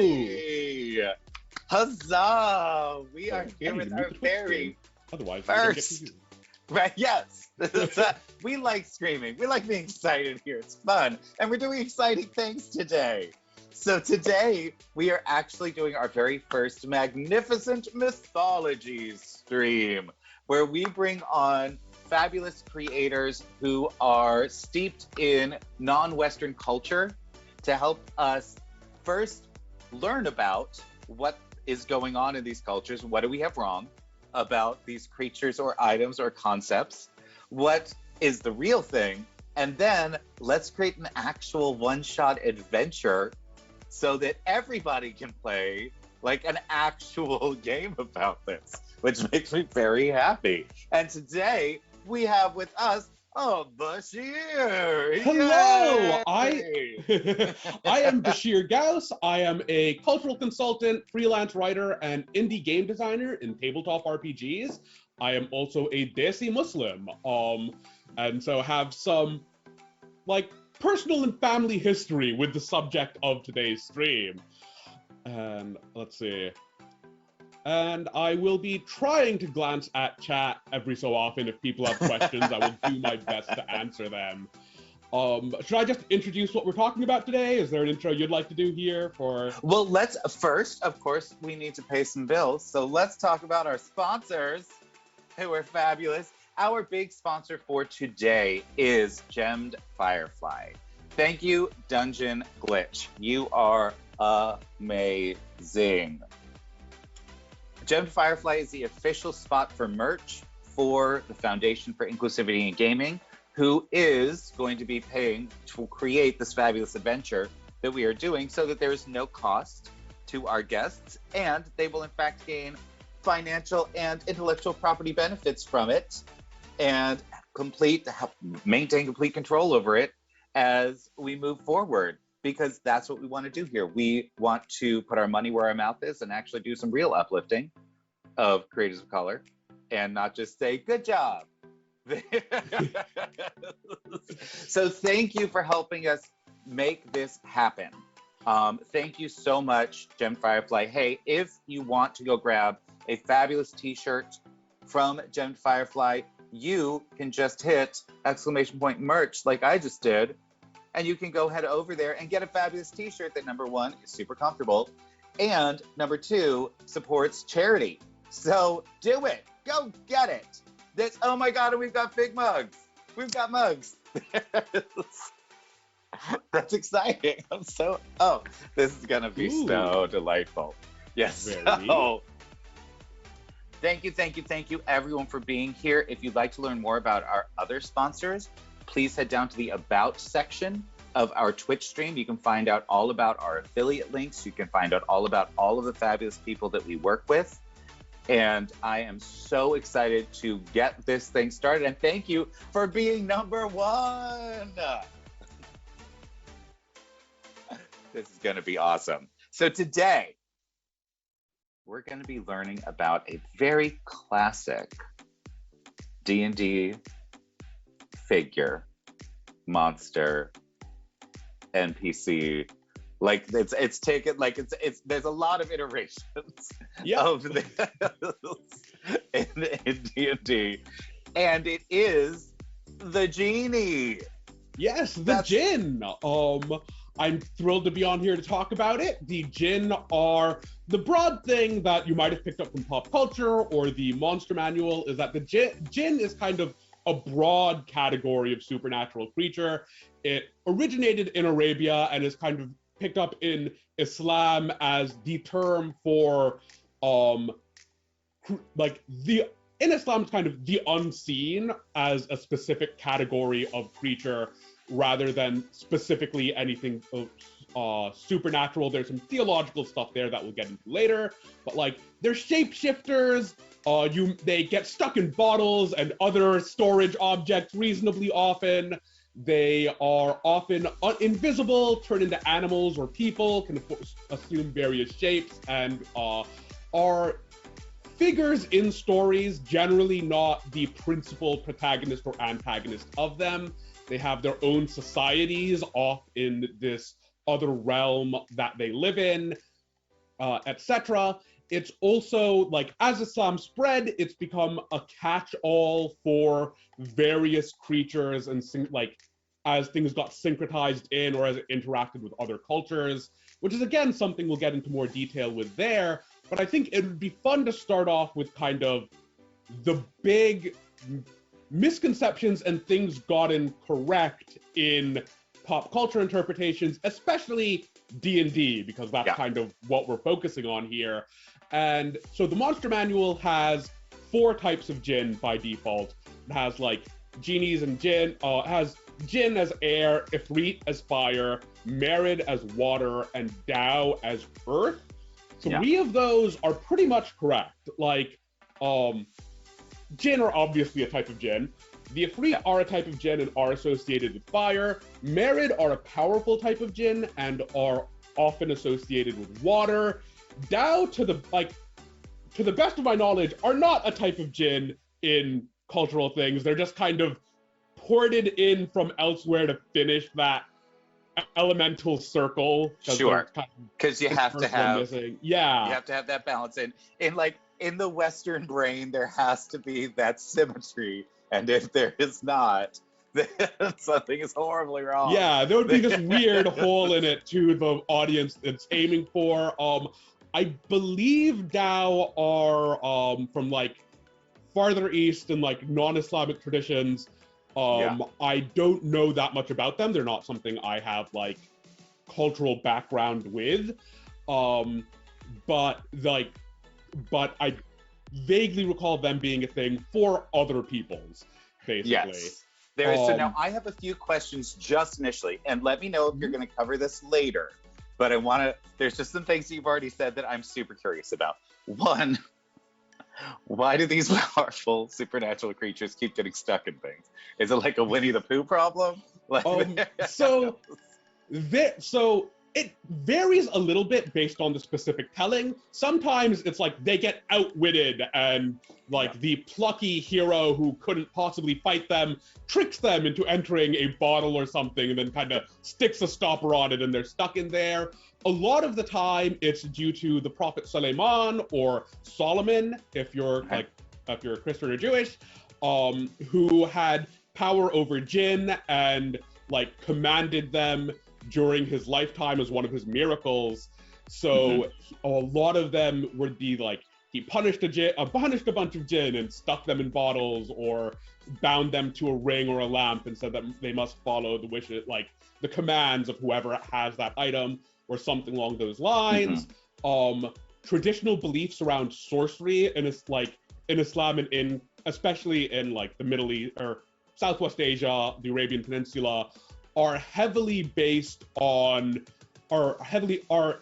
Hey! Huzzah! We are here with our very Otherwise, first. Right, yes. We like screaming. We like being excited here. It's fun. And we're doing exciting things today. So today, we are actually doing our very first magnificent Mythologies stream, where we bring on fabulous creators who are steeped in non-Western culture to help us first learn about what is going on in these cultures. What do we have wrong about these creatures or items or concepts? What is the real thing? And then let's create an actual one-shot adventure so that everybody can play like an actual game about this, which makes me very happy. And today we have with us Bashir. Hello, Yay! I am Bashir Gauss. I am a cultural consultant, freelance writer, and indie game designer in tabletop RPGs. I am also a Desi Muslim, and so have some personal and family history with the subject of today's stream. And let's see. And I will be trying to glance at chat every so often. If people have questions, I will do my best to answer them. Should I just introduce what we're talking about today? Is there an intro you'd like to do here for? Well, let's first, of course, we need to pay some bills. So let's talk about our sponsors who are fabulous. Our big sponsor for today is Gemmed Firefly. Thank you, Dungeon Glitch. You are amazing. Gemmed Firefly is the official spot for merch for the Foundation for Inclusivity in Gaming, who is going to be paying to create this fabulous adventure that we are doing so that there is no cost to our guests, and they will in fact gain financial and intellectual property benefits from it and maintain complete control over it as we move forward, because that's what we want to do here. We want to put our money where our mouth is and actually do some real uplifting of creators of color and not just say, good job. So thank you for helping us make this happen. Thank you so much, Gemmed Firefly. Hey, if you want to go grab a fabulous t-shirt from Gemmed Firefly, you can just hit !merch like I just did, and you can go head over there and get a fabulous t-shirt that, number one, is super comfortable, and number two, supports charity. So do it. Go get it. Oh my God, and we've got big mugs. We've got mugs. That's exciting. This is gonna be so delightful. Yes. Thank you everyone for being here. If you'd like to learn more about our other sponsors, please head down to the About section of our Twitch stream. You can find out all about our affiliate links. You can find out all about all of the fabulous people that we work with. And I am so excited to get this thing started. And thank you for being number one. This is going to be awesome. So today, we're going to be learning about a very classic D&D figure, monster, NPC. It's taken there's a lot of iterations of this in D&D, and it is the genie. Yes, the Jinn. I'm thrilled to be on here to talk about it. The Jinn are the broad thing that you might have picked up from pop culture or the monster manual is that the Jinn is kind of a broad category of supernatural creature. It originated in Arabia and is kind of picked up in Islam as the term for in Islam, it's kind of the unseen as a specific category of creature rather than specifically anything supernatural. There's some theological stuff there that we'll get into later, but they're shapeshifters. They get stuck in bottles and other storage objects reasonably often. They are often invisible, turn into animals or people, can assume various shapes, and are figures in stories, generally not the principal protagonist or antagonist of them. They have their own societies off in this other realm that they live in. etc. It's also like as Islam spread, it's become a catch-all for various creatures and like as things got syncretized in or as it interacted with other cultures, which is again something we'll get into more detail with there. But I think it would be fun to start off with kind of the big misconceptions and things gotten correct in pop culture interpretations, especially D&D, because that's kind of what we're focusing on here. And so the Monster Manual has 4 types of jinn by default. It has like genies and jinn, has jinn as air, ifrit as fire, merid as water, and Dao as earth. 3 of those are pretty much correct. Like, jinn are obviously a type of jinn. The ifrit are a type of jinn and are associated with fire. Merid are a powerful type of jinn and are often associated with water. Dao, to the best of my knowledge, are not a type of jinn in cultural things. They're just kind of ported in from elsewhere to finish that elemental circle. Sure, because you have to have you have to have that balance. In the Western brain, there has to be that symmetry, and if there is not, then something is horribly wrong. Yeah, there would be this weird hole in it to the audience it's aiming for. I believe Dao are from like farther east and like non-Islamic traditions. I don't know that much about them. They're not something I have like cultural background with. But I vaguely recall them being a thing for other peoples, basically. Yes. So now I have a few questions just initially, and let me know if you're going to cover this later. But there's just some things that you've already said that I'm super curious about. One, why do these powerful supernatural creatures keep getting stuck in things? Is it like a Winnie the Pooh problem? So it varies a little bit based on the specific telling. Sometimes it's like they get outwitted and like the plucky hero who couldn't possibly fight them tricks them into entering a bottle or something and then kind of sticks a stopper on it and they're stuck in there. A lot of the time it's due to the Prophet Suleiman or Solomon, if you're a Christian or Jewish, who had power over jinn and like commanded them during his lifetime as one of his miracles. So a lot of them would be like, he punished a bunch of jinn and stuck them in bottles or bound them to a ring or a lamp and said that they must follow the wishes, like the commands of whoever has that item or something along those lines. Traditional beliefs around sorcery in Islam and especially in like the Middle East or Southwest Asia, the Arabian Peninsula, are heavily based on, are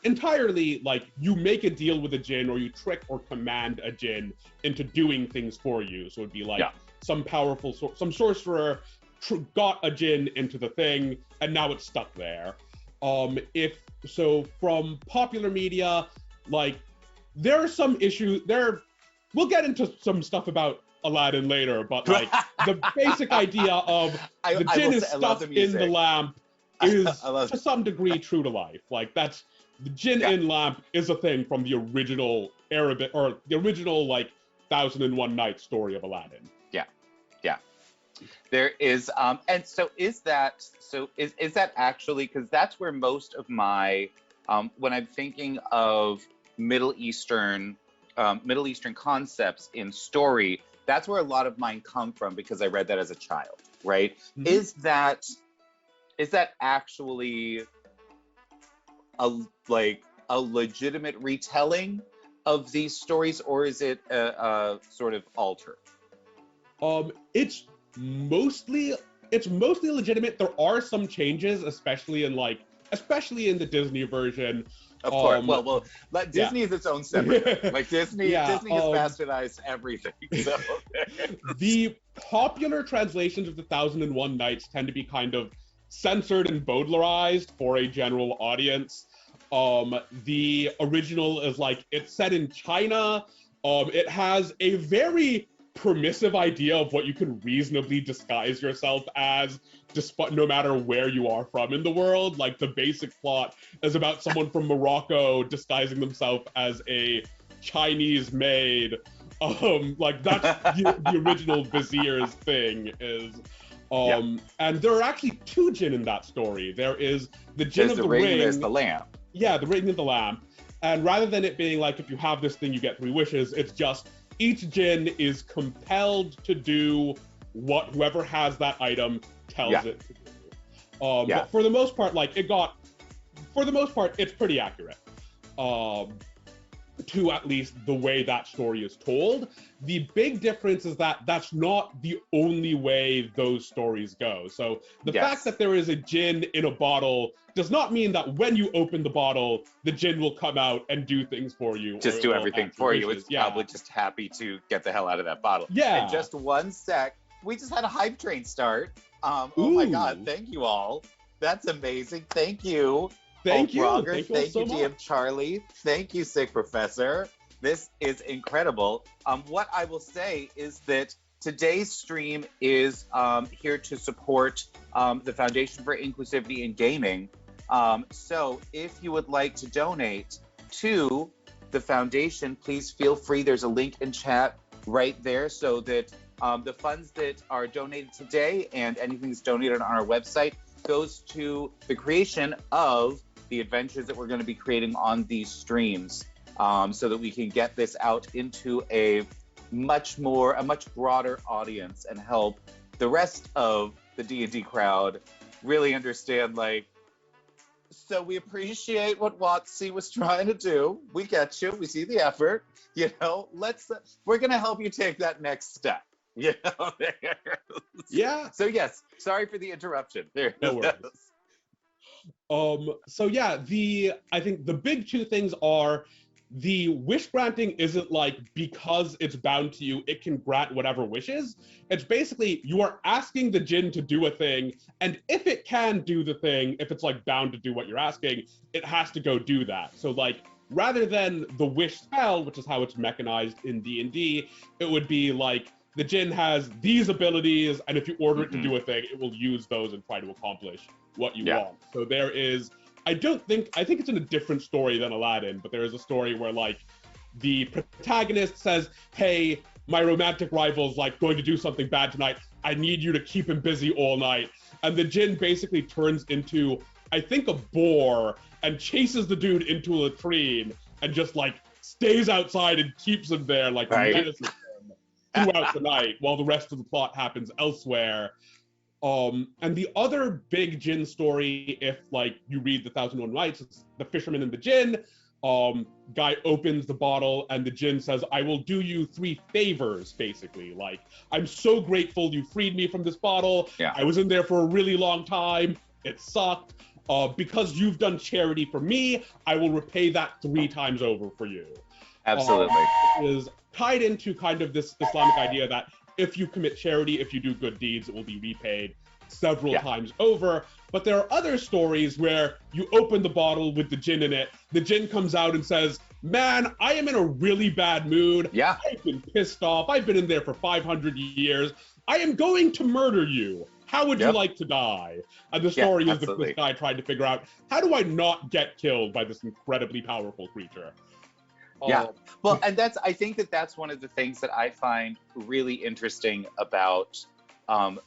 entirely like you make a deal with a jinn or you trick or command a jinn into doing things for you. So it'd be like some powerful, some sorcerer got a jinn into the thing and now it's stuck there. From popular media, like there are some issues there. We'll get into some stuff about Aladdin later, but like the basic idea of the jinn is stuck in the lamp is to some degree true to life. Like that's the jinn in lamp is a thing from the original Arabic or the original like 1001 Nights story of Aladdin. There is and so is that actually, because that's where most of my when I'm thinking of Middle Eastern concepts in story, that's where a lot of mine come from because I read that as a child, right? Is that actually a legitimate retelling of these stories, or is it a sort of altered? It's mostly legitimate. There are some changes, especially in the Disney version. Of course. Well, like Disney is its own separate. Like Disney has bastardized everything. So. The popular translations of the 1001 Nights tend to be kind of censored and Baudelarized for a general audience. The original is like, it's set in China. It has a very permissive idea of what you can reasonably disguise yourself as, despite no matter where you are from in the world. Like the basic plot is about someone from Morocco disguising themselves as a Chinese maid. Like that's the original Vizier's thing is. And there are actually two Jinn in that story. There is the Jinn There's of the the ring, ring. there's the lamp. Yeah, the ring and the lamp. And rather than it being like, if you have this thing, you get 3 wishes, it's just each Jinn is compelled to do what whoever has that item tells it to do. But for the most part, it's pretty accurate. To at least the way that story is told. The big difference is that that's not the only way those stories go. So the fact that there is a Jinn in a bottle does not mean that when you open the bottle, the Jinn will come out and do things for you. Just do everything for you. It's probably just happy to get the hell out of that bottle. Yeah. And just one sec, we just had a hype train start. Oh my God, thank you all. That's amazing. Thank you. Thank you. Blogger. Thank you, DM Charlie. Thank you, Sick Professor. This is incredible. What I will say is that today's stream is here to support the Foundation for Inclusivity in Gaming. So if you would like to donate to the foundation, please feel free. There's a link in chat right there so that the funds that are donated today and anything that's donated on our website goes to the creation of the adventures that we're going to be creating on these streams, so that we can get this out into a much broader audience and help the rest of the D&D crowd really understand, like, so we appreciate what WotC was trying to do. We get you. We see the effort. You know, we're going to help you take that next step. You know? Yeah. So yes, sorry for the interruption. There. No worries. So yeah, I think the big two things are the wish granting isn't like because it's bound to you, it can grant whatever wishes. It's basically you are asking the Jinn to do a thing, and if it can do the thing, if it's like bound to do what you're asking, it has to go do that. So like rather than the wish spell, which is how it's mechanized in D&D, it would be like the Jinn has these abilities, and if you order it to do a thing, it will use those and try to accomplish what you want. So there is, I think it's in a different story than Aladdin, but there is a story where like the protagonist says, hey, my romantic rival's like going to do something bad tonight. I need you to keep him busy all night. And the Jinn basically turns into, I think, a boar and chases the dude into a latrine and just like stays outside and keeps him there like menaces him throughout the night while the rest of the plot happens elsewhere. And the other big Jinn story, if like you read the 1001 Nights, it's the fisherman and the Jinn. Guy opens the bottle and the Jinn says, I will do you 3 favors, basically. Like, I'm so grateful you freed me from this bottle. I was in there for a really long time. It sucked. Because you've done charity for me, I will repay that 3 times over for you. Absolutely. It is tied into kind of this Islamic idea that if you commit charity, if you do good deeds, it will be repaid several times over. But there are other stories where you open the bottle with the Jinn in it, the Jinn comes out and says, man, I am in a really bad mood. I've been pissed off. I've been in there for 500 years. I am going to murder you. How would you like to die? And the story is this guy trying to figure out, how do I not get killed by this incredibly powerful creature? Well, and I think that's one of the things that I find really interesting about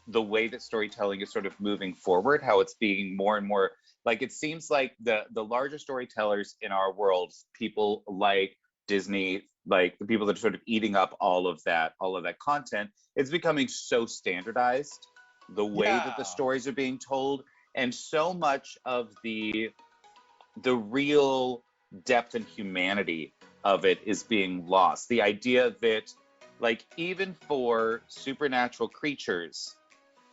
the way that storytelling is sort of moving forward, how it's being more and more, like, it seems like the larger storytellers in our world, people like Disney, like the people that are sort of eating up all of that content, it's becoming so standardized, the way that the stories are being told, and so much of the real depth and humanity of it is being lost. The idea that, like, even for supernatural creatures,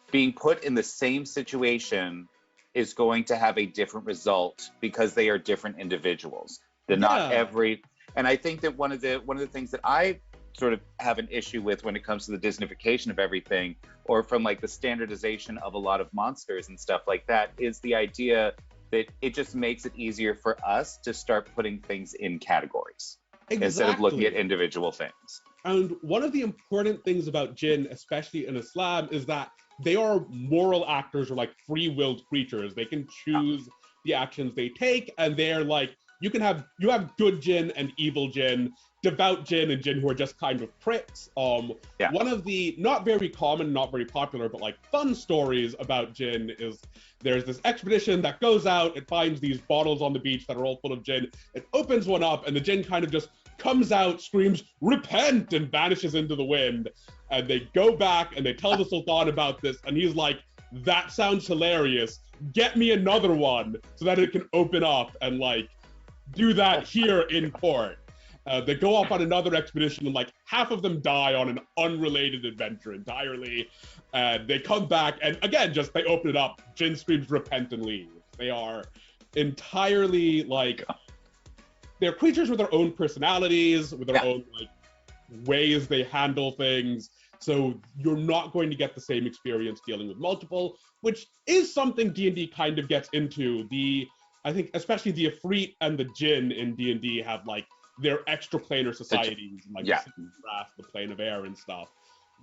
being put in the same situation is going to have a different result because they are different individuals. And I think that one of the things that I sort of have an issue with when it comes to the Disneyfication of everything, or from like the standardization of a lot of monsters and stuff like that, is the idea that it just makes it easier for us to start putting things in categories. instead of looking at Exactly. individual things. And one of the important things about jinn, especially in Islam, is that they are moral actors or like free-willed creatures. They can Yeah. choose the actions they take, and they're like you have good jinn and evil jinn, devout jinn and jinn who are just kind of pricks. Yeah. One of the not very common, not very popular, but like fun stories about jinn is there's this expedition that goes out, it finds these bottles on the beach that are all full of jinn, it opens one up, and the jinn kind of just comes out, screams, "Repent!" and vanishes into the wind. And they go back and they tell the Sultan about this, and he's like, "That sounds hilarious. Get me another one so that it can open up and like do that here in court." They go off on another expedition, and like half of them die on an unrelated adventure entirely. And they come back, and again, just they open it up, jinn screams, "Repent!" and leave. They are entirely like, they're creatures with their own personalities, with their own like ways they handle things. So you're not going to get the same experience dealing with multiple, which is something D&D kind of gets into. I think especially the Ifrit and the Jinn in D&D have like their extraplanar societies, like the grass, the plane of air and stuff,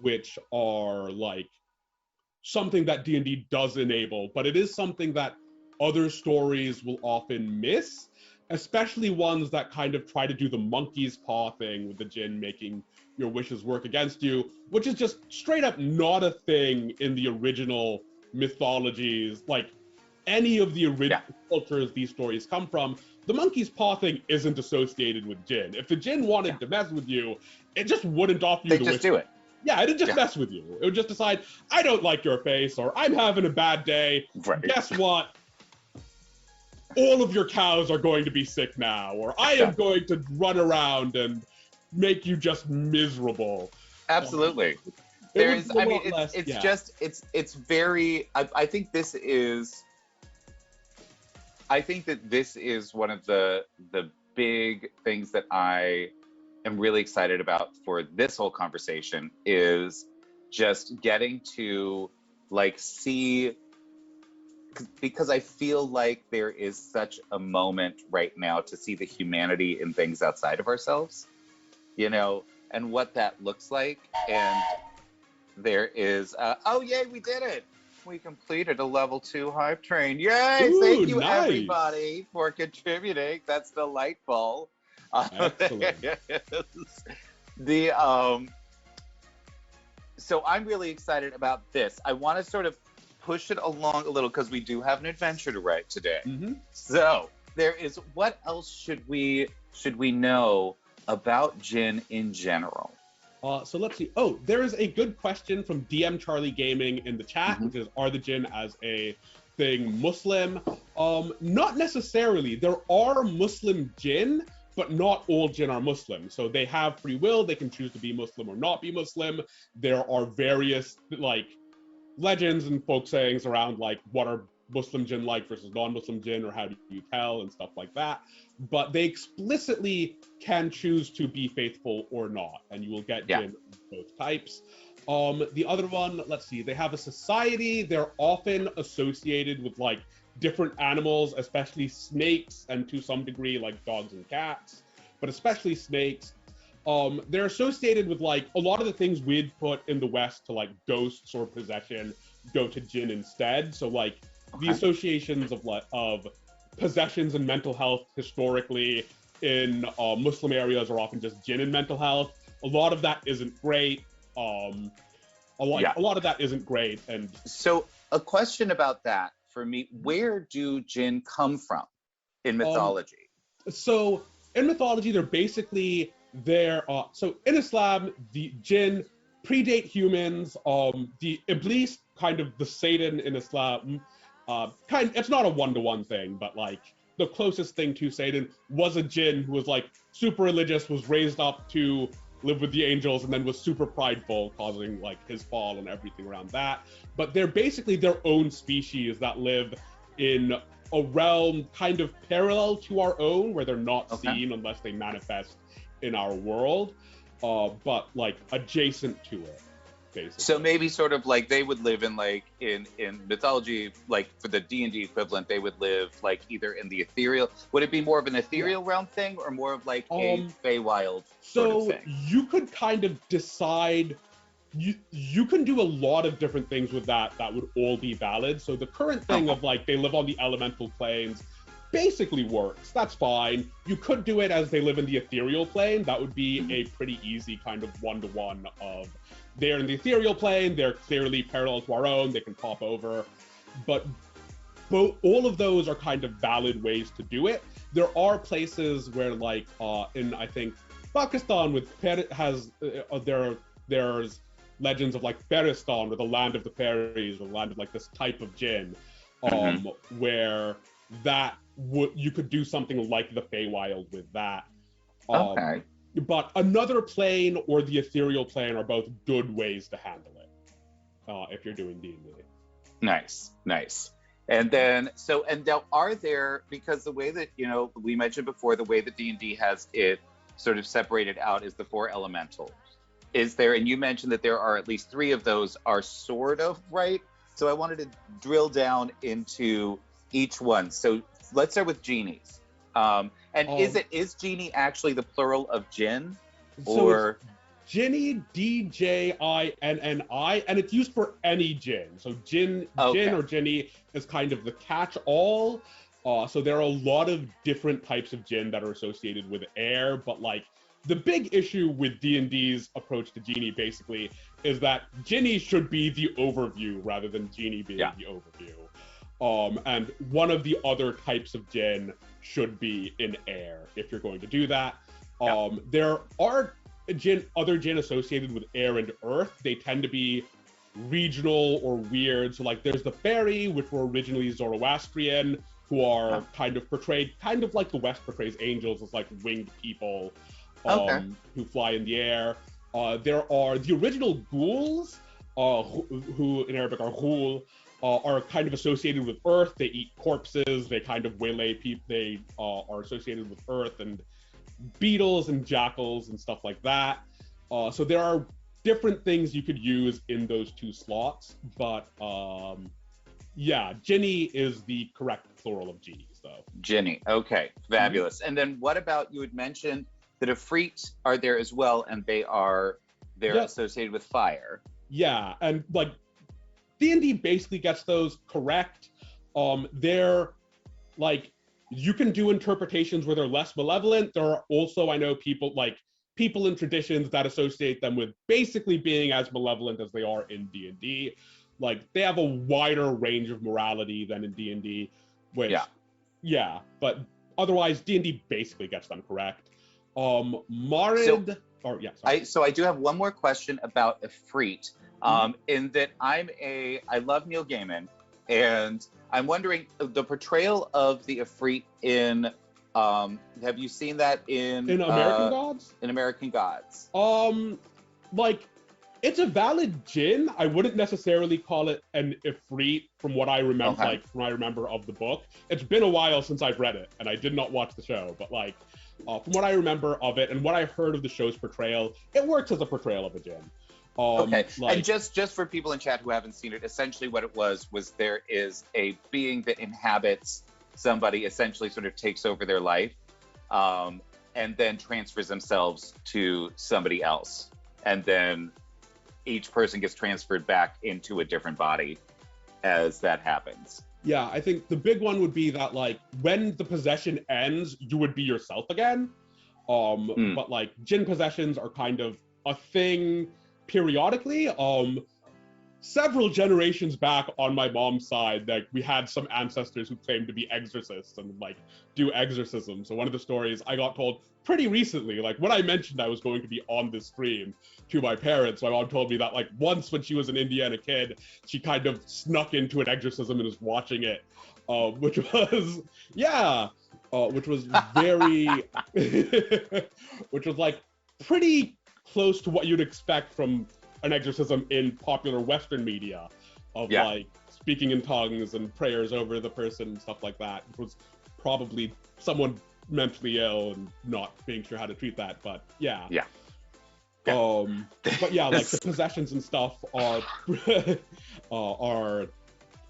which are like something that D&D does enable, but it is something that other stories will often miss, especially ones that kind of try to do the monkey's paw thing with the jinn making your wishes work against you, which is just straight up not a thing in the original mythologies. Like any of the original cultures these stories come from, the monkey's paw thing isn't associated with jinn. If the jinn wanted to mess with you, it just wouldn't offer you the wish. They just do it. Yeah, it'd just mess with you. It would just decide, "I don't like your face," or "I'm having a bad day. Right. Guess what? All of your cows are going to be sick now," or "I am going to run around and make you just miserable." Absolutely. It's very, I think this is, I think that this is one of the big things that I am really excited about for this whole conversation, is just getting to like see, because I feel like there is such a moment right now to see the humanity in things outside of ourselves, you know, and what that looks like. And there is, oh yay, we did it. We completed a level 2 hype train. Yay! Ooh, thank you nice. Everybody for contributing. That's delightful. Excellent. So I'm really excited about this. I want to sort of push it along a little because we do have an adventure to write today. Mm-hmm. So there is, what else should we know about jinn in general? So let's see. Oh, there is a good question from DM Charlie Gaming in the chat, which is, are the jinn as a thing Muslim? Not necessarily. There are Muslim jinn, but not all jinn are Muslim. So they have free will. They can choose to be Muslim or not be Muslim. There are various like legends and folk sayings around like what are Muslim jinn like versus non-Muslim jinn, or how do you tell and stuff like that. But they explicitly can choose to be faithful or not, and you will get jinn of both types. The other one, let's see, they have a society. They're often associated with like different animals, especially snakes, and to some degree like dogs and cats, but especially snakes. They're associated with like a lot of the things we'd put in the West to like ghosts or possession go to jinn instead. So like the associations of possessions and mental health historically in Muslim areas are often just jinn and mental health. A lot of that isn't great. A lot of that isn't great. And so a question about that for me, where do jinn come from in mythology? So in mythology, they're basically so in Islam, the jinn predate humans. The Iblis, kind of the Satan in Islam, it's not a one-to-one thing, but like the closest thing to Satan was a jinn who was like super religious, was raised up to live with the angels, and then was super prideful, causing like his fall and everything around that. But they're basically their own species that live in a realm kind of parallel to our own, where they're not seen unless they manifest in our world, but like adjacent to it. basically. So maybe sort of like they would live in like in mythology, like for the D&D equivalent, they would live like either in the ethereal. Would it be more of an ethereal realm thing or more of like a Feywild sort of So thing? you could kind of decide. You can do a lot of different things with that would all be valid. So the current thing of like they live on the elemental planes basically works. That's fine. You could do it as they live in the ethereal plane. That would be a pretty easy kind of one-to-one of they're in the ethereal plane, they're clearly parallel to our own, they can pop over. But all of those are kind of valid ways to do it. There are places where like in I think Pakistan with there's legends of like Feristan, or the land of the fairies, or the land of like this type of jinn, where you could do something like the Feywild with that. Okay. But another plane or the ethereal plane are both good ways to handle it if you're doing D&D. Nice. And then, and now are there, because the way that, we mentioned before, the way that D&D has it sort of separated out is the 4 elementals. Is there, and you mentioned that there are at least 3 of those are sort of right. So I wanted to drill down into each one. So let's start with genies. Is genie actually the plural of jinn? Or so Jinni, D-J-I-N-N-I, and it's used for any jinn. So jinn or jinni is kind of the catch-all. So there are a lot of different types of jinn that are associated with air, but like the big issue with D&D's approach to genie basically is that Jinni should be the overview rather than genie being the overview. And one of the other types of jinn should be in air if you're going to do that. There are other jinn associated with air and earth. They tend to be regional or weird. So like there's the fairy, which were originally Zoroastrian, who are kind of portrayed, kind of like the West portrays angels as like winged people who fly in the air. There are the original ghouls, who in Arabic are ghul, are kind of associated with earth. They eat corpses, they kind of waylay people, they are associated with earth, and beetles and jackals and stuff like that. So there are different things you could use in those 2 slots, but Jinni is the correct plural of genies, though. Jinni, okay, fabulous. And then what about, you had mentioned that Ifrit are there as well, and they're associated with fire. Yeah, and like D&D basically gets those correct. They're like, you can do interpretations where they're less malevolent. There are also, I know, people in traditions that associate them with basically being as malevolent as they are in D&D. Like they have a wider range of morality than in D&D, which but otherwise D&D basically gets them correct. Marid, So I do have one more question about Ifrit, in that I love Neil Gaiman, and I'm wondering the portrayal of the Ifrit in, have you seen that in American Gods? In American Gods. Like, it's a valid jinn. I wouldn't necessarily call it an Ifrit from what I remember, from what I remember of the book. It's been a while since I've read it, and I did not watch the show, but like, from what I remember of it and what I heard of the show's portrayal, it works as a portrayal of a jinn. And just for people in chat who haven't seen it, essentially what it was there is a being that inhabits somebody, essentially sort of takes over their life, and then transfers themselves to somebody else. And then each person gets transferred back into a different body as that happens. Yeah, I think the big one would be that, like, when the possession ends, you would be yourself again. But, like, jinn possessions are kind of a thing periodically. Several generations back on my mom's side, like, we had some ancestors who claimed to be exorcists and, like, do exorcisms. So one of the stories I got told pretty recently, like, when I mentioned I was going to be on this stream to my parents, my mom told me that, like, once when she was an Indiana kid, she kind of snuck into an exorcism and was watching it, which was, which was very, which was, like, pretty close to what you'd expect from an exorcism in popular Western media of like speaking in tongues and prayers over the person and stuff like that. It was probably someone mentally ill and not being sure how to treat that, but Yeah. But yeah, like the possessions and stuff are are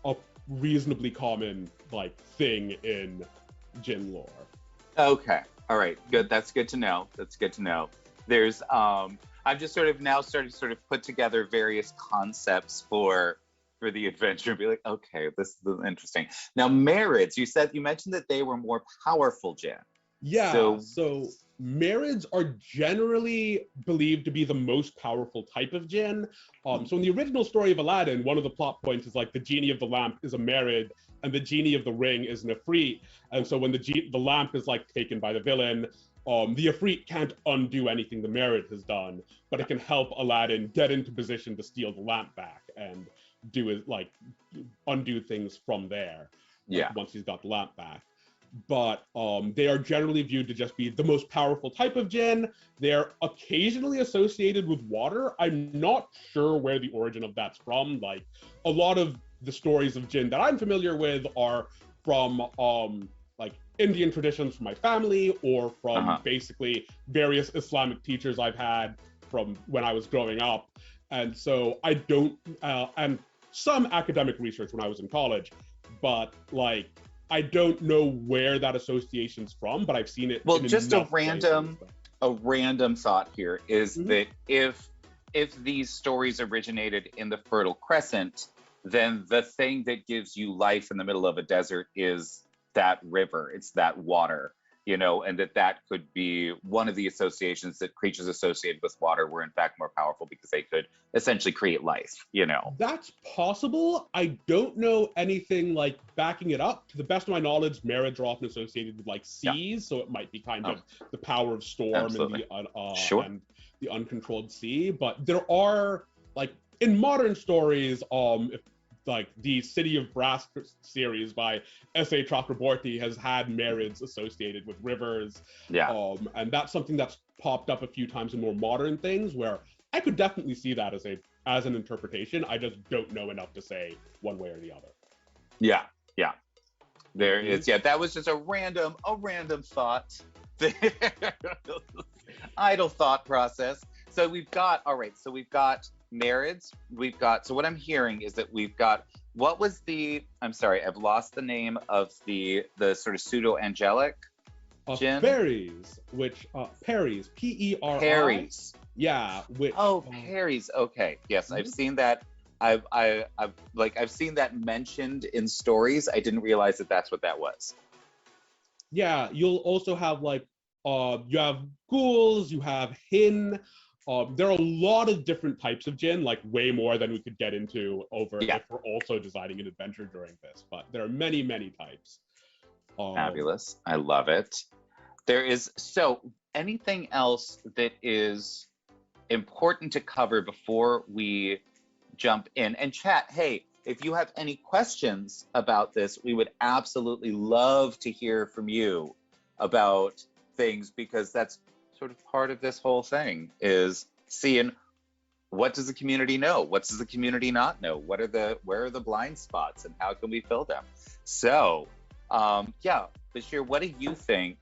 a reasonably common like thing in Jin lore. Okay. All right. Good. That's good to know. That's good to know. There's I've just sort of now started to sort of put together various concepts for the adventure and be like, okay, this is interesting. Now, Marids, you mentioned that they were more powerful Jinn. Yeah, so Marids are generally believed to be the most powerful type of Jinn. So in the original story of Aladdin, one of the plot points is like the genie of the lamp is a Marid and the genie of the ring is an Ifrit. And so when the lamp is like taken by the villain, the Ifrit can't undo anything the Marid has done, but it can help Aladdin get into position to steal the lamp back and do it like undo things from there. Yeah. Once he's got the lamp back. But they are generally viewed to just be the most powerful type of Jinn. They're occasionally associated with water. I'm not sure where the origin of that's from. Like a lot of the stories of Jinn that I'm familiar with are from like Indian traditions from my family or from basically various Islamic teachers I've had from when I was growing up. And so I don't, and some academic research when I was in college, but like, I don't know where that association's from, but I've seen it. Well, just a random thought here is that if these stories originated in the Fertile Crescent, then the thing that gives you life in the middle of a desert is that river, it's that water, you know, and that could be one of the associations that creatures associated with water were in fact more powerful because they could essentially create life, you know. That's possible. I don't know anything like backing it up. To the best of my knowledge, Marids are often associated with like seas, so it might be kind of the power of storm and the uncontrolled sea. But there are like in modern stories, if like the City of Brass series by S.A. Chakraborty has had Marids associated with rivers. Yeah. And that's something that's popped up a few times in more modern things where I could definitely see that as an interpretation. I just don't know enough to say one way or the other. Yeah. There is. Yeah, that was just a random thought. Idle thought process. So we've got Marids. So what I'm hearing is that we've got, I'm sorry, I've lost the name of the sort of pseudo-angelic Jinn? Fairies, which, Peris, P-E-R-I. Peris. Yeah, which... Peris, okay. Yes, I've seen that. I've seen that mentioned in stories. I didn't realize that that's what that was. Yeah, you'll also have like, you have ghouls, you have Hin. There are a lot of different types of Jinn, like way more than we could get into if we're also designing an adventure during this. But there are many, many types. Fabulous. I love it. There is, so anything else that is important to cover before we jump in? And chat, hey, if you have any questions about this, we would absolutely love to hear from you about things, because that's sort of part of this whole thing is seeing what does the community know? What does the community not know? Where are the blind spots and how can we fill them? So, Bashir, what do you think?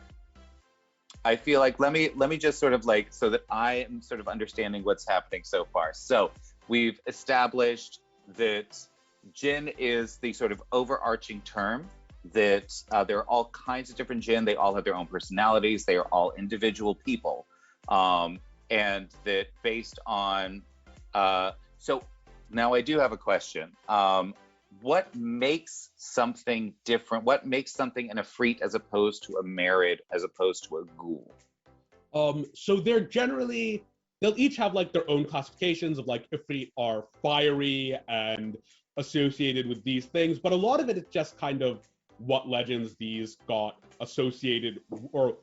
I feel like let me just sort of like, so that I am sort of understanding what's happening so far. So we've established that Jinn is the sort of overarching term, that there are all kinds of different Jinn. They all have their own personalities. They are all individual people. And that based on, so now I do have a question. What makes something different? What makes something an Ifrit as opposed to a Marid, as opposed to a Ghoul? So they'll each have like their own classifications of like Ifrit are fiery and associated with these things, but a lot of it is just kind of what legends these got associated, or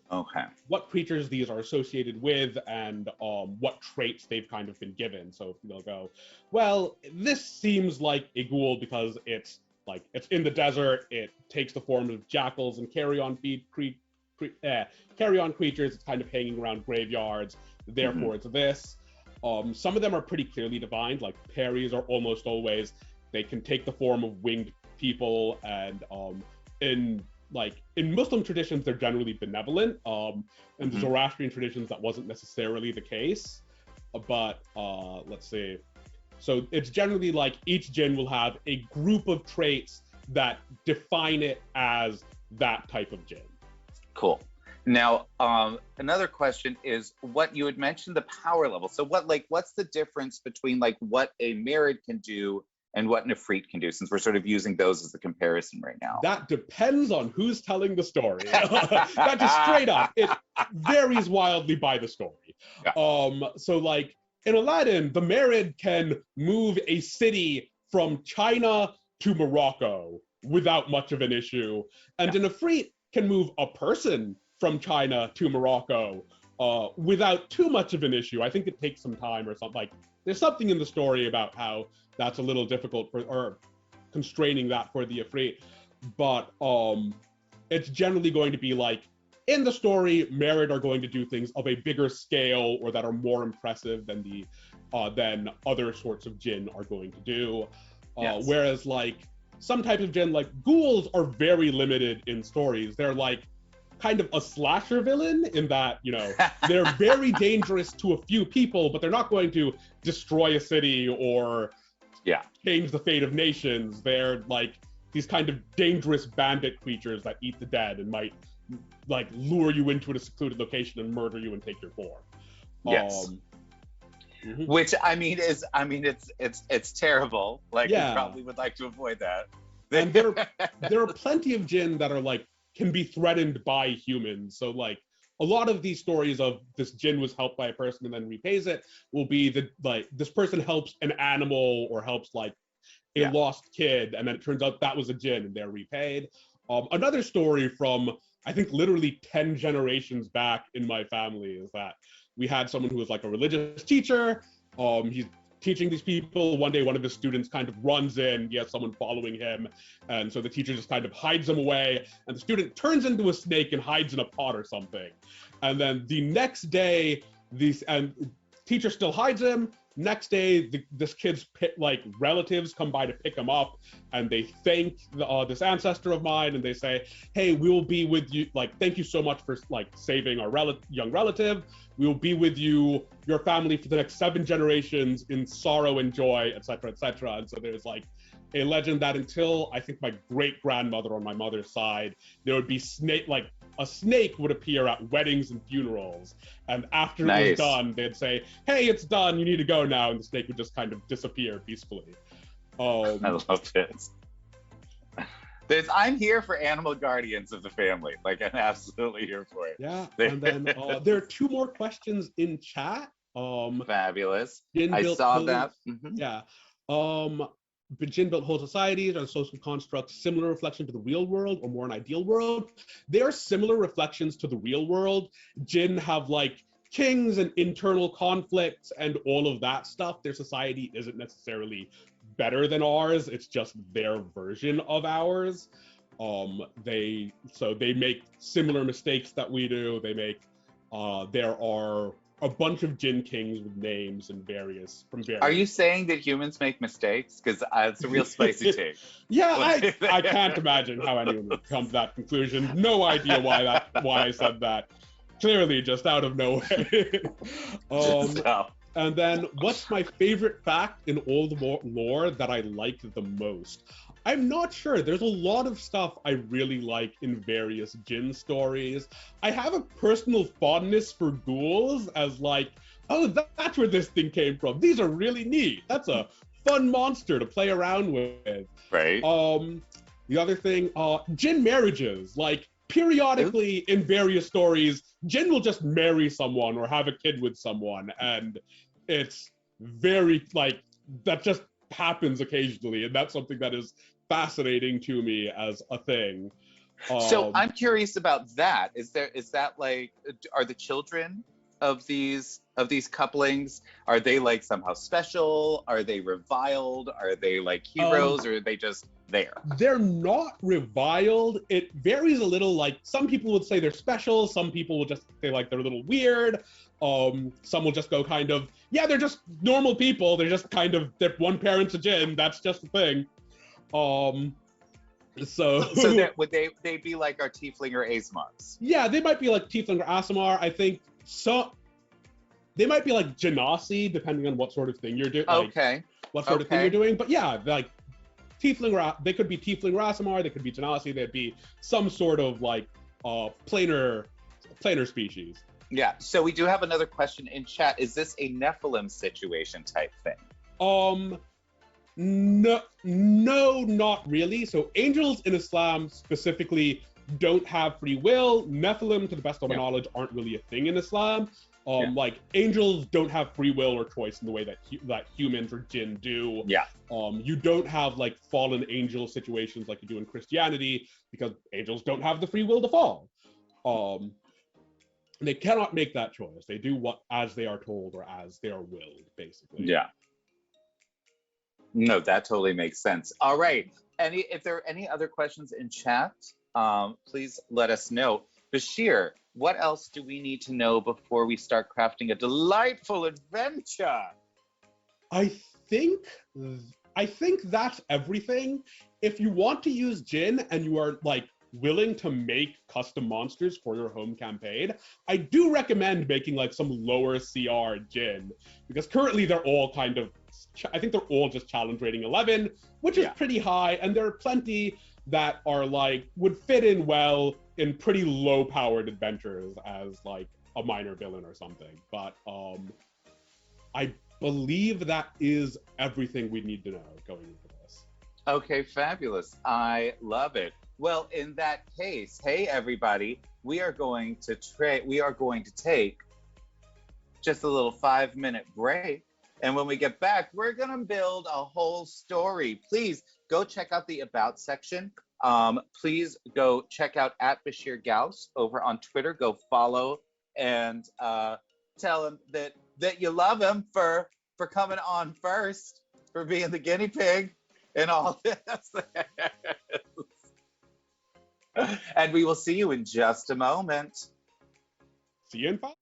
what creatures these are associated with, and what traits they've kind of been given. So they'll go, well, this seems like a ghoul because it's in the desert, it takes the form of jackals and carrion creatures, it's kind of hanging around graveyards, therefore it's this. Some of them are pretty clearly defined, like Peris are almost always, they can take the form of winged people, and in Muslim traditions, they're generally benevolent. In the Zoroastrian traditions, that wasn't necessarily the case. but let's see. So it's generally like each djinn will have a group of traits that define it as that type of djinn. Cool. Now, another question is what you had mentioned the power level. So what's the difference between like what a Merid can do and what an Ifrit can do, since we're sort of using those as the comparison right now? That depends on who's telling the story. That just straight up, it varies wildly by the story. Yeah. So like in Aladdin, the Merid can move a city from China to Morocco without much of an issue. And an Ifrit can move a person from China to Morocco without too much of an issue. I think it takes some time or something. Like there's something in the story about how that's a little difficult for, or constraining that for the Ifrit. But it's generally going to be like, in the story, Merid are going to do things of a bigger scale or that are more impressive than than other sorts of djinn are going to do. Yes. Whereas like some types of djinn, like ghouls, are very limited in stories. They're like kind of a slasher villain in that, you know, they're very dangerous to a few people, but they're not going to destroy a city or change the fate of nations. They're like these kind of dangerous bandit creatures that eat the dead and might like lure you into a secluded location and murder you and take your form. Yes. Which it's terrible. Like we probably would like to avoid that. And there are plenty of djinn that are like can be threatened by humans. So like a lot of these stories of this djinn was helped by a person and then repays it will be like this person helps an animal or helps like a lost kid, and then it turns out that was a djinn and they're repaid. Another story from I think literally 10 generations back in my family is that we had someone who was like a religious teacher. He's teaching these people. One day, one of his students kind of runs in. He has someone following him. And so the teacher just kind of hides him away. And the student turns into a snake and hides in a pot or something. And then the next day, teacher still hides him. Next day, this kid's like relatives come by to pick him up, and they thank this ancestor of mine, and they say, "Hey, we will be with you. Like, thank you so much for like saving our young relative. We will be with you, your family, for the next 7 generations in sorrow and joy, etc., etc." And so there's like a legend that until I think my great grandmother on my mother's side, there would be a snake would appear at weddings and funerals, and after it was done, they'd say, "Hey, it's done. You need to go now," and the snake would just kind of disappear peacefully. I love it. I'm here for animal guardians of the family. Like, I'm absolutely here for it. Yeah, and then there are 2 more questions in chat. Fabulous. I saw that. Mm-hmm. Yeah. Djinn built whole societies and social constructs similar reflection to the real world or more an ideal world. They are similar reflections to the real world. Djinn have like kings and internal conflicts and all of that stuff. Their society isn't necessarily better than ours. It's just their version of ours. They make similar mistakes that we do. They make there are a bunch of djinn kings with names and various. Are you saying that humans make mistakes? Because it's a real spicy take. Yeah, I can't imagine how anyone would come to that conclusion. No idea why I said that. Clearly, just out of nowhere. And then, what's my favorite fact in all the lore that I like the most? I'm not sure. There's a lot of stuff I really like in various djinn stories. I have a personal fondness for ghouls as like, oh, that's where this thing came from. These are really neat. That's a fun monster to play around with. Right. The other thing, djinn marriages. Like, periodically in various stories, djinn will just marry someone or have a kid with someone. And it's very, like, that just happens occasionally, and that's something that is fascinating to me as a thing. So I'm curious about that. Is that like, are the children of these couplings, are they like somehow special? Are they reviled? Are they like heroes, or are they just there? They're not reviled. It varies a little. Like, some people would say they're special. Some people will just say like they're a little weird. Some will just go kind of, yeah, they're just normal people. They're just kind of, if one parent's a djinn, that's just a thing. So that, would they be like our tiefling or Asmars? Yeah, they might be like tiefling or Aasimar. I think so. they might be like genasi, depending on what sort of thing you're doing. Like, Okay. what sort of thing you're Okay. doing. But yeah, like they could be tiefling Rasamar, they could be genasi, they'd be some sort of like planar species. Yeah. So we do have another question in chat. Is this a Nephilim situation type thing? No, not really. So angels in Islam specifically don't have free will. Nephilim, to the best of my knowledge, aren't really a thing in Islam. Like angels don't have free will or choice in the way that that humans or jinn do. Yeah. You don't have like fallen angel situations like you do in Christianity because angels don't have the free will to fall. They cannot make that choice. They do what as they are told or as they are willed, basically. Yeah. No, that totally makes sense. All right. If there are any other questions in chat, please let us know. Bashir, what else do we need to know before we start crafting a delightful adventure? I think that's everything. If you want to use Jinn and you are like willing to make custom monsters for your home campaign, I do recommend making like some lower CR Jinn, because currently they're all kind of, I think they're all just challenge rating 11, which is pretty high, and there are plenty that are like would fit in well in pretty low powered adventures as like a minor villain or something. But I believe that is everything we need to know going into this. Okay, fabulous. I love it. Well, in that case, hey everybody, we are going to take just a little 5-minute break. And when we get back, we're gonna build a whole story. Please go check out the About section. Please go check out @Bashir Gauss over on Twitter. Go follow and tell him that you love him for coming on first, for being the guinea pig and all this. And we will see you in just a moment. See you in 5.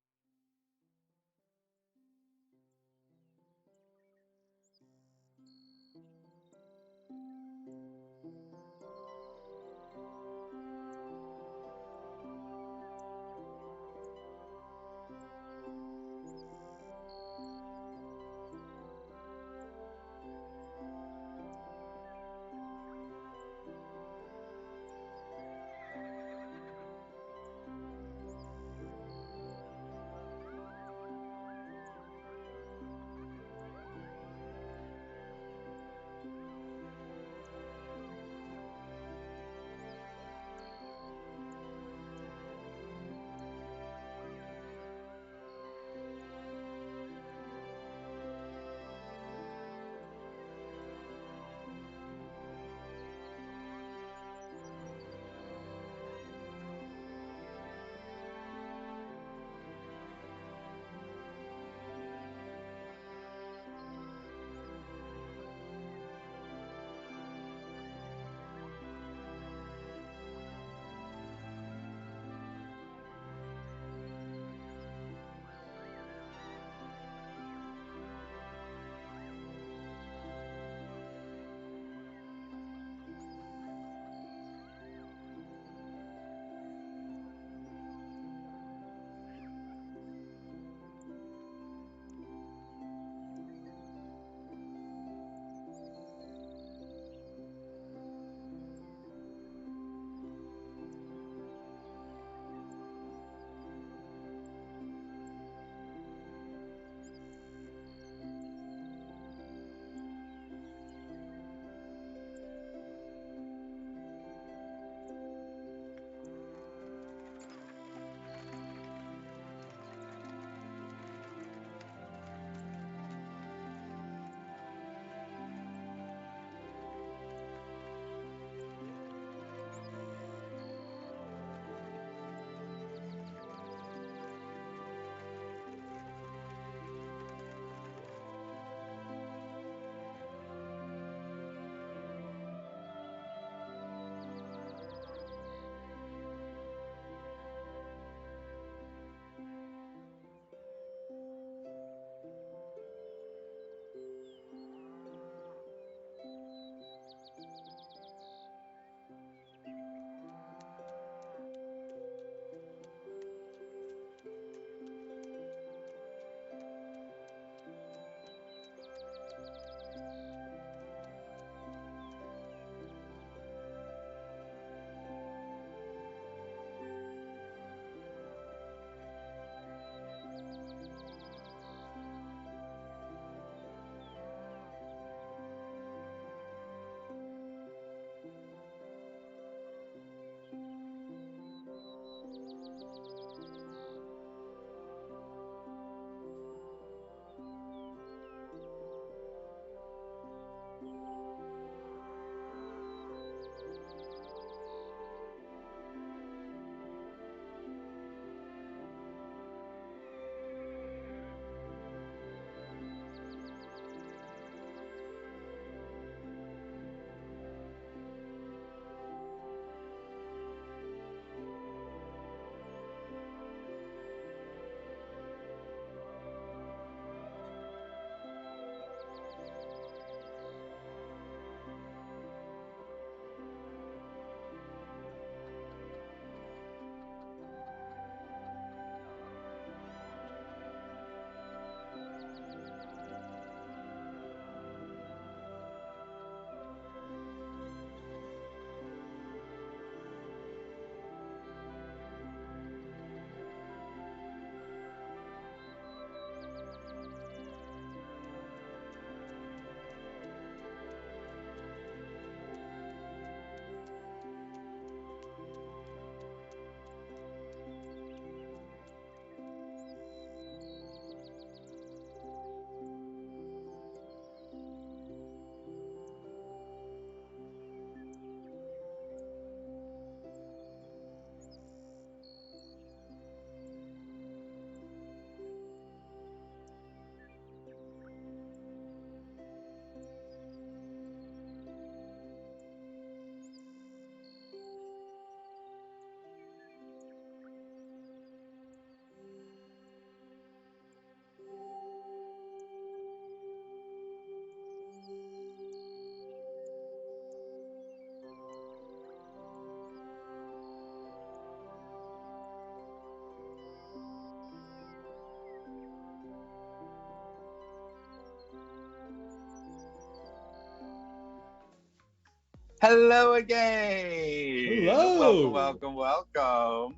Hello again. Welcome, Hello. welcome, welcome.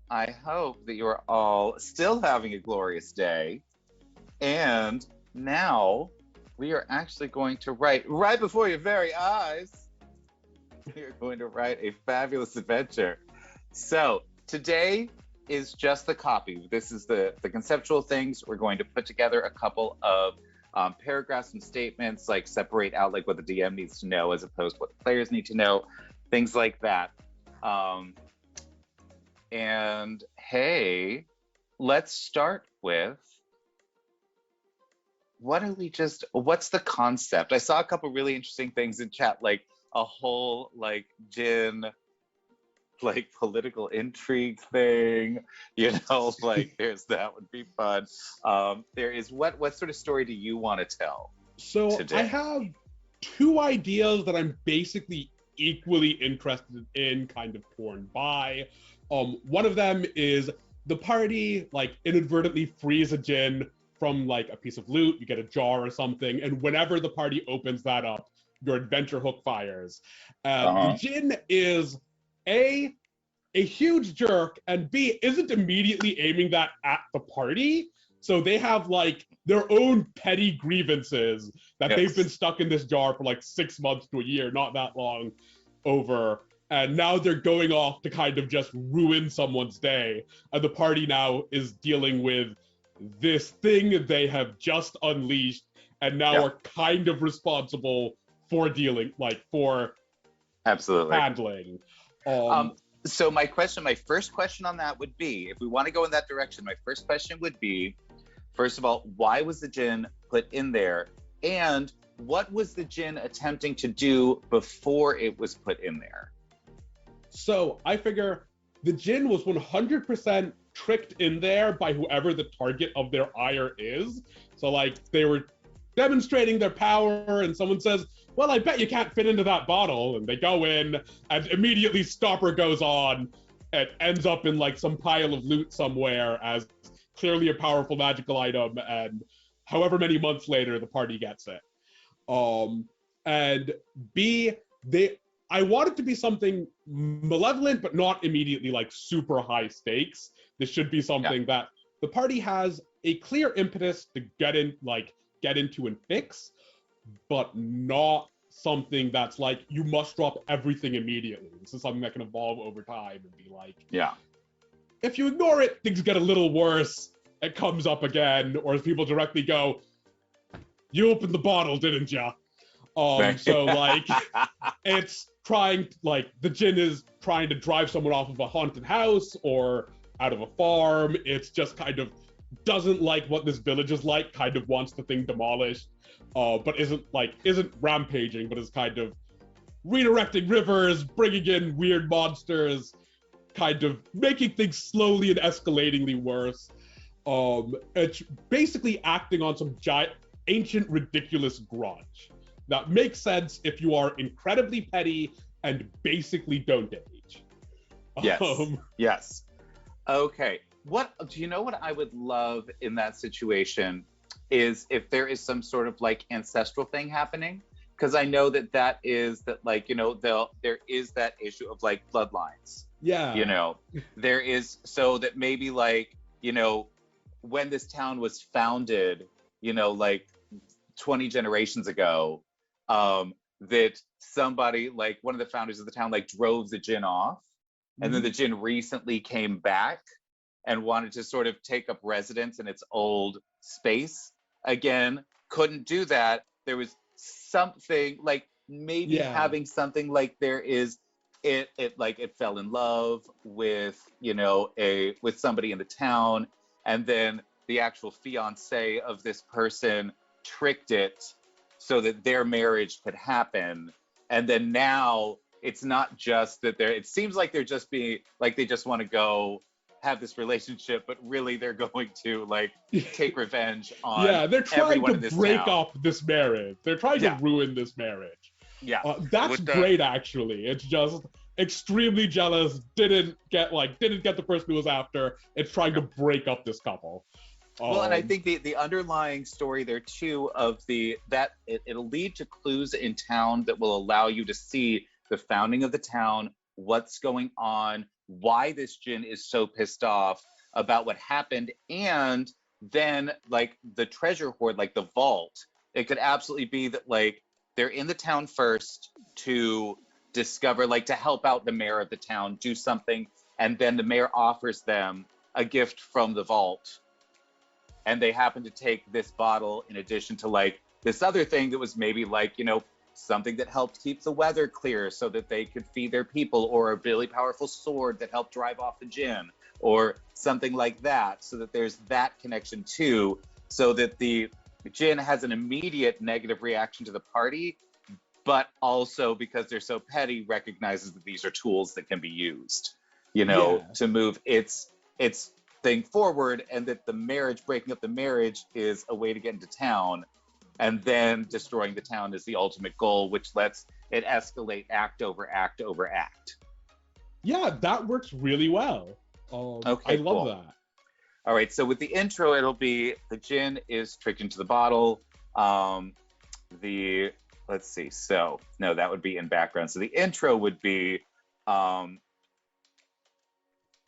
I hope that you're all still having a glorious day. And now we are actually going to write right before your very eyes. We are going to write a fabulous adventure. So today is just the copy. This is the conceptual things. We're going to put together a couple of paragraphs and statements, like separate out like what the DM needs to know as opposed to what the players need to know, things like that. And hey, let's start with what's the concept? I saw a couple really interesting things in chat, like a whole like gin like political intrigue thing, like there's that would be fun. There is what sort of story do you want to tell So I today? have two ideas that I'm basically equally interested in, kind of torn by. One of them is the party like inadvertently frees a gin from like a piece of loot. You get a jar or something, and whenever the party opens that up, your adventure hook fires. The Uh-huh. gin is a a huge jerk, and B isn't immediately aiming that at the party. So they have like their own petty grievances that they've been Yes. stuck in this jar for like 6 months to a year, not that long over. And now they're going off to kind of just ruin someone's day. And the party now is dealing with this thing they have just unleashed and now Yeah. are kind of responsible for dealing, like for Absolutely. handling. Um, Um, so my first question on that would be, if we want to go in that direction, my first question would be, first of all, why was the gin put in there? And what was the gin attempting to do before it was put in there? So I figure the Jin was 100% tricked in there by whoever the target of their ire is. So like they were demonstrating their power and someone says, well, I bet you can't fit into that bottle. And they go in and immediately stopper goes on and ends up in like some pile of loot somewhere as clearly a powerful magical item. And however many months later, the party gets it. And B, they I want it to be something malevolent, but not immediately like super high stakes. This should be Yeah. something that the party has a clear impetus to get into and fix, but not something that's like you must drop everything immediately. This is something that can evolve over time and be like, Yeah. if you ignore it, things get a little worse. It comes up again, or as people directly go, "You opened the bottle, didn't ya?" Right. So like it's trying like the gin is trying to drive someone off of a haunted house or out of a farm. It's just kind of doesn't like what this village is like, kind of wants the thing demolished, but isn't rampaging, but is kind of redirecting rivers, bringing in weird monsters, kind of making things slowly and escalatingly worse. It's basically acting on some giant, ancient, ridiculous grudge that makes sense if you are incredibly petty and basically don't age. Yes. Um, Yes. Okay. What do you know what I would love in that situation is if there is some sort of like ancestral thing happening? Because I know that is that like, there is that issue of like bloodlines. yeah, There is, so that maybe like, when this town was founded, like 20 generations ago, that somebody like one of the founders of the town like drove the gin off, and then the gin recently came back and wanted to sort of take up residence in its old space again. Couldn't do that. There was something like maybe yeah, having something like there is it fell in love with with somebody in the town, and then the actual fiance of this person tricked it so that their marriage could happen. And then now it's not just that it seems like they're just being like they just want to go have this relationship, but really they're going to like take revenge on yeah. They're trying everyone to in this break town. up this marriage. They're trying to Yeah, ruin this marriage. yeah. That's With the great, actually. It's just extremely jealous. Didn't get the person who was after. It's trying to yeah. break up this couple. Well, and I Um, think the underlying story there too of the that it'll lead to clues in town that will allow you to see the founding of the town, what's going on, why this djinn is so pissed off about what happened, and then like the treasure hoard, like the vault. It could absolutely be that like they're in the town first to discover, like to help out the mayor of the town, do something, and then the mayor offers them a gift from the vault, and they happen to take this bottle in addition to like this other thing that was maybe like, you know, something that helped keep the weather clear so that they could feed their people, or a really powerful sword that helped drive off the djinn, or something like that, so that there's that connection too, so that the djinn has an immediate negative reaction to the party, but also because they're so petty, recognizes that these are tools that can be used, you know, to move its thing forward, and that the marriage, breaking up the marriage, is a way to get into town, and then destroying the town is the ultimate goal, which lets it escalate act over act over act. Yeah, that works really well. Okay, I love cool. that. All right, so with the intro, it'll be the djinn is tricked into the bottle. Let's see, so no, that would be in background. So the intro would be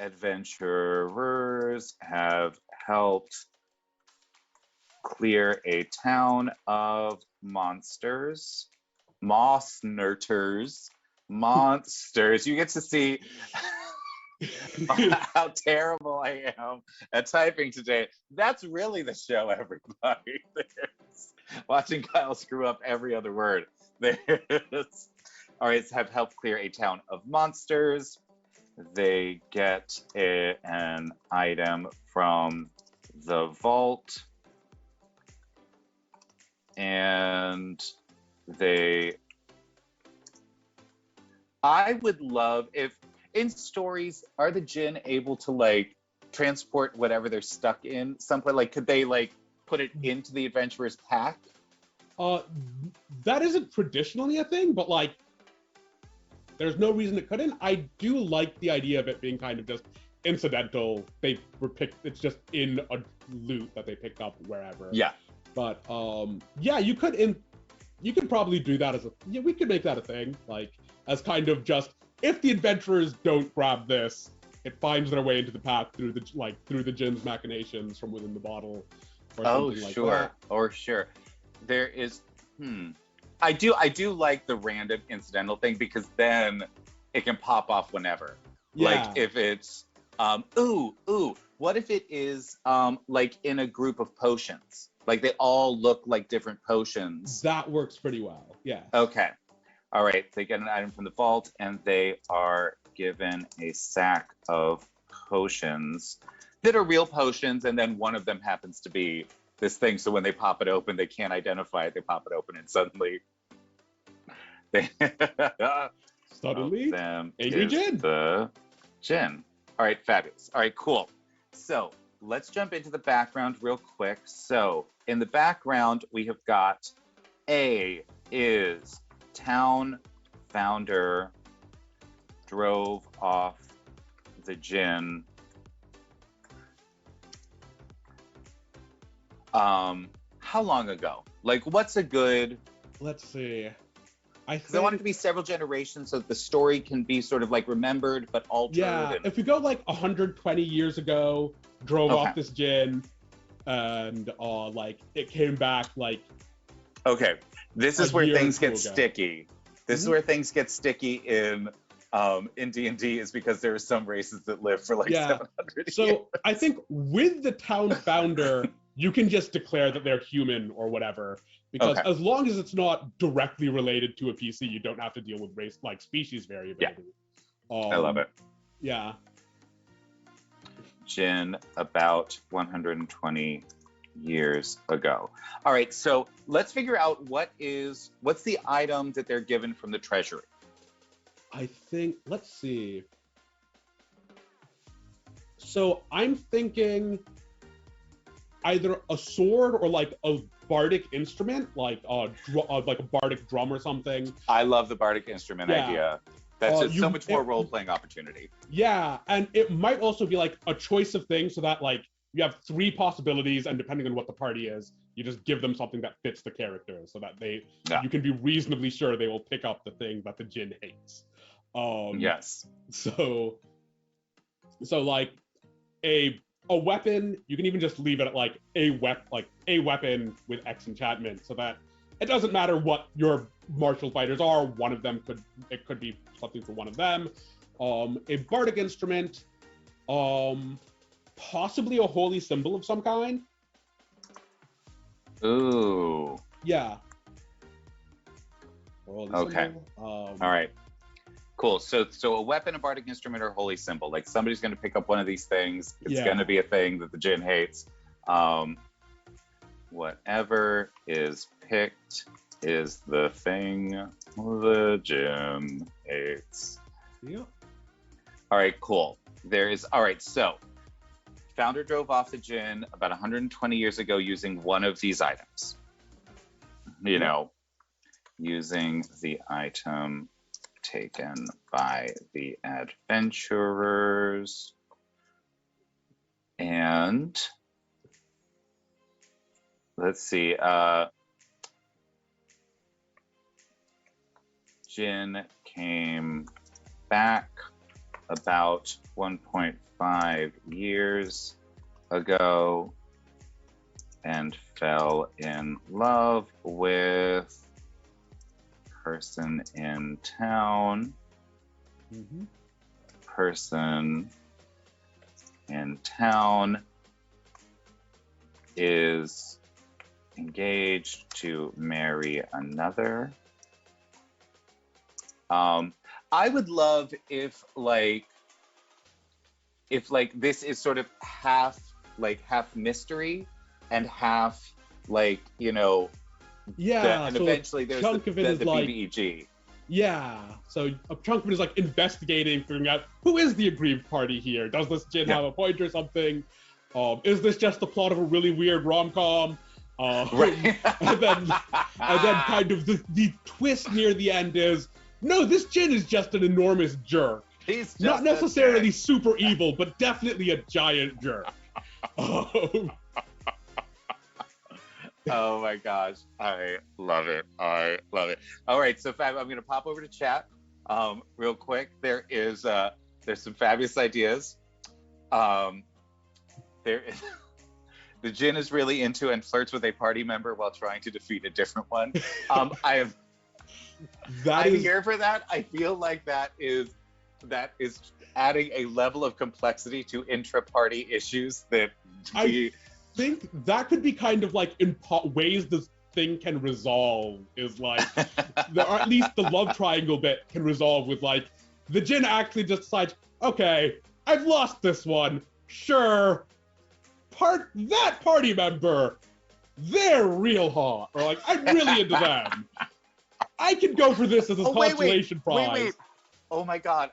adventurers have helped clear a town of monsters. Monsters. You get to see how terrible I am at typing today. That's really the show, everybody. Watching Kyle screw up every other word. All right, so have helped clear a town of monsters. They get an item from the vault, and I would love if in stories, are the djinn able to like transport whatever they're stuck in someplace? Like, could they like put it into the adventurer's pack? That isn't traditionally a thing, but like, there's no reason it couldn't. I do like the idea of it being kind of just incidental. They were picked. It's just in a loot that they picked up wherever. Yeah. But yeah, you could probably do that as a. Yeah, we could make that a thing, like as kind of just if the adventurers don't grab this, it finds their way into the path through the djinn's machinations from within the bottle. Or something like that. Or sure. There is. I do like the random incidental thing, because then it can pop off whenever. Yeah. Like if it's what if it is like in a group of potions? Like they all look like different potions. That works pretty well. Yeah. Okay. All right. They get an item from the vault, and they are given a sack of potions that are real potions, and then one of them happens to be this thing, so when they pop it open, they can't identify it. They pop it open, and suddenly angry djinn. The djinn. All right, fabulous. All right, cool. So let's jump into the background real quick. So in the background, we have got A is town founder drove off the djinn. How long ago? Like, what's a good? Let's see. I want it to be several generations, so that the story can be sort of like remembered but altered. Yeah, if we go like 120 years ago, drove off this djinn, and like it came back like. Okay, this is where things get sticky. This is where things get sticky in D&D, is because there are some races that live for like 700 years. So I think with the town founder, you can just declare that they're human or whatever, because as long as it's not directly related to a PC, you don't have to deal with race, like species variability. Yeah. I love it. Yeah. Djinn about 120 years ago. All right, so let's figure out what's the item that they're given from the treasury. I think, let's see. So I'm thinking either a sword or like a bardic instrument, like a bardic drum or something. I love the bardic instrument idea. That's just so much more role-playing opportunity. Yeah, and it might also be like a choice of things, so that like you have 3 possibilities, and depending on what the party is, you just give them something that fits the character, so that Yeah. you can be reasonably sure they will pick up the thing that the djinn hates. Yes. So like a weapon, you can even just leave it at like a weapon with X enchantment, so that it doesn't matter what your martial fighters are. One of them could be something for one of them. A bardic instrument, possibly a holy symbol of some kind. Ooh. Yeah. Holy Okay. symbol. All right. Cool. So a weapon, a bardic instrument, or holy symbol. Like somebody's going to pick up one of these things. It's going to be a thing that the djinn hates. Whatever is picked is the thing the djinn hates. Yeah. All right. Cool. All right. So founder drove off the djinn about 120 years ago using one of these items. You know, using the item taken by the adventurers. And let's see, djinn came back about 1.5 years ago and fell in love with person in town. Mm-hmm. Person in town is engaged to marry another. I would love if this is sort of half mystery and half Yeah, and so eventually there's chunk of it is the like BBEG. Yeah, so a chunk of it is like investigating, figuring out who is the aggrieved party here. Does this djinn have a point or something? Is this just the plot of a really weird rom-com? Right. and then kind of the twist near the end is, no, this djinn is just an enormous jerk. He's just not necessarily super evil, but definitely a giant jerk. Oh my gosh, I love it. I love it. All right, so Fab, I'm going to pop over to chat real quick. There's some fabulous ideas. There is the djinn is really into and flirts with a party member while trying to defeat a different one. I'm here for that. I feel like that is adding a level of complexity to intra-party issues that I think that could be kind of like in ways this thing can resolve is like, or at least the love triangle bit can resolve with like, the djinn actually just decides, okay, I've lost this one. Sure, that party member, they're real hot. Or like, I'm really into them. I can go for this as a consolation prize. Wait. Oh my god.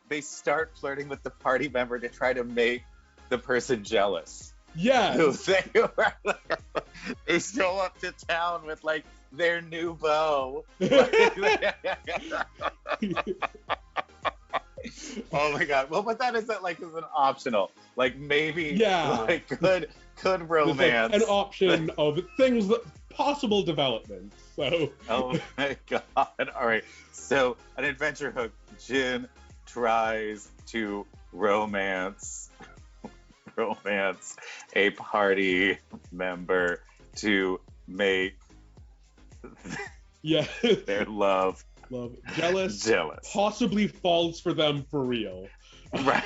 They start flirting with the party member to try to make the person jealous. Yeah. They show up to town with like their new beau. Oh my god. Well, but that isn't like as an optional. Like maybe like good romance. Like an option of things that possible development. So oh my god. All right. So an adventure hook, djinn tries to romance a party member to make their love jealous, possibly falls for them for real. Right.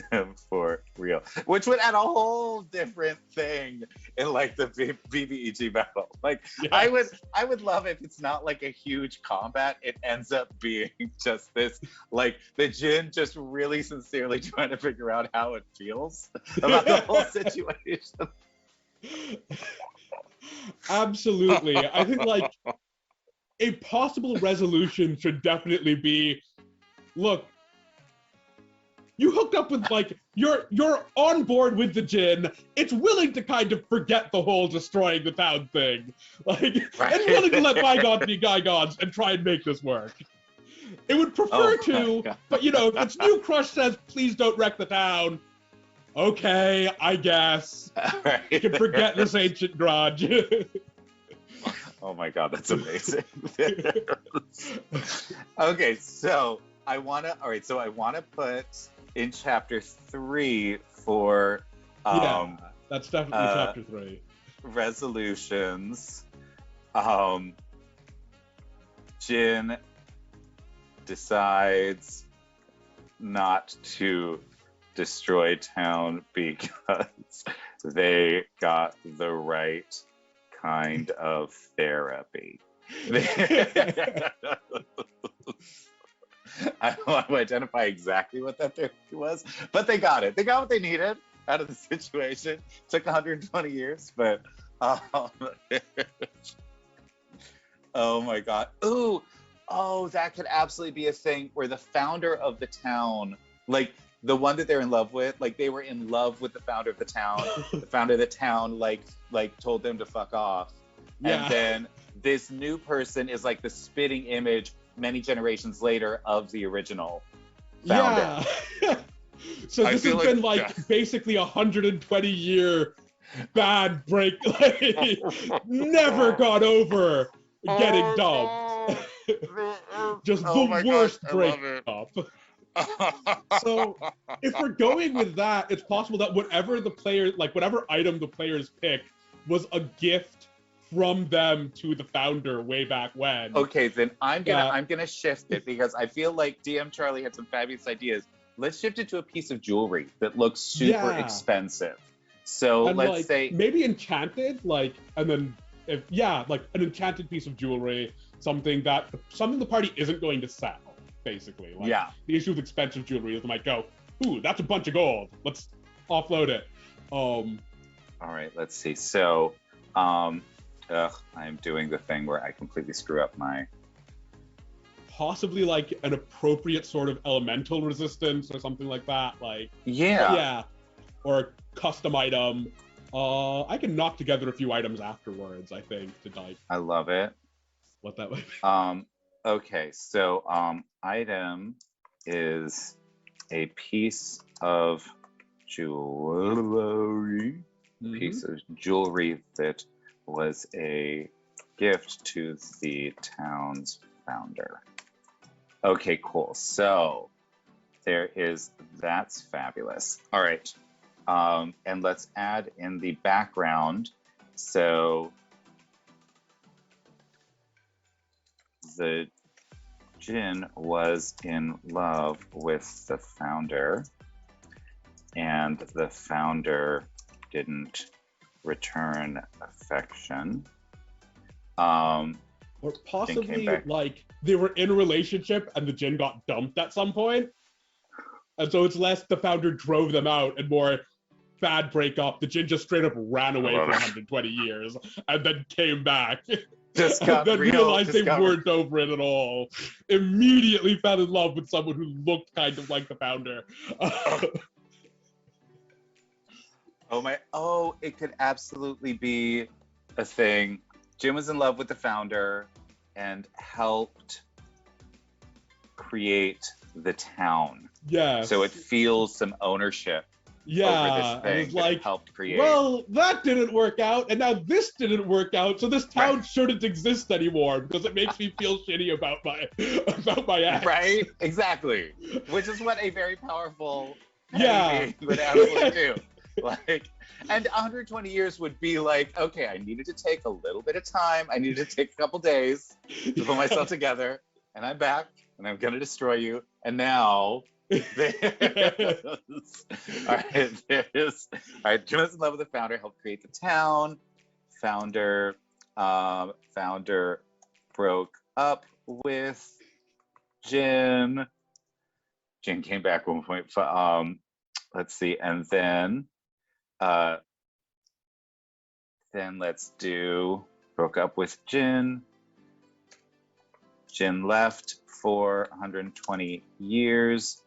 Them for real, which would add a whole different thing in like the BBEG battle. Like I would love if it's not like a huge combat, it ends up being just this, like the djinn just really sincerely trying to figure out how it feels about the whole situation. Absolutely. I think like a possible resolution should definitely be, look, you hooked up with like, you're on board with the djinn. It's willing to kind of forget the whole destroying the town thing. Like, it's willing to let bygones be bygones and try and make this work. It would prefer to, but if its new crush says, please don't wreck the town, okay, I guess. Right. You can forget this ancient grudge. Oh my God, that's amazing. Okay, so I want to put in chapter 3 for yeah, that's definitely chapter 3. Resolutions. Jin decides not to destroy town because they got the right kind of therapy. I don't want to identify exactly what that therapy was, but they got it. They got what they needed out of the situation. It took 120 years, but oh my God. Oh, that could absolutely be a thing where the founder of the town, like the one that they're in love with, like they were in love with the founder of the town. The founder of the town, like told them to fuck off. Yeah. And then this new person is like the spitting image many generations later of the original founder. Yeah. So this has been basically 120-year bad break, never got over getting dumped. Just the worst breakup. So if we're going with that, it's possible that whatever item the players picked was a gift from them to the founder way back when. Okay, then I'm gonna shift it because I feel like DM Charlie had some fabulous ideas. Let's shift it to a piece of jewelry that looks super expensive. So let's say maybe enchanted, and then an enchanted piece of jewelry, something the party isn't going to sell, basically. The issue with expensive jewelry is they might go, ooh, that's a bunch of gold. Let's offload it. All right, let's see. So, I'm doing the thing where I completely screw up my. Possibly an appropriate sort of elemental resistance or something like that. Or a custom item. I can knock together a few items afterwards, I think, to I love it. What that might be. Okay, so item is a piece of jewelry. Mm-hmm. Piece of jewelry that was a gift to the town's founder. Okay, cool. So that's fabulous. All right. And let's add in the background. So the Jin was in love with the founder, and the founder didn't return affection. Or possibly they were in a relationship and the Jin got dumped at some point. And so it's less the founder drove them out and more bad breakup. The Jin just straight up ran away for 120 years and then came back. Realized they weren't over it at all. Immediately fell in love with someone who looked kind of like the founder. It could absolutely be a thing. Jim was in love with the founder and helped create the town. Yeah. So it feels some ownership over this thing that helped create. Well, that didn't work out, and now this didn't work out, so this town shouldn't exist anymore because it makes me feel shitty about my ex. Right? Exactly. Which is what a very powerful being would absolutely do. And 120 years would be okay, I needed to take a little bit of time. I needed to take a couple days to put myself together, and I'm back, and I'm gonna destroy you. And now, all right, Jim is in love with the founder, helped create the town. Founder broke up with Jin. Jin came back 1.5. Let's see, and then let's do broke up with Jin. Jin left for 120 years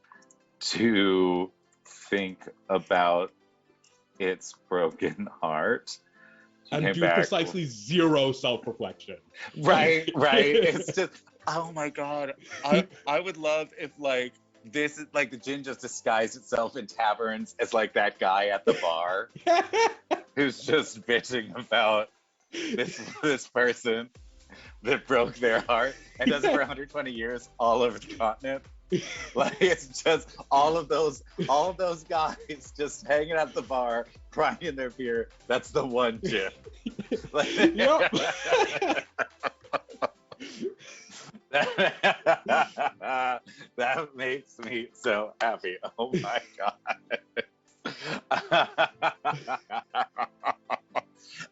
to think about its broken heart. And do precisely zero self-reflection. Right. It's just Oh my God. I would love if like this is like the gin just disguised itself in taverns as like that guy at the bar who's just bitching about this person that broke their heart and does it for 120 years all over the continent. Like it's just all of those guys just hanging at the bar, crying in their beer. That's the one gin. Like, Yep. that makes me so happy. Oh my God.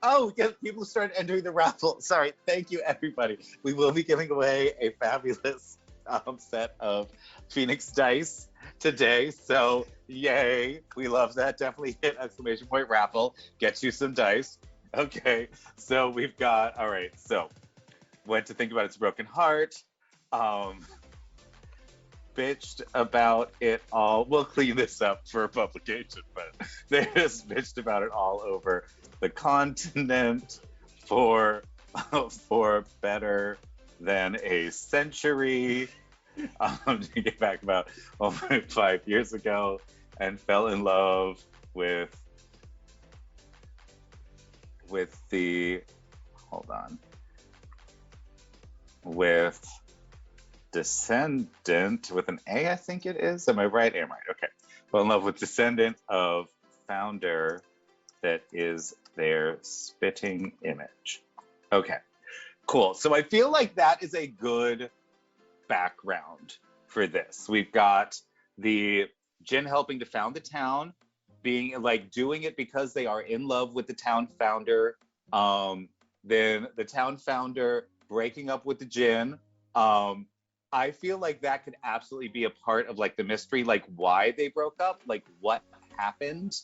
Oh, yes, people started entering the raffle. Sorry, thank you, everybody. We will be giving away a fabulous set of Phoenix dice today. So, yay. We love that. Definitely hit exclamation point raffle. Get you some dice. Okay, so we've got, all right, so went to think about its broken heart. Bitched about it all. We'll clean this up for publication, but they just bitched about it all over the continent for better than a century. To get back about 5 years ago, and fell in love with the hold on with descendant with an A, I think it is. Am I right? Am I right? Okay. Fell in love with descendant of founder that is their spitting image. Okay, cool. So I feel like that is a good background for this. We've got the Jin helping to found the town, being like doing it because they are in love with the town founder. Then the town founder breaking up with the Jin. I feel like that could absolutely be a part of like the mystery, like why they broke up, like what happened,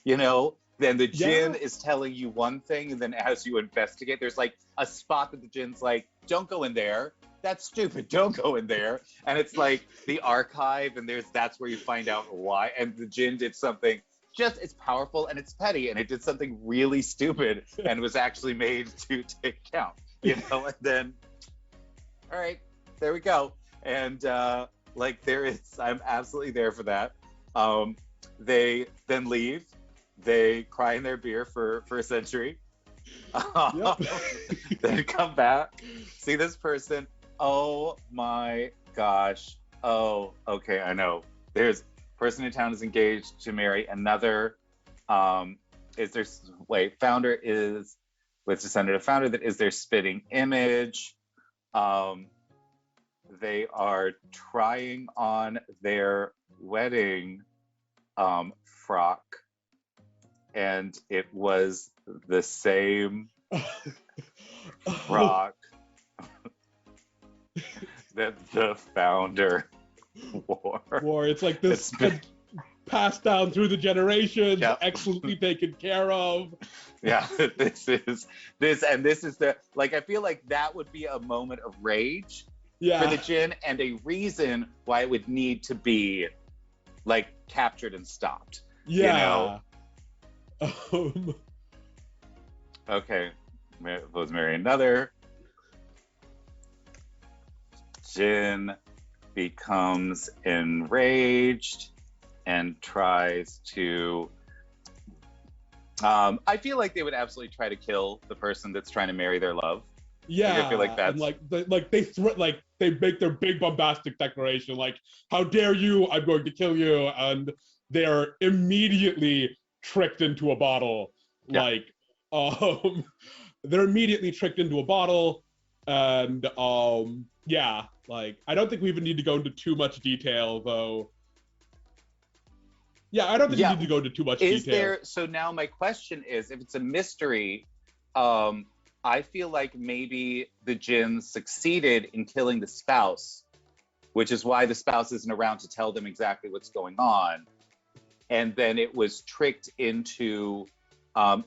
you know? Then the Jin is telling you one thing, and then as you investigate, there's like a spot that the Jin's like, don't go in there. That's stupid. Don't go in there. And it's like the archive, and that's where you find out why. And the Jin did something it's powerful and it's petty, and it did something really stupid and was actually made to take count, you know? And then, all right, there we go. And like I'm absolutely there for that. They then leave. They cry in their beer for a century. Then come back, see this person. Oh my gosh. Oh, okay, I know. There's person in town is engaged to marry another. Founder is with descendant of founder that is their spitting image. They are trying on their wedding frock, and it was the same frock that the founder wore. It's like this passed down through the generations, excellently taken care of. Yeah, this is the like, I feel like that would be a moment of rage for the Jin, and a reason why it would need to be like captured and stopped. Yeah. You know? Okay, was marry another. Jin becomes enraged and tries to. I feel like they would absolutely try to kill the person that's trying to marry their love. Yeah, like, I feel like that's and they make their big bombastic declaration, like, "How dare you? I'm going to kill you!" And they're immediately tricked into a bottle. Yeah. Like, they're immediately tricked into a bottle, and yeah, like, I don't think we even need to go into too much detail, though. Yeah, I don't think we need to go into too much detail. So now my question is, if it's a mystery, I feel like maybe the Jin succeeded in killing the spouse, which is why the spouse isn't around to tell them exactly what's going on. And then it was tricked into the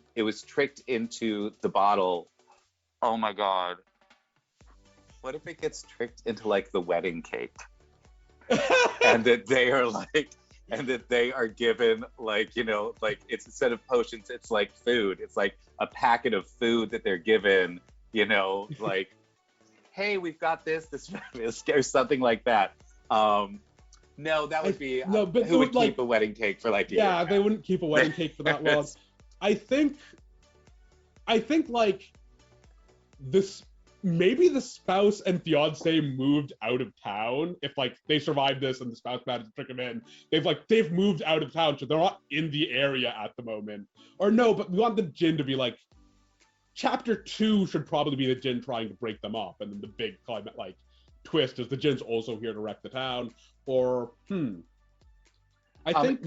bottle. Oh my God. What if it gets tricked into like the wedding cake? And that they are given, like, you know, like, it's instead of potions, it's like food. It's like a packet of food that they're given, you know, like, hey, we've got this or something like that. No, that would be no, but who would like, keep a wedding cake for like a year. yeah, they wouldn't keep a wedding cake for that long. I think like this, maybe the spouse and fiance moved out of town. If like they survived this and the spouse managed to trick them in, they've moved out of town, so they're not in the area at the moment. Or no, but we want the Jinn to be like, chapter 2 should probably be the Jinn trying to break them up, and then the big climate like twist is the Jinn's also here to wreck the town. Or I think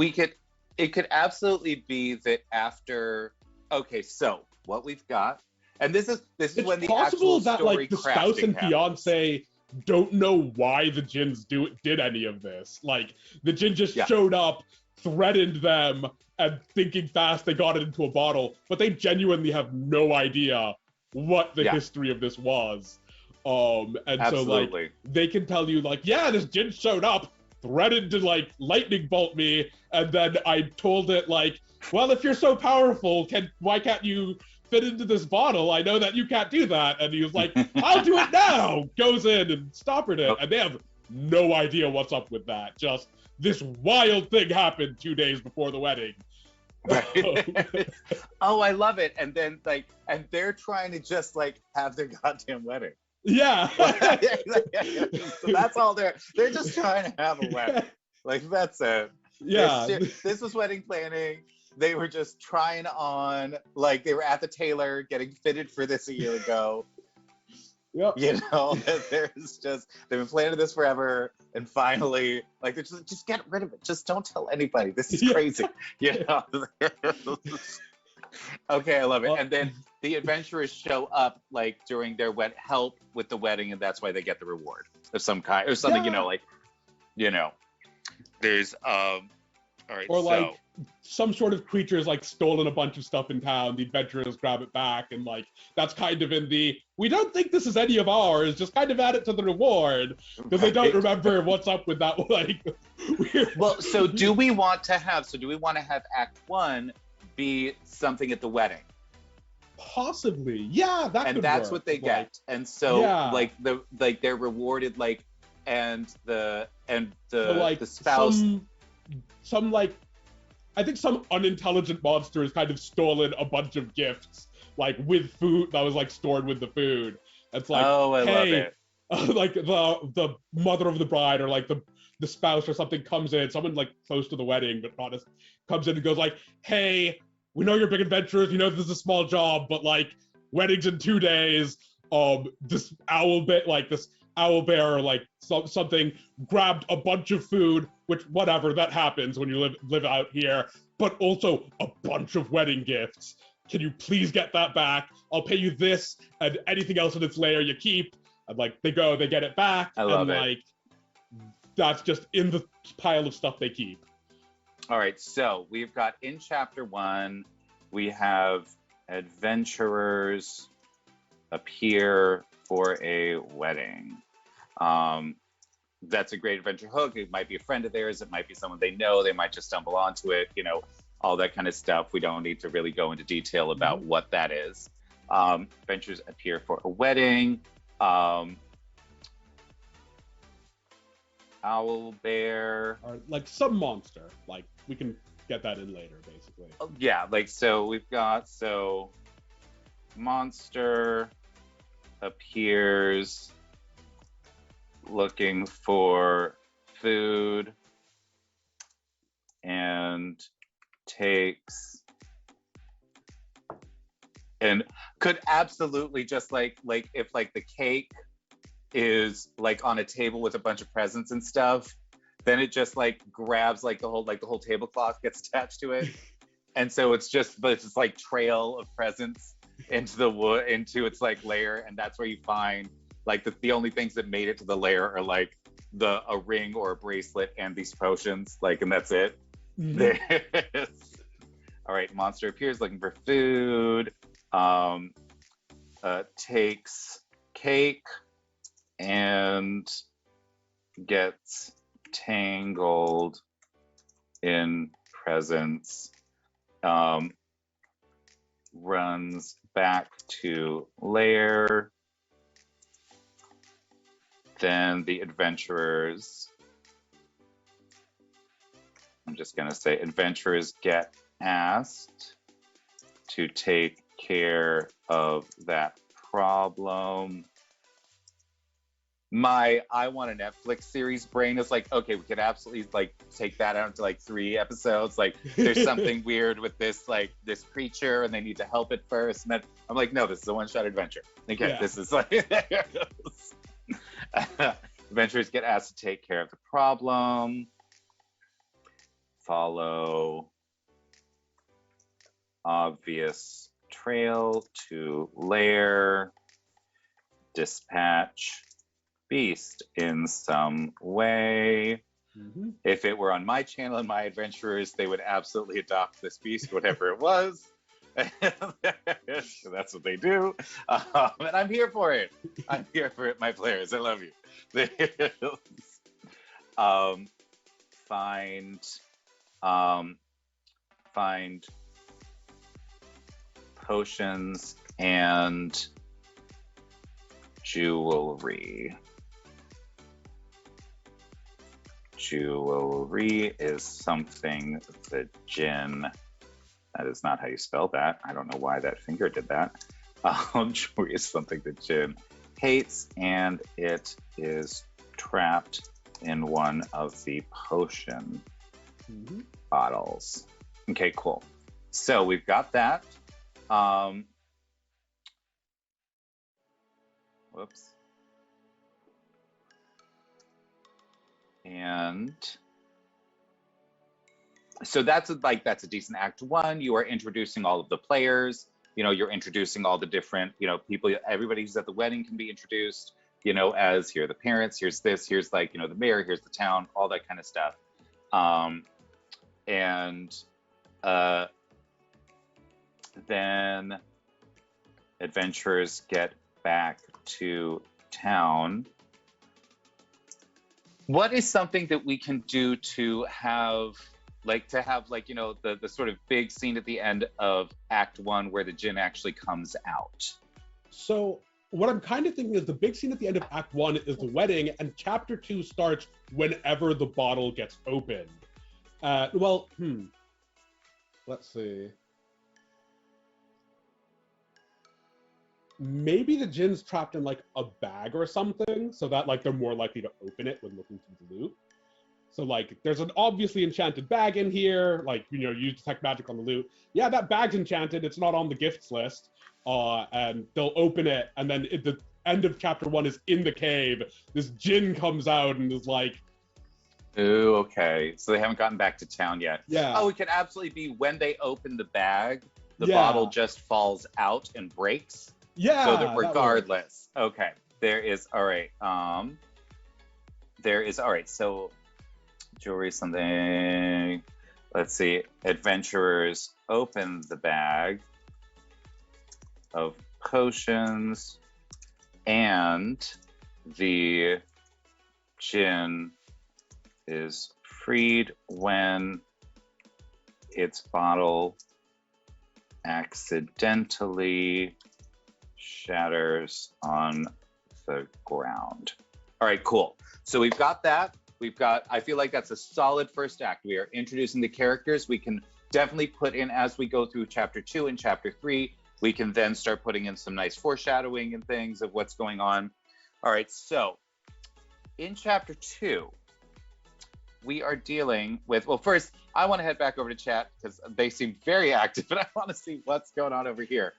it could absolutely be that after. Okay, so what we've got, and this is it's when the possible actual that story like the spouse and happens. fiance don't know why the Jinns did any of this. Like the Jinn just showed up, threatened them, and thinking fast they got it into a bottle, but they genuinely have no idea what the history of this was. And Absolutely. so like they can tell you like, yeah, this Jinn showed up, threatened to like lightning bolt me, and then I told it like, well, if you're so powerful, why can't you fit into this bottle? I know that you can't do that. And he was like, I'll do it now. Goes in and stoppered it. And they have no idea what's up with that. Just this wild thing happened 2 days before the wedding. Right. Oh, I love it. And then like, and they're trying to just like have their goddamn wedding. Yeah. So that's all they're just trying to have a wedding. Like that's it. Yeah. This was wedding planning. They were just trying on, like they were at the tailor getting fitted for this a year ago. Yep. You know, they've been planning this forever, and finally, like they're just get rid of it. Just don't tell anybody. This is crazy. You know. Okay, I love it. And then the adventurers show up like during their help with the wedding, and that's why they get the reward of some kind or something. Yeah. You know, like there's all right, or like some sort of creature has like stolen a bunch of stuff in town, the adventurers grab it back, and like that's kind of in the we don't think this is any of ours, just kind of add it to the reward, because they don't remember what's up with that like weird. Well, so do we want to have Act 1 be something at the wedding? Possibly, yeah, that and could that's work. what they get. And so like they're rewarded like and the spouse some like I think some unintelligent monster has kind of stolen a bunch of gifts, like with food that was like stored with the food. It's like, oh, I love it. Like the mother of the bride or like the spouse or something comes in, someone like close to the wedding, but not comes in and goes like, hey, we know you're big adventurers, we know this is a small job, but like wedding's in 2 days. This owl bear like something grabbed a bunch of food, which whatever, that happens when you live out here, but also a bunch of wedding gifts. Can you please get that back? I'll pay you this and anything else in its layer you keep. And like they get it back. I love and it. Like that's just in the pile of stuff they keep. All right, so we've got in chapter 1, we have adventurers appear for a wedding. That's a great adventure hook. It might be a friend of theirs. It might be someone they know. They might just stumble onto it, all that kind of stuff. We don't need to really go into detail about what that is. Adventurers appear for a wedding. Owl bear. Or like some monster. Like we can get that in later, basically. Yeah, like so we've got monster appears looking for food and takes and could absolutely just like if like the cake is like on a table with a bunch of presents and stuff, then it just like grabs like the whole tablecloth gets attached to it. And so it's just like trail of presents into its like layer, and that's where you find like the only things that made it to the layer are like a ring or a bracelet and these potions, like, and that's it. All right, monster appears looking for food, takes cake and gets tangled in presents, runs back to lair Then the adventurers, I'm just going to say adventurers get asked to take care of that problem. My I want a Netflix series brain is like, okay, we could absolutely like take that out into like 3 episodes. Like there's something weird with this like this creature and they need to help it first. And then I'm like, no, this is a one-shot adventure. Okay, Yeah. this is like adventurers get asked to take care of the problem. Follow obvious trail to lair. Dispatch beast in some way. Mm-hmm. If it were on my channel and my adventurers, they would absolutely adopt this beast, whatever it was. That's what they do. And I'm here for it. I'm here for it, my players. I love you. Find potions and jewelry. Jewelry is something the djinn, that is not how you spell that. I don't know why that finger did that. Jewelry is something the djinn hates, and it is trapped in one of the potion bottles. Okay, cool. So we've got that. Whoops. And so that's a decent act 1. You are introducing all of the players. You know, you're introducing all the different, you know, people. Everybody who's at the wedding can be introduced, you know, as here are the parents, here's this, here's like, you know, the mayor, here's the town, all that kind of stuff. Then adventurers get back to town. What is something that we can do to have you know, the sort of big scene at the end of Act 1 where the djinn actually comes out? So what I'm kind of thinking is the big scene at the end of Act 1 is the wedding, and Chapter 2 starts whenever the bottle gets opened. Let's see. Maybe the djinn's trapped in like a bag or something, so that like they're more likely to open it when looking through the loot. So like there's an obviously enchanted bag in here, like, you know, you detect magic on the loot. Yeah, that bag's enchanted, it's not on the gifts list. And they'll open it, and then at the end of Chapter 1 is in the cave. This djinn comes out and is like, ooh, okay. So they haven't gotten back to town yet. yeah. Oh, it could absolutely be when they open the bag, the bottle just falls out and breaks. Yeah. So that regardless. Okay. There is, all right. So jewelry, something. Let's see. Adventurers open the bag of potions, and the djinn is freed when its bottle accidentally shatters on the ground. All right, cool. So we've got that. I feel like that's a solid first act. We are introducing the characters. We can definitely put in, as we go through Chapter 2 and Chapter 3, we can then start putting in some nice foreshadowing and things of what's going on. All right, so in Chapter 2, we are dealing with, well, first, I want to head back over to chat because they seem very active, and I want to see what's going on over here.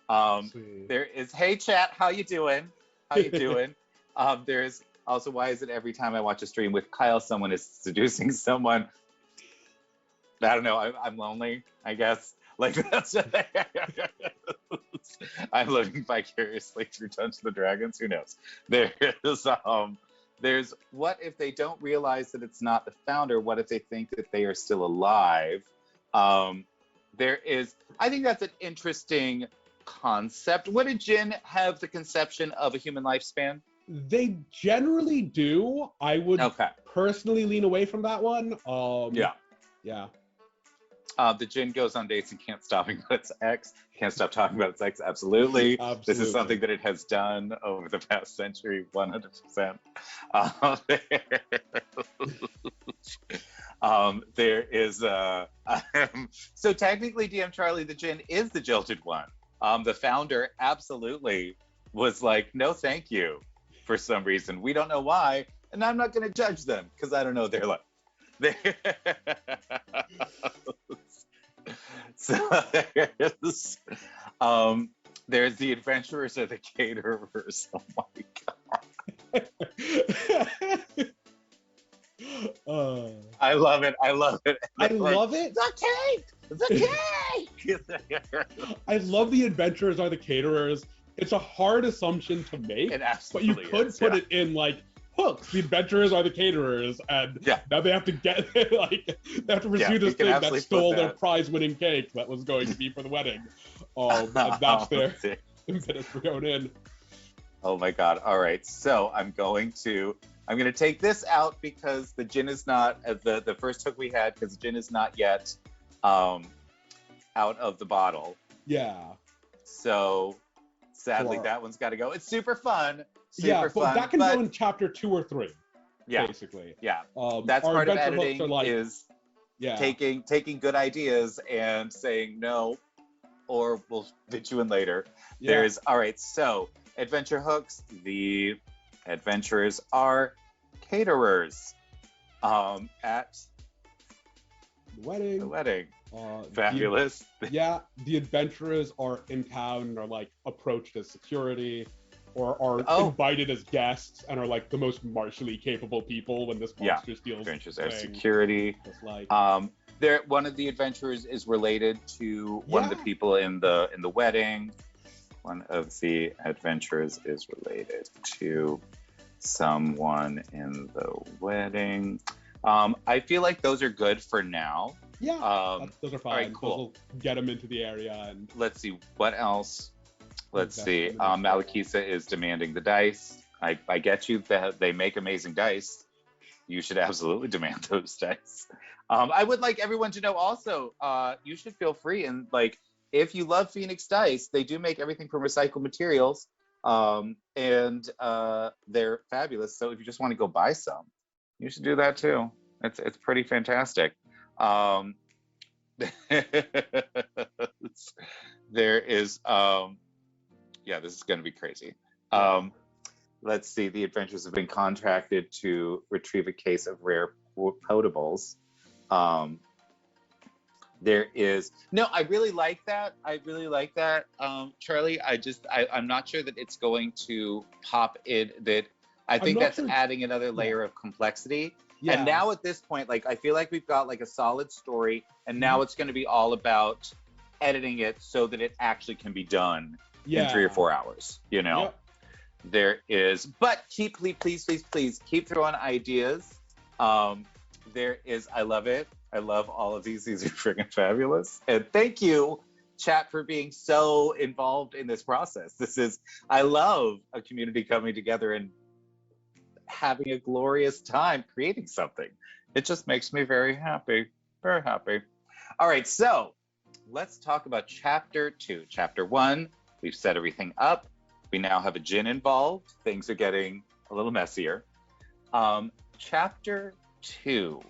There is, hey chat, how you doing? How you doing? There's also, why is it every time I watch a stream with Kyle, someone is seducing someone? I don't know, I'm lonely, I guess. Like, that's I'm living vicariously through Dungeons and Dragons. Who knows? There's what if they don't realize that it's not the founder? What if they think that they are still alive? There is, I think that's an interesting concept. Would a djinn have the conception of a human lifespan? They generally do. I would personally lean away from that one. Yeah. The Jinn goes on dates and can't stop talking about its ex. Can't stop talking about its ex. Absolutely. This is something that it has done over the past century, 100%. There is so technically, DM Charlie, the Jinn is the jilted one. The founder absolutely was like, no, thank you, for some reason. We don't know why, and I'm not going to judge them because I don't know their life. So there's the adventurers or the caterers. Oh my god. I love it. I love it. I love it. The cake! The cake! I love the adventurers are the caterers. It's a hard assumption to make, It but absolutely you could put it in like hooks. The adventurers are the caterers, and now they have to get like they have to pursue this thing that stole their prize-winning cake that was going to be for the wedding. And that's their impetus for going in. Oh my god! All right, so I'm going to take this out because the Jinn is not the first hook we had, because the Jinn is not yet out of the bottle. Yeah. So sadly, that one's got to go. It's super fun. But that can go in chapter 2 or 3. Yeah, basically. Yeah, that's part of editing, is taking good ideas and saying no, or we'll fit you in later. Yeah. There's all right. So adventure hooks. The adventurers are caterers at the wedding. Fabulous. The adventurers are in town and are like approached as security, or are invited as guests and are like the most martially capable people when this monster steals. Adventurers are security. One of the adventurers is related to one of the people in the wedding. One of the adventurers is related to someone in the wedding. I feel like those are good for now. Yeah, those are fine. All right, cool. Those will get them into the area. And let's see what else. Let's see. Malakisa is demanding the dice. I get you that they make amazing dice. You should absolutely demand those dice. I would like everyone to know also, you should feel free, and like, if you love Phoenix Dice, they do make everything from recycled materials, and they're fabulous. So if you just want to go buy some, you should do that too. It's pretty fantastic. There is this is going to be crazy. Let's see. The adventurers have been contracted to retrieve a case of rare potables. There is I really like that. Charlie. I'm not sure that it's going to pop in. That I think that's adding another layer of complexity. Yeah. And now at this point, like, I feel like we've got like a solid story, and now it's going to be all about editing it so that it actually can be done in 3 or 4 hours. There is, but please keep throwing ideas. There is, I love it. I love all of these. These are freaking fabulous. And thank you, chat, for being so involved in this process. I love a community coming together and having a glorious time creating something. It just makes me very happy. Very happy. All right, so let's talk about chapter 2. Chapter 1, we've set everything up. We now have a Jinn involved. Things are getting a little messier. Chapter 2.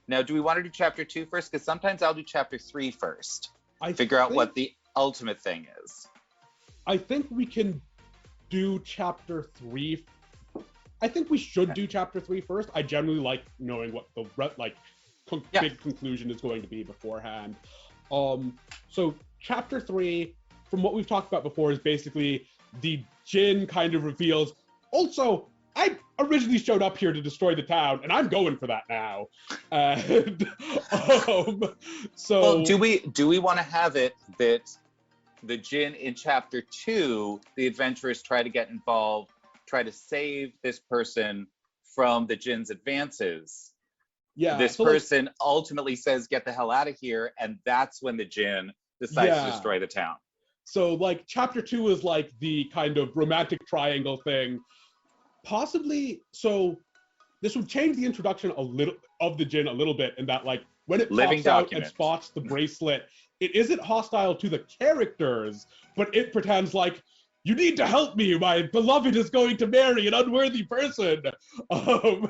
Now, do we want to do chapter 2 first? Because sometimes I'll do chapter 3 first. Figure out what the ultimate thing is. I think we can do chapter 3. I think we should do chapter 3 first. I generally like knowing what the big conclusion is going to be beforehand. So chapter 3, from what we've talked about before, is basically the Jinn kind of reveals, also, I originally showed up here to destroy the town, and I'm going for that now. And well, do we want to have it that the Jinn in chapter 2, the adventurers try to get involved, try to save this person from the Jinn's advances? This person ultimately says, get the hell out of here, and that's when the Jinn decides to destroy the town. So like chapter 2 is like the kind of romantic triangle thing. Possibly, so this would change the introduction of the Jinn a little bit, in that like when it Living pops out and document. spots the bracelet, it isn't hostile to the characters, but it pretends like, you need to help me. My beloved is going to marry an unworthy person. Going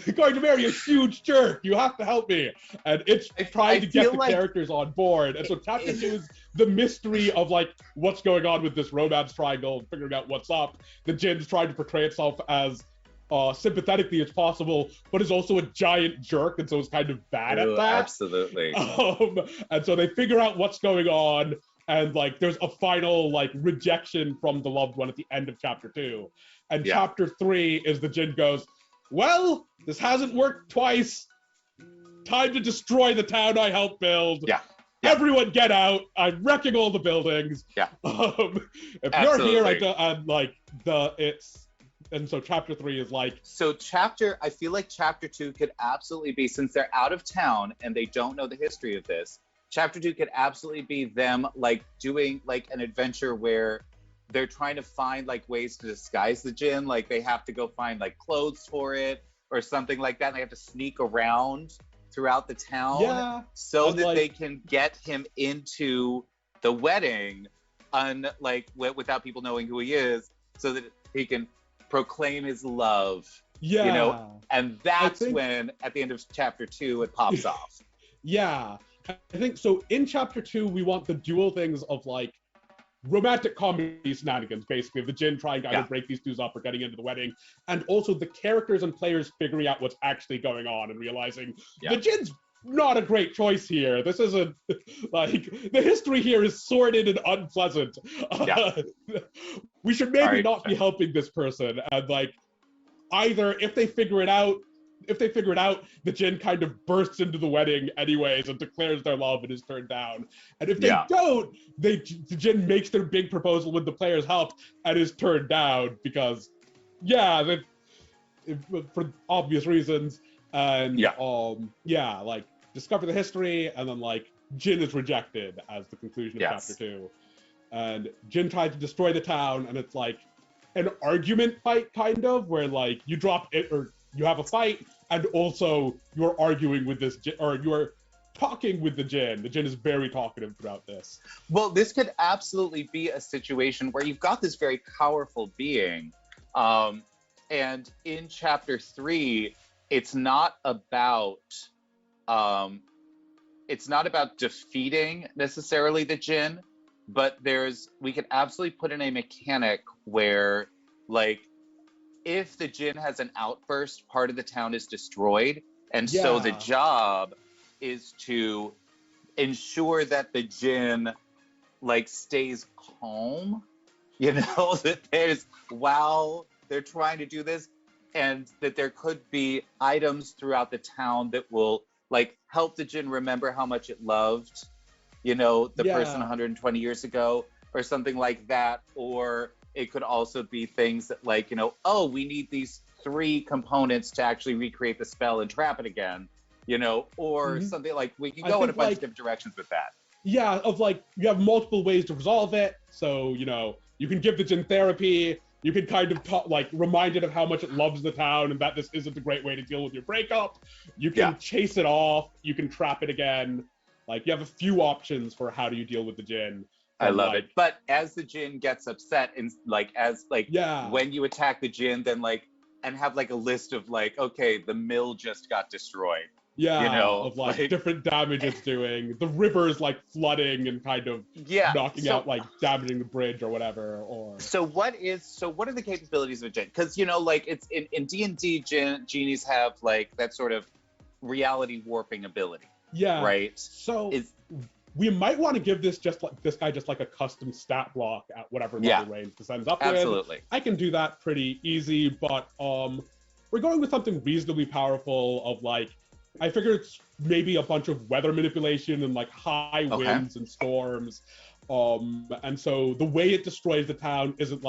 to marry a huge jerk. You have to help me. And it's trying to get the characters on board. And so chapter 2 is the mystery of like what's going on with this romance triangle, figuring out what's up. The Jin's trying to portray itself as sympathetically as possible, but is also a giant jerk, and so it's kind of bad at that. Absolutely. And so they figure out what's going on. And like there's a final like rejection from the loved one at the end of chapter 2. And chapter 3 is the Jin goes, well, this hasn't worked twice. Time to destroy the town I helped build. Everyone get out. I'm wrecking all the buildings. If you're here, I'm like and so chapter 3 is like... So I feel like chapter 2 could absolutely be, since they're out of town and they don't know the history of this, chapter 2 could absolutely be them like doing like an adventure where they're trying to find like ways to disguise the Jin. Like they have to go find like clothes for it or something like that. And they have to sneak around throughout the town so that like, they can get him into the wedding without people knowing who he is, so that he can proclaim his love. You know, and that's when at the end of chapter 2 it pops off. I think so. In chapter 2, we want the dual things of like romantic comedy shenanigans, basically, of the Jin trying to either break these dudes up or getting into the wedding, and also the characters and players figuring out what's actually going on and realizing the Jin's not a great choice here. This isn't like the history here is sordid and unpleasant. We should maybe not be helping this person. And like either if they figure it out, the Jin kind of bursts into the wedding anyways and declares their love and is turned down. And if they don't, the Jin makes their big proposal with the players' help and is turned down because, for obvious reasons. And like discover the history, and then like Jin is rejected as the conclusion of chapter 2. And Jin tries to destroy the town, and it's like an argument fight kind of, where like you drop it or you have a fight, and also you're arguing with this Jin, or you're talking with the Jin. The Jin is very talkative throughout this. Well, this could absolutely be a situation where you've got this very powerful being, and in chapter 3, it's not about defeating necessarily the Jin, but we could absolutely put in a mechanic where like if the Jin has an outburst, part of the town is destroyed. And so the job is to ensure that the Jin like stays calm, that while they're trying to do this, and that there could be items throughout the town that will like help the Jin remember how much it loved, the person 120 years ago or something like that. Or it could also be things that like, we need these 3 components to actually recreate the spell and trap it again, or something like we can go in a bunch of different directions with that. Yeah, of like, you have multiple ways to resolve it. So, you can give the Jin therapy. You can kind of remind it of how much it loves the town and that this isn't a great way to deal with your breakup. You can chase it off. You can trap it again. Like, you have a few options for how do you deal with the Jin. I love it. But as the Jin gets upset and when you attack the Jin, then and have a list of okay, the mill just got destroyed. Of different damage it's doing. The river is flooding and kind of knocking out damaging the bridge or whatever. Or so what are the capabilities of a Jin? Because it's in D&D, genies have that sort of reality warping ability. Yeah. Right. So we might want to give this guy a custom stat block at whatever level range this ends up Absolutely. with. I can do that pretty easy, but we're going with something reasonably powerful of I figure it's maybe a bunch of weather manipulation and high winds and storms. And so the way it destroys the town isn't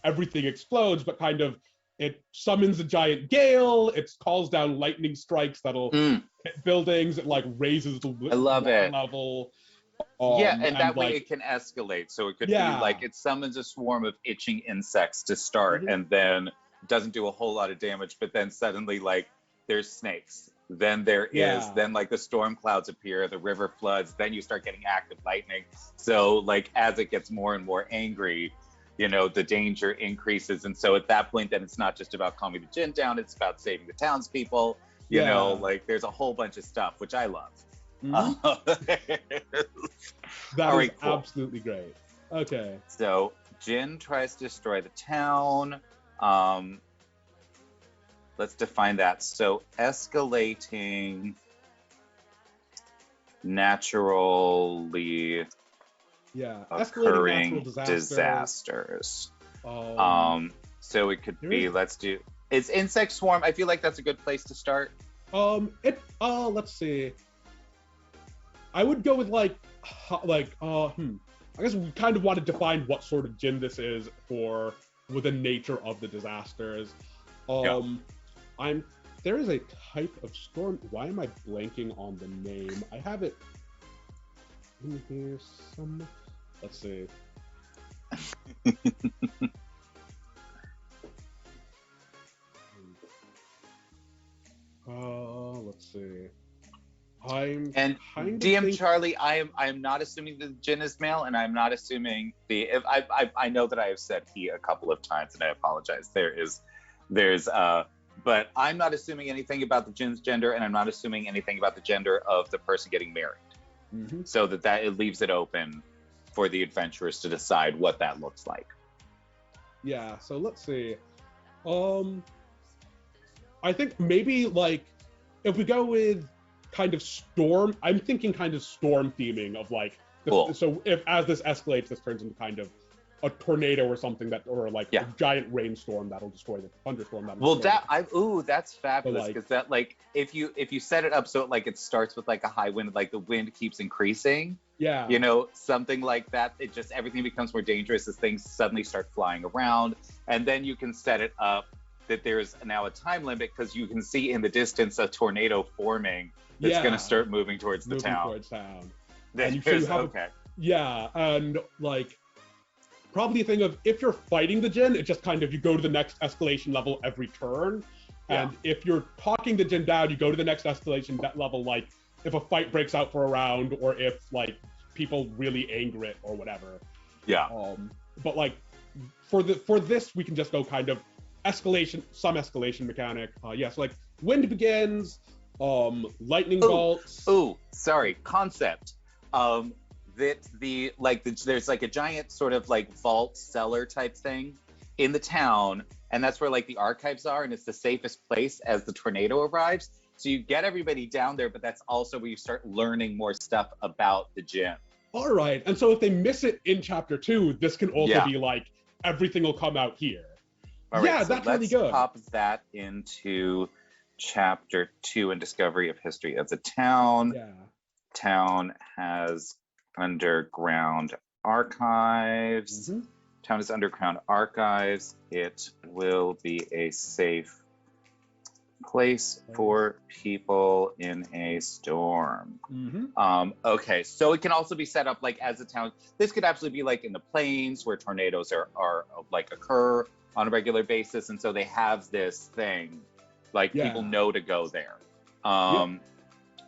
everything explodes, but kind of it summons a giant gale, it calls down lightning strikes that'll hit buildings, it raises the level. And that way it can escalate. So it could be it summons a swarm of itching insects to start and then doesn't do a whole lot of damage, but then suddenly there's snakes. Then there is, Yeah. then like the storm clouds appear, the river floods, then you start getting active lightning. So like as it gets more and more angry, you know, the danger increases. And so at that point, then it's not just about calming the djinn down, it's about saving the townspeople. You know, Yeah. like there's a whole bunch of stuff, which I love. Mhm. That All is right, cool. absolutely great. Okay. So Jin tries to destroy the town. Let's define that. So escalating naturally Yeah. Escalating natural occurring disasters. Um, So it could there be, is- let's do, it's insect swarm. I feel like that's a good place to start. let's see. I would go with I guess we kind of want to define what sort of djinn this is with the nature of the disasters. There is a type of storm. Why am I blanking on the name? I have it in here some. Let's see. Let's see. And DM Charlie, I am not assuming the djinn is male, and I'm not assuming if I know that I have said he a couple of times, and I apologize. But I'm not assuming anything about the djinn's gender, and I'm not assuming anything about the gender of the person getting married. Mm-hmm. So that it leaves it open for the adventurers to decide what that looks like. Yeah. So let's see. I think maybe if we go with kind of storm, I'm thinking kind of storm theming of Cool. So if as this escalates, this turns into kind of a tornado or something or a giant rainstorm that'll destroy the thunderstorm. That's fabulous, because that if you set it up so it starts with a high wind, the wind keeps increasing. Yeah. You know, something like that. It just, everything becomes more dangerous as things suddenly start flying around, and then you can set it up that there's now a time limit, because you can see in the distance a tornado forming that's going to start moving towards the town. And probably a thing of, if you're fighting the djinn, it just kind of, you go to the next escalation level every turn. And if you're talking the djinn down, you go to the next escalation level, if a fight breaks out for a round, or if people really anger it or whatever. Yeah. But for this, we can just go kind of some escalation mechanic. So wind begins, lightning bolts. Concept. That there's a giant sort of vault cellar type thing in the town, and that's where the archives are, and it's the safest place as the tornado arrives. So you get everybody down there, but that's also where you start learning more stuff about the djinn. All right, and so if they miss it in chapter 2, this can also be everything will come out here. All right, that's really good. Let's pop that into chapter 2 in Discovery of History of the Town. Yeah. Town has underground archives. Mm-hmm. Town has underground archives. It will be a safe place for people in a storm. Mm-hmm. Okay, so it can also be set up as a town. This could absolutely be in the plains where tornadoes are occur on a regular basis, and so they have this thing people know to go there.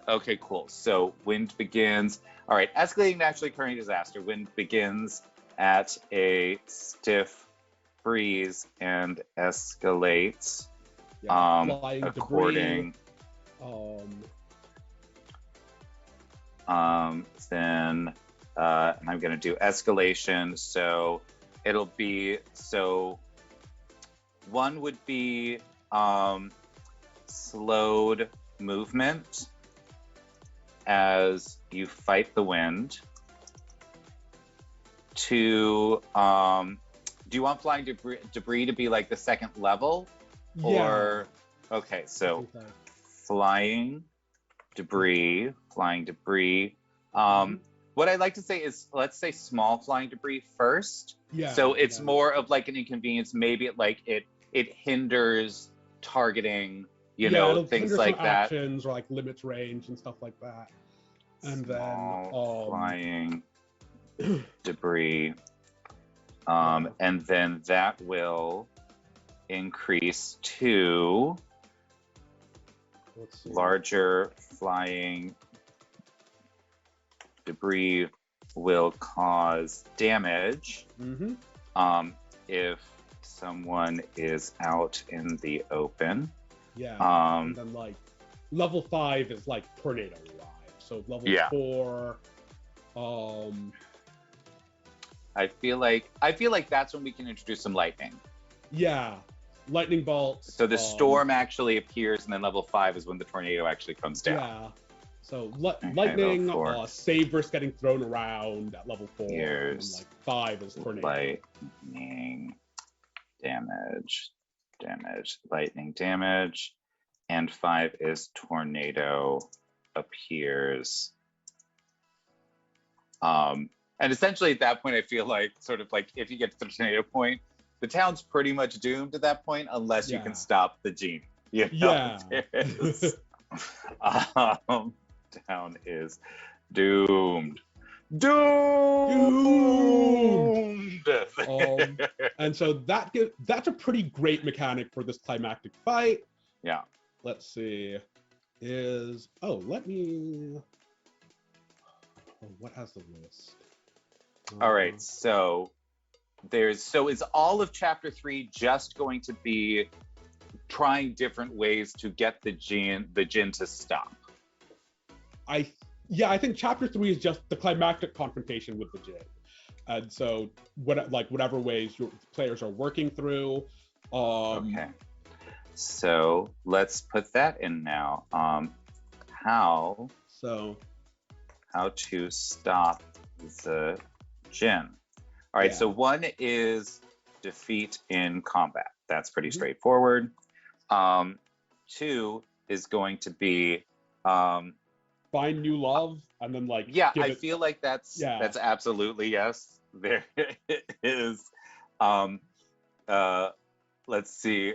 Okay, cool. So wind begins. All right, escalating naturally occurring disaster. Wind begins at a stiff breeze and escalates. According. Then I'm going to do escalation. So it'll be, one would be slowed movement as you fight the wind. 2, do you want flying debris to be the second level? Or okay, so flying debris. What I'd like to say is, let's say small flying debris first. So it's more of an inconvenience. Maybe it hinders targeting, things like that. Actions or limits range and stuff like that. And small flying debris. And then that will increase to let's see. Larger flying debris will cause damage if someone is out in the open. Yeah, and then like level 5 is like tornado arrive. So level 4, I feel like that's when we can introduce some lightning. Yeah, lightning bolts. So the storm actually appears, and then level 5 is when the tornado actually comes down. Yeah. So lightning, sabers getting thrown around at level 4. And like 5 is tornado. Lightning damage, lightning damage, and 5 is tornado appears. And essentially at that point, I feel like sort of like if you get to the tornado point, the town's pretty much doomed at that point unless you can stop the genie. You know? Town is doomed. Doomed. And so that's a pretty great mechanic for this climactic fight. Yeah. Let's see. What has the list? All right, so is all of chapter 3 just going to be trying different ways to get the djinn to stop? I think chapter 3 is just the climactic confrontation with the djinn, and so whatever ways your players are working through. Okay, so let's put that in now. How to stop the djinn. All right, so 1 is defeat in combat. That's pretty straightforward. 2 is going to be find new love, and then I feel like that's absolutely yes. There is. Let's see.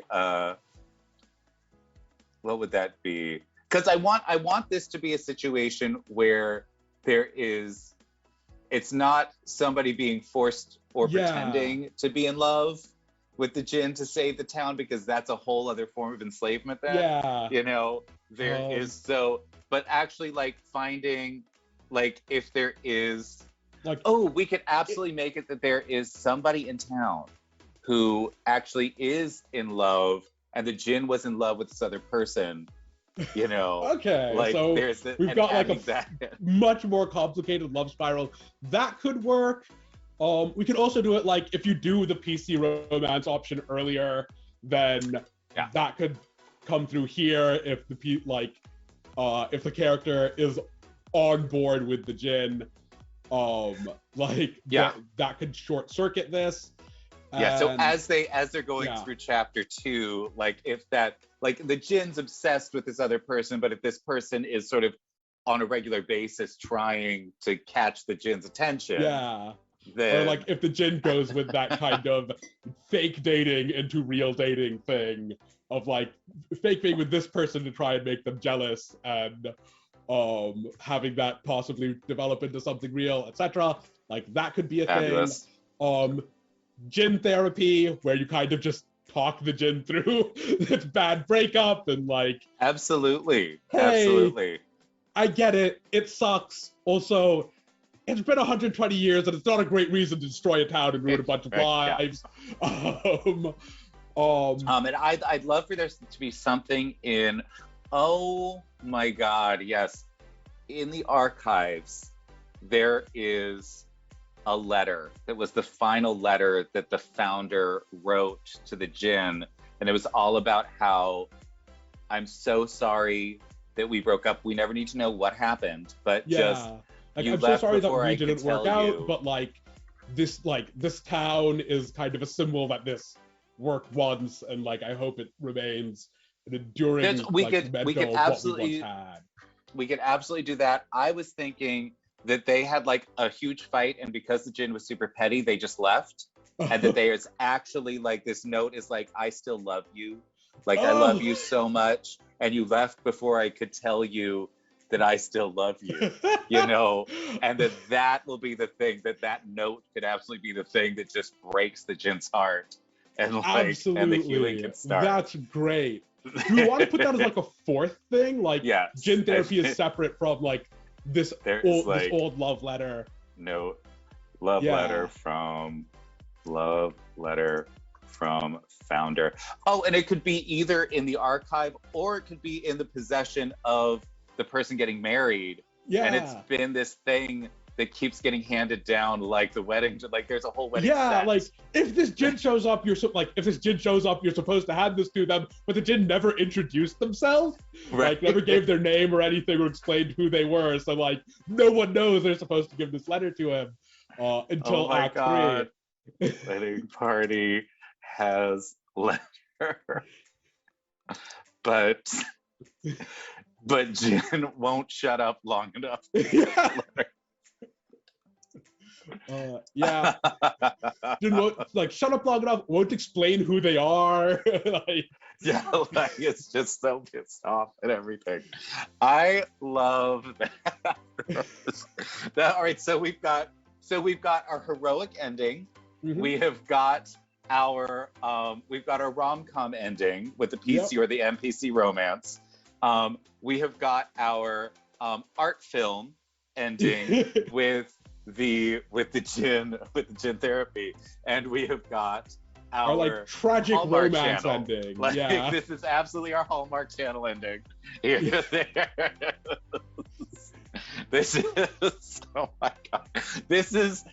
What would that be? Because I want this to be a situation where it's not somebody being forced or pretending to be in love with the djinn to save the town, because that's a whole other form of enslavement then. But actually finding if there is we could absolutely make it that there is somebody in town who actually is in love and the djinn was in love with this other person. Okay, so we've got a much more complicated love spiral that could work. We could also do it if you do the PC romance option earlier, then that could come through here if the character is on board with the djinn. That could short circuit this. So as they're going through chapter 2, if that the djinn's obsessed with this other person, but if this person is sort of on a regular basis trying to catch the djinn's attention, then... or if the djinn goes with that kind of fake dating into real dating thing of fake being with this person to try and make them jealous, and having that possibly develop into something real, etc. That could be a Fabulous. Thing. Djinn therapy, where you kind of just talk the djinn through its bad breakup and Absolutely. Hey, absolutely. I get it. It sucks. Also, it's been 120 years and it's not a great reason to destroy a town and ruin a bunch of lives. And I'd love for there to be something in, oh my God, yes. In the archives, there is a letter that was the final letter that the founder wrote to the djinn, and it was all about how, I'm so sorry that we broke up. We never need to know what happened, but I'm so sorry that we didn't work out, but this town is kind of a symbol that this worked once, and I hope it remains an enduring we could absolutely do that. I was thinking that they had a huge fight, and because the djinn was super petty, they just left. And that there's actually this note is I still love you. I love you so much. And you left before I could tell you that I still love you, and that will be the thing, that note could absolutely be the thing that just breaks the djinn's heart. And absolutely. and the healing can start. That's great. Do we want to put that as like a fourth thing? Like Yes. Jin therapy is separate from like this There's like this old love letter. no love letter from founder. Oh, and it could be either in the archive or it could be in the possession of the person getting married. Yeah. And it's been this thing that keeps getting handed down, like the wedding, like there's a whole wedding Yeah, set. like if this Jin shows up, you're supposed to hand this to them, but the Jin never introduced themselves, Right. like never gave their name or anything or explained who they were. So like no one knows they're supposed to give this letter to him until Act 3. Wedding party has letter, but Jin won't shut up long enough. Yeah. Jin won't, like, shut up long enough, won't explain who they are. Like, yeah, like it's just so pissed off and everything. I love that. All right, so we've got our heroic ending. mhm. We have got our rom-com ending with the PC or the NPC romance. We have got our art film ending with the Jin therapy, and we have got our like tragic Hallmark romance channel. ending. Like, yeah. this is absolutely our Hallmark Channel ending. Here, there. This is, oh my god, this is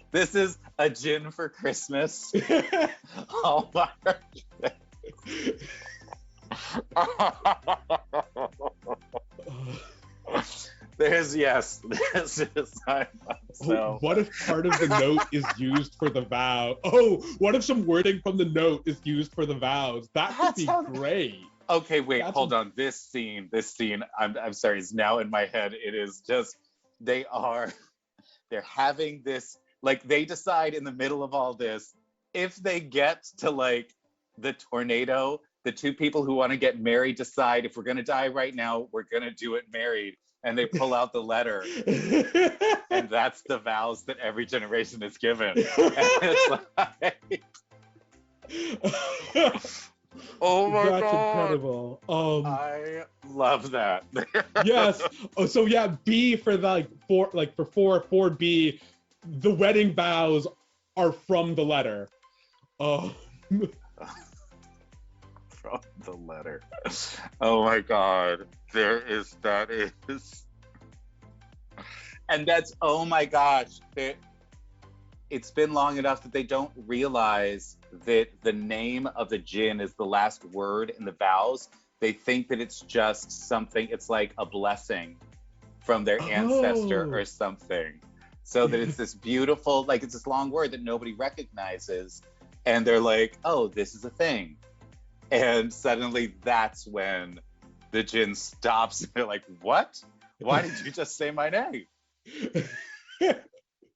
a Jin for Christmas. Hallmark. This is so. What if part of the note is used for the vow? Oh, what if some wording from the note is used for the vows? That would be great. Okay, wait, hold on. This scene, I'm sorry, it's now in my head. It is just, they're having this, like, they decide in the middle of all this, if they get to like the tornado, the two people who want to get married decide, if we're going to die right now, we're going to do it married. And they pull out the letter. And that's the vows that every generation is given. And it's like, oh my That's god, incredible. I love that. Yes. Oh, so yeah, B for the for 4B, the wedding vows are from the letter. From the letter. Oh my god, that is, and that's, oh my gosh, it's been long enough that they don't realize that the name of the Jin is the last word in the vows. They think that it's just something, it's like a blessing from their ancestor or something. So that it's this beautiful, like it's this long word that nobody recognizes. And they're like, oh, this is a thing. And suddenly that's when the Jin stops and they're like, what? Why did you just say my name?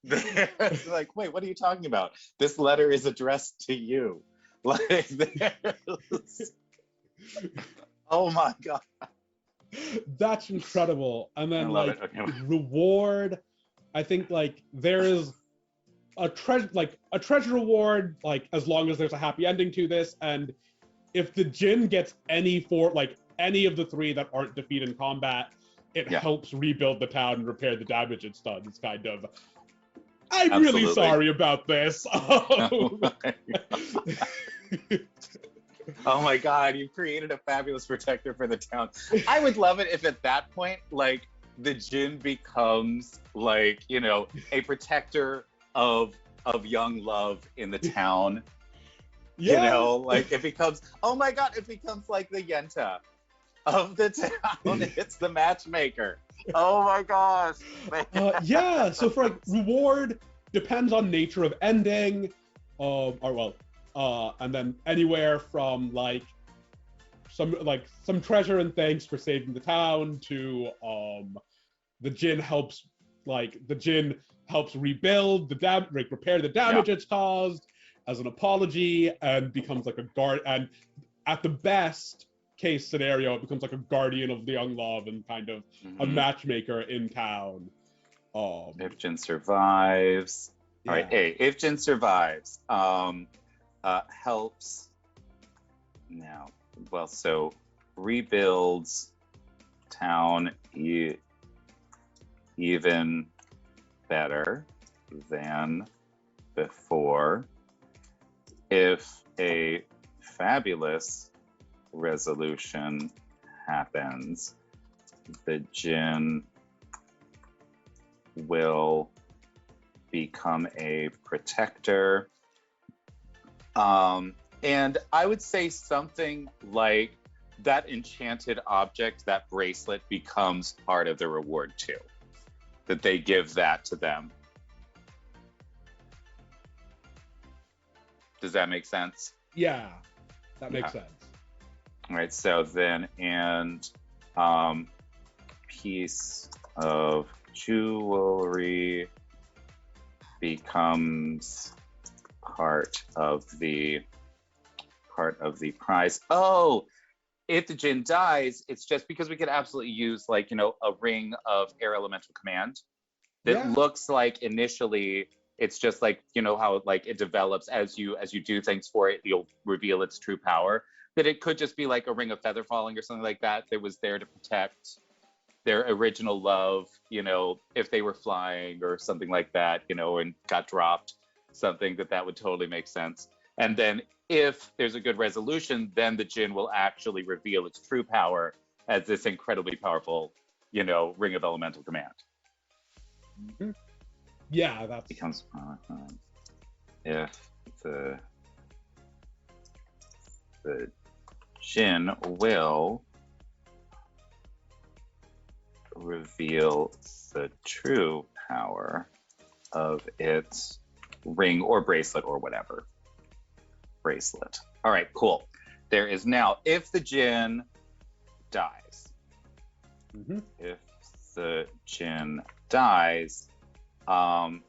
They're like, wait, what are you talking about? This letter is addressed to you. Like, oh my god. That's incredible. And then like Okay. reward, I think like there is a treasure reward, like as long as there's a happy ending to this, and if the Jin gets any of the three that aren't defeated in combat, it helps rebuild the town and repair the damage it's done. It's kind of, I'm really sorry about this. Oh my god, you created a fabulous protector for the town. I would love it if at that point, like, the Jin becomes like, you know, a protector of young love in the town. You know, like it becomes, oh my god, it becomes like the Yenta of the town. It's the matchmaker. Oh my gosh. Yeah, so for like reward depends on nature of ending, and then anywhere from like some treasure and thanks for saving the town to the Jin helps rebuild repair the damage it's caused as an apology, and becomes like a guard, and at the best case scenario it becomes like a guardian of the young love and kind of a matchmaker in town. If Jin survives, all right, if Jin survives, helps now, well, so rebuilds town even better than before. If a fabulous resolution happens, the djinn will become a protector. And I would say something like that enchanted object, that bracelet, becomes part of the reward too. That they give that to them. Does that make sense? Yeah, that makes sense. All right, so then, and piece of jewelry becomes part of the prize. Oh, if the djinn dies, it's just because we could absolutely use, like, you know, a ring of air elemental command that looks like initially it's just like, you know, how like it develops as you do things for it, you'll reveal its true power. That it could just be like a ring of feather falling or something like that that was there to protect their original love, you know, if they were flying or something like that, you know, and got dropped, something that would totally make sense. And then if there's a good resolution, then the djinn will actually reveal its true power as this incredibly powerful, you know, ring of elemental command. Mm-hmm. Yeah, that becomes if the djinn will reveal the true power of its ring or bracelet or whatever. Bracelet. All right, cool. There is now, if the djinn dies. Mm-hmm. If the djinn dies, I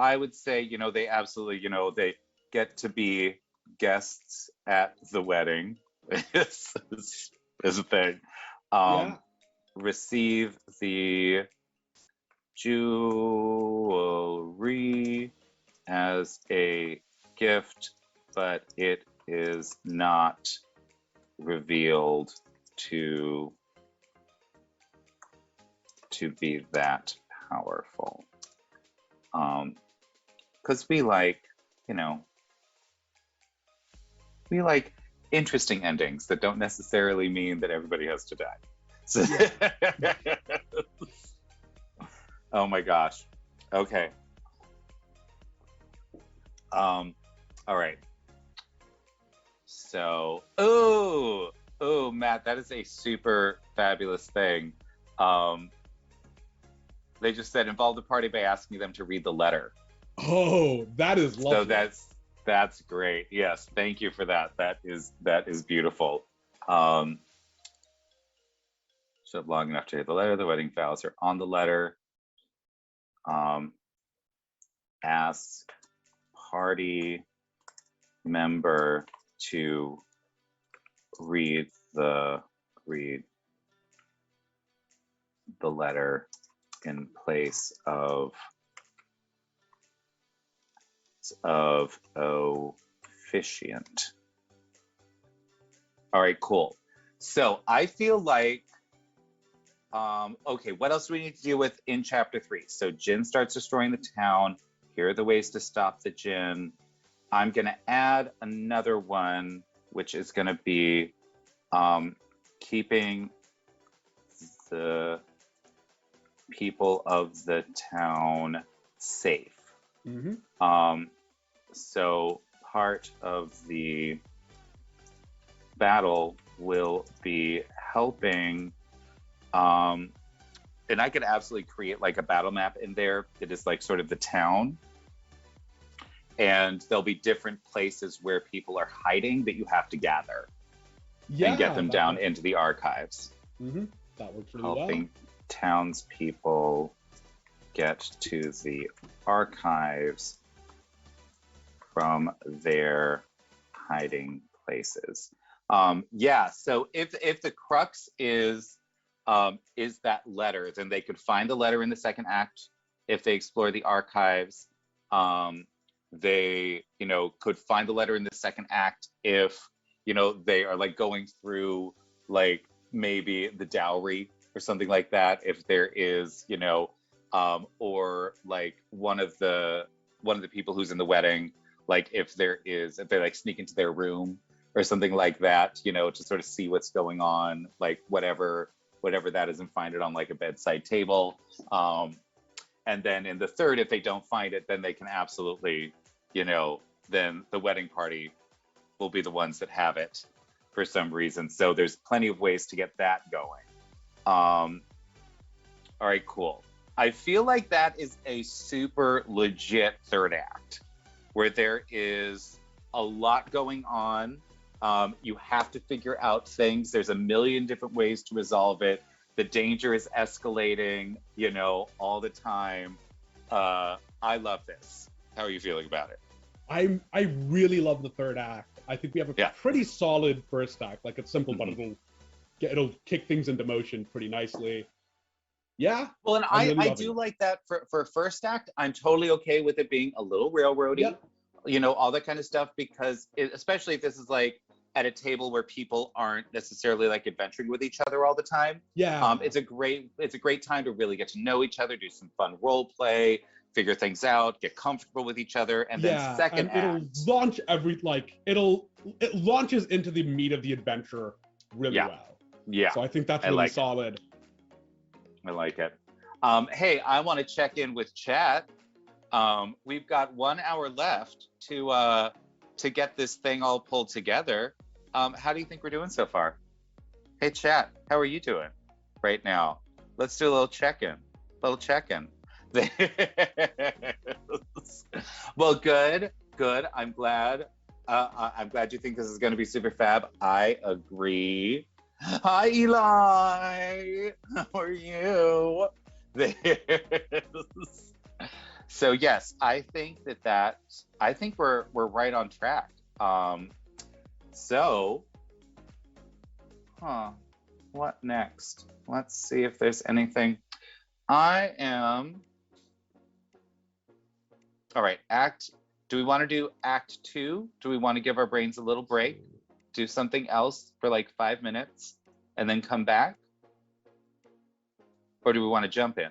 would say, you know, they absolutely, you know, they get to be guests at the wedding. is a thing. Receive the jewelry as a gift, but it is not revealed to be that powerful. Because we like, you know, we like interesting endings that don't necessarily mean that everybody has to die. So oh my gosh. Okay. All right. So, oh, Matt, that is a super fabulous thing. They just said involve the party by asking them to read the letter. Oh, that is lovely. So that's great. Yes, thank you for that. That is beautiful. So long enough to read the letter. The wedding vows are on the letter. Ask party member to read the letter in place of officiant. All right, cool. So I feel like, okay, what else do we need to deal with in chapter 3? So djinn starts destroying the town. Here are the ways to stop the djinn. I'm gonna add another one, which is gonna be keeping the people of the town safe. Mm-hmm. So part of the battle will be helping, and I could absolutely create like a battle map in there that is like sort of the town, and there'll be different places where people are hiding that you have to gather and get them down into the archives. Mm-hmm. That works really helping townspeople get to the archives from their hiding places. Yeah, so if the crux is that letter, then they could find the letter in the second act. If they explore the archives, they, you know, could find the letter in the second act if they are like going through like maybe the dowry or something like that, if there is, or like one of the people who's in the wedding, like if they like sneak into their room or something like that, to sort of see what's going on, like whatever that is, and find it on like a bedside table. And then in the third, if they don't find it, then they can absolutely, then the wedding party will be the ones that have it for some reason. So there's plenty of ways to get that going. All right, cool. I feel like that is a super legit third act where there is a lot going on. You have to figure out things. There's a million different ways to resolve it. The danger is escalating, all the time. I love this. How are you feeling about it? I really love the third act. I think we have a pretty solid first act. Like, it's simple, but it'll kick things into motion pretty nicely. Yeah. Well, and I do like that for first act. I'm totally okay with it being a little railroady, all that kind of stuff, because especially if this is like at a table where people aren't necessarily like adventuring with each other all the time. Yeah. It's a great time to really get to know each other, do some fun role play, figure things out, get comfortable with each other, and then second act, it'll launch it launches into the meat of the adventure really well. Yeah. So I think that's really solid. I like it. Hey, I want to check in with chat. We've got 1 hour left to get this thing all pulled together. How do you think we're doing so far? Hey, chat, how are you doing right now? Let's do a little check-in. Well, good. I'm glad. I'm glad you think this is going to be super fab. I agree. Hi, Eli. How are you? So yes, I think I think we're right on track. What next? Let's see if there's anything. All right, do we want to do act 2? Do we want to give our brains a little break? Do something else for like 5 minutes and then come back? Or do we want to jump in?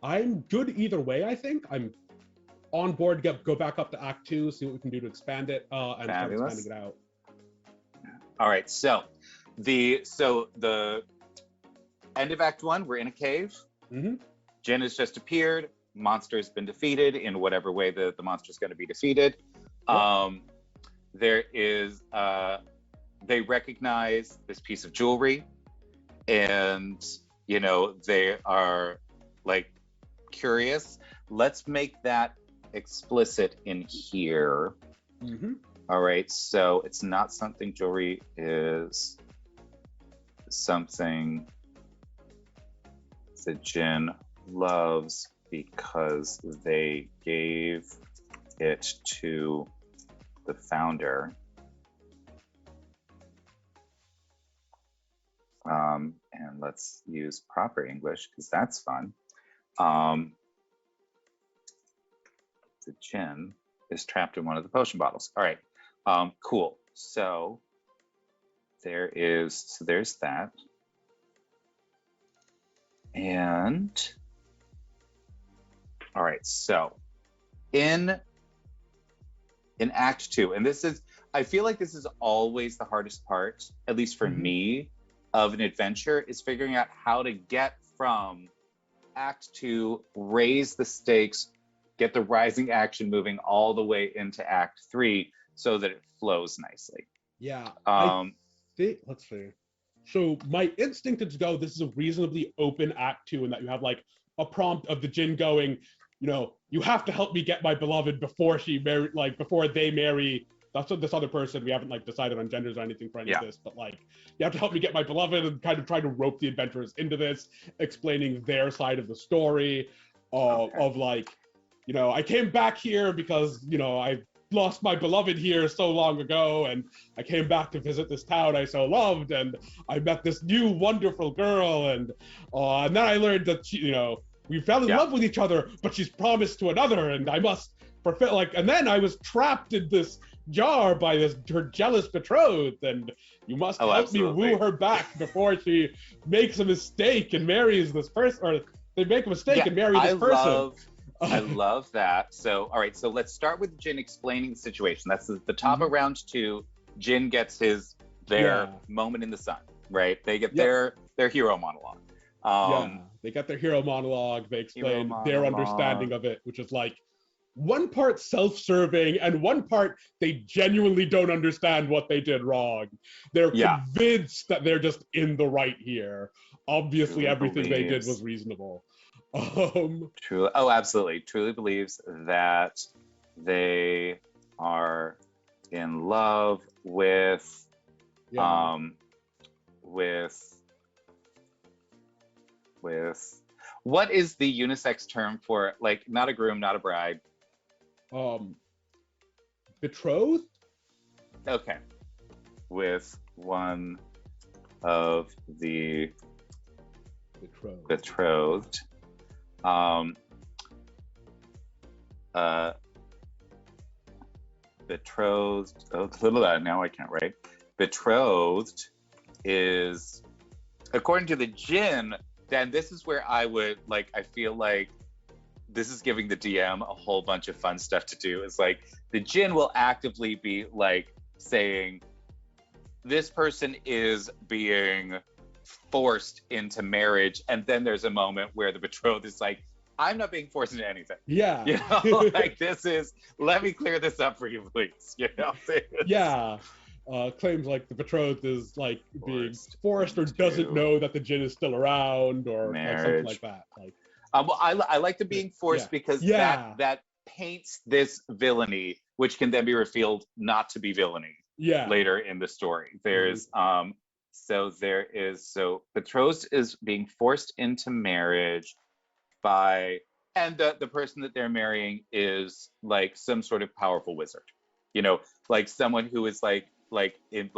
I'm good either way, I think. I'm on board, go back up to act 2, see what we can do to expand it, and start expanding it out. All right, so the end of act 1, we're in a cave. Jin has just appeared. Monster's been defeated in whatever way the monster's going to be defeated. There is they recognize this piece of jewelry, and they are like curious. Let's make that explicit in here. All right, so it's not something jewelry is something that Jin loves because they gave it to the founder. And let's use proper English because that's fun. The Jin is trapped in one of the potion bottles. All right, cool. So there's that. And all right, so in act 2, and I feel like this is always the hardest part, at least for me, of an adventure, is figuring out how to get from act 2, raise the stakes, get the rising action moving all the way into act 3 so that it flows nicely. Yeah. Let's see. So my instinct is to go, this is a reasonably open act 2, in that you have like a prompt of the Jin going, you have to help me get my beloved before they marry this other person. We haven't like decided on genders or anything for any of this, but like, you have to help me get my beloved, and kind of try to rope the adventurers into this, explaining their side of the story of like, I came back here because, I lost my beloved here so long ago, and I came back to visit this town I so loved, and I met this new wonderful girl, and then I learned that we fell in love with each other, but she's promised to another, and I must fulfill, and then I was trapped in this jar by her jealous betrothed, and you must Oh, help me absolutely. woo her back before she makes a mistake and marries this person, or they make a mistake and marry this person. I love that. So, all right, so let's start with Jin explaining the situation. That's the top of round 2. Jin gets their moment in the sun, right? They get their hero monologue. They got their hero monologue. They explain their understanding of it, which is like one part self-serving and one part they genuinely don't understand what they did wrong. They're convinced that they're just in the right here. Obviously, everything they did was reasonable. Truly, oh, absolutely. Truly believes that they are in love with what is the unisex term for, like, not a groom, not a bride? Betrothed? Okay. With one of the betrothed. Betrothed. Oh, now I can't write. Betrothed is, according to the Jin, then this is where I would, like, I feel like this is giving the DM a whole bunch of fun stuff to do. Is like the Jin will actively be like saying, this person is being forced into marriage, and then there's a moment where the betrothed is like, I'm not being forced into anything. Yeah. You know, like, this is, let me clear this up for you, please. You know? Yeah. Claims like the betrothed is like being forced or doesn't know that the Jin is still around, or like something like that. Like, well, I like the being forced because that paints this villainy, which can then be revealed not to be villainy later in the story. There's so betrothed is being forced into marriage by, and the person that they're marrying is like some sort of powerful wizard, you know, like someone who is like in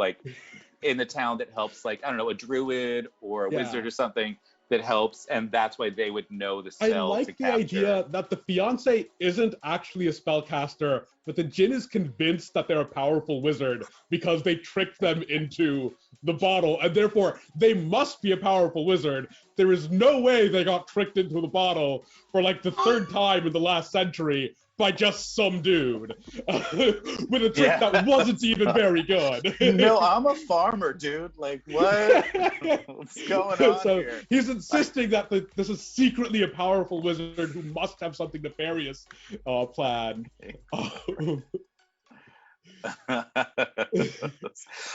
the town that helps, like, I don't know, a druid or a wizard or something that helps, and that's why they would know the spell. I like the idea that the fiance isn't actually a spellcaster, but the Jin is convinced that they're a powerful wizard because they tricked them into the bottle, and therefore they must be a powerful wizard. There is no way they got tricked into the bottle for like the 3rd time in the last century by just some dude with a trick that wasn't even very good. No, I'm a farmer, dude. Like, what? What's going on here? He's insisting that this is secretly a powerful wizard who must have something nefarious planned.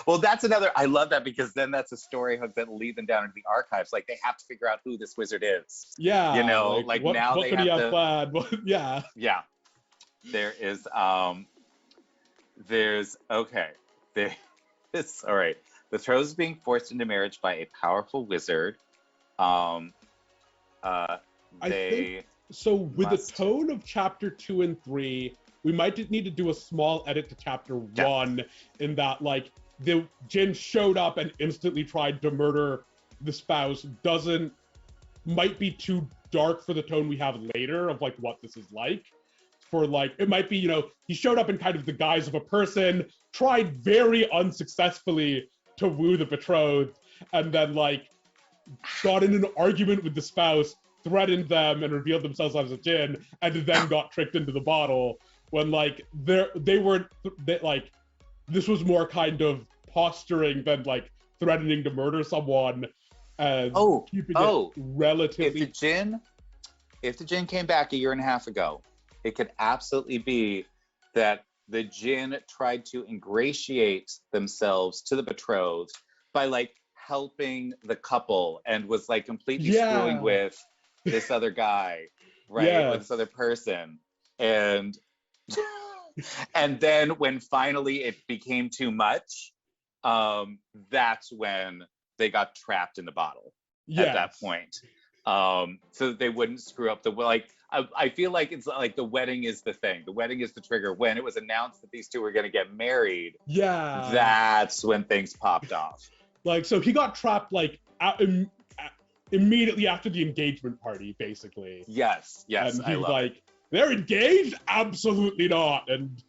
Well, that's another, I love that, because then that's a story hook that will lead them down into the archives. Like, they have to figure out who this wizard is. Yeah. You know, like now what they could have he have to. Planned? Yeah. Yeah. There's okay. It's all right. The betrothed is being forced into marriage by a powerful wizard. I think so. With the tone of chapter 2 and 3, we might need to do a small edit to chapter 1, in that, like, the Jin showed up and instantly tried to murder the spouse might be too dark for the tone we have later of like what this is like. For like, it might be, you know, he showed up in kind of the guise of a person, tried very unsuccessfully to woo the betrothed, and then like got in an argument with the spouse, threatened them, and revealed themselves as a Jin, and then got tricked into the bottle. When like they like, this was more kind of posturing than like threatening to murder someone, and keeping it relatively. If the Jin came back a year and a half ago, it could absolutely be that the Jin tried to ingratiate themselves to the betrothed by like helping the couple, and was like completely screwing with this other guy, right? Or this other person. And and then when finally it became too much, that's when they got trapped in the bottle at that point. So that they wouldn't screw up I feel like it's like the wedding is the thing. The wedding is the trigger. When it was announced that these two were going to get married, that's when things popped off. Like, so he got trapped like immediately after the engagement party, basically. Yes, and he like They're engaged? Absolutely not. And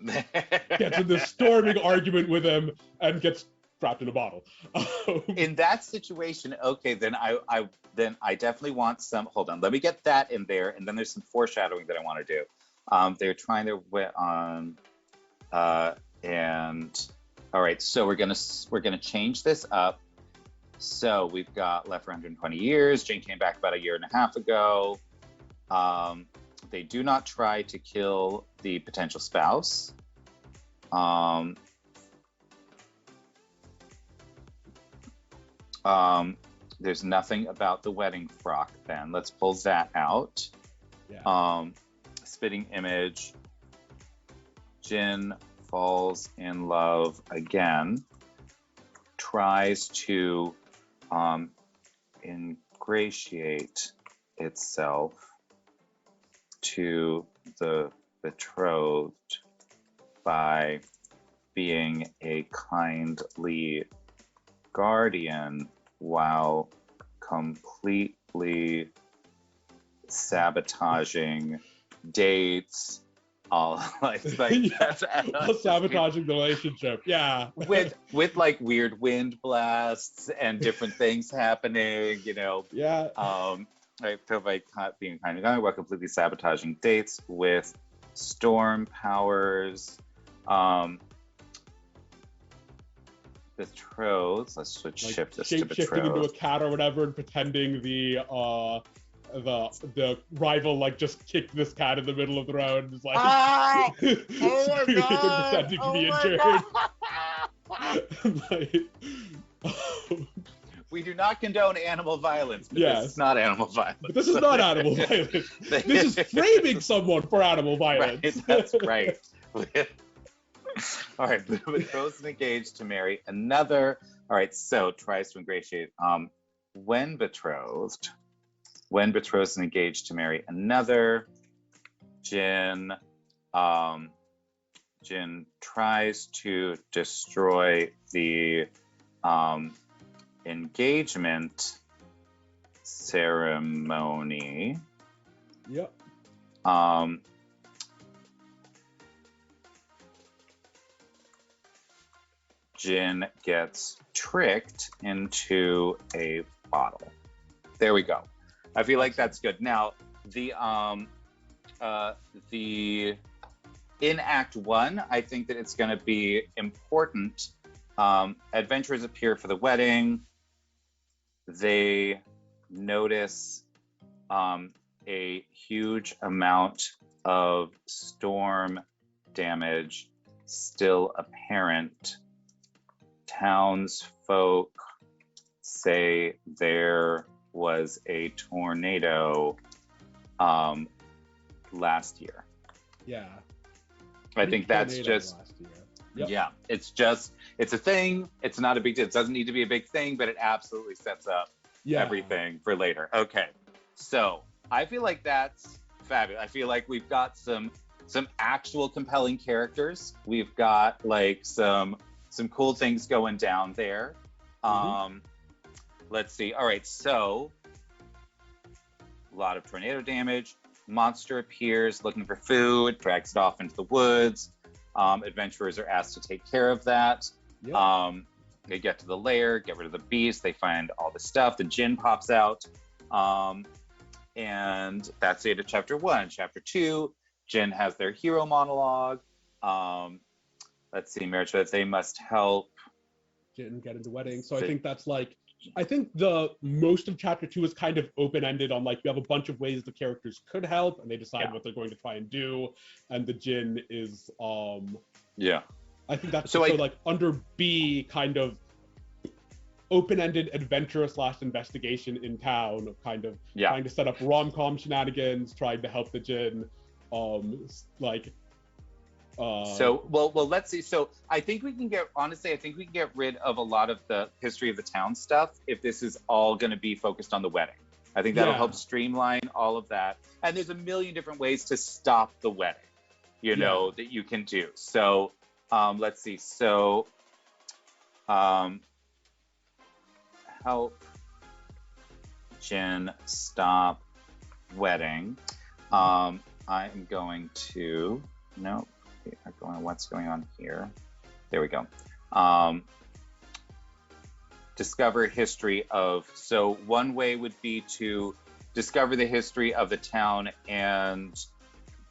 gets in this storming argument with him and gets trapped in a bottle. In that situation, okay, then I definitely want some. Hold on, let me get that in there, and then there's some foreshadowing that I want to do. They're trying their way on, and all right, so we're gonna change this up. So we've got left for 120 years. Jane came back about a year and a half ago. They do not try to kill the potential spouse. There's nothing about the wedding frock then. Let's pull that out. Yeah. Spitting image. Jin falls in love again. Tries to ingratiate itself to the betrothed by being a kindly guardian while completely sabotaging dates, all like that's sabotaging the relationship. Yeah. with like weird wind blasts and different things happening, you know. Yeah. I feel like being kind of guy while completely sabotaging dates with storm powers. Betrothed. Let's switch like shift this to shifting into a betrothed. cat or whatever and pretending the rival like just kicked this cat in the middle of the road and is like Oh my screaming God! and pretending to be injured. Like, We do not condone animal violence, but Yes. this is not animal violence. but this is not animal violence. This is framing someone for animal violence. Right, that's right. All right, betrothed and engaged to marry another. All right, so tries to ingratiate. When betrothed and engaged to marry another, Jin tries to destroy the engagement ceremony. Yep. Jin gets tricked into a bottle. There we go. I feel like that's good. Now, the in Act 1, I think that it's going to be important. Adventurers appear for the wedding. They notice a huge amount of storm damage still apparent. Townsfolk say there was a tornado last year. Yeah. I think that's just, Yep. yeah, it's a thing. It's not a big deal. It doesn't need to be a big thing, but it absolutely sets up everything for later. Okay. So I feel like that's fabulous. I feel like we've got some actual compelling characters. We've got like some cool things going down there. Let's see. All right, so a lot of tornado damage. Monster appears looking for food, drags it off into the woods. Adventurers are asked to take care of that. Yep. They get to the lair, get rid of the beast. They find all the stuff. The Jinn pops out. And that's the end of chapter 1. Chapter 2, Jinn has their hero monologue. Let's see, marriage, but they must help Jin get into wedding. So I think that's like, I think the most of chapter 2 is kind of open-ended on like, you have a bunch of ways the characters could help and they decide what they're going to try and do. And the Jin is, I think that's so like under B kind of open-ended adventure / investigation in town of kind of trying to set up rom-com shenanigans, trying to help the Jin, let's see. So I think we can get rid of a lot of the history of the town stuff if this is all going to be focused on the wedding. I think that'll help streamline all of that. And there's a million different ways to stop the wedding, that you can do. So let's see. So help Jin stop wedding. I'm going to, no, what's going on here? There we go. Discover history of, so one way would be to discover the history of the town and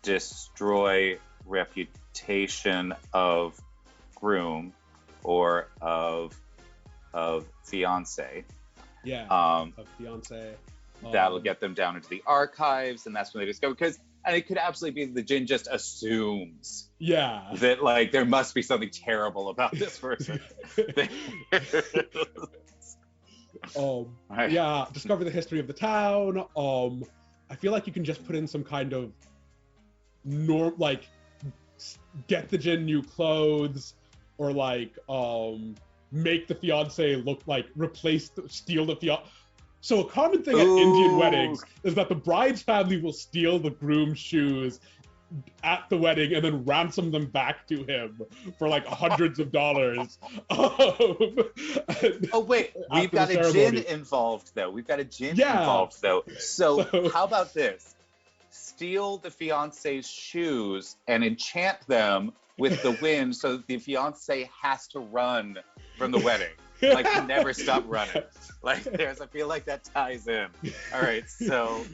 destroy reputation of groom or of fiance. Yeah, of fiance. That'll get them down into the archives, and that's when they discover, and it could absolutely be the djinn just assumes that like there must be something terrible about this person. Yeah, discover the history of the town. I feel like you can just put in some kind of like get the djinn new clothes, or like make the fiance look like steal the fiance. So a common thing at Indian weddings is that the bride's family will steal the groom's shoes at the wedding and then ransom them back to him for like hundreds of dollars. Oh wait, we've got a djinn involved though. Involved though. So how about this? Steal the fiance's shoes and enchant them with the wind so that the fiance has to run from the wedding. Like, can never stop running. Like, I feel like that ties in. All right, so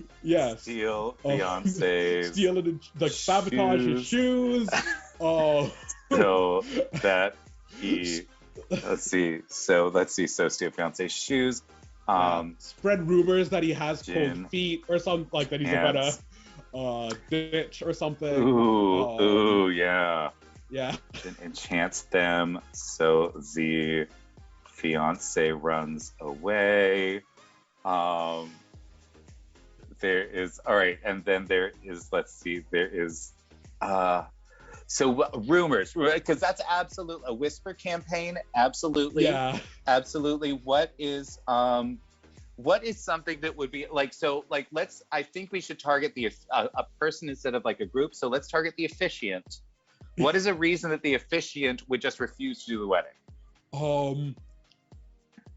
steal fiance's steal it, like sabotage his shoes. So that he, so steal fiance's shoes. Spread rumors that he has cold feet or something, like that he's about a ditch or something. Yeah. Then enchants them so the fiance runs away. There is, all right, and then there is, so rumors, because that's absolute a whisper campaign. Absolutely. What is something that would be like, so like, I think we should target a person instead of like a group. So let's target the officiant. What is a reason that the officiant would just refuse to do the wedding?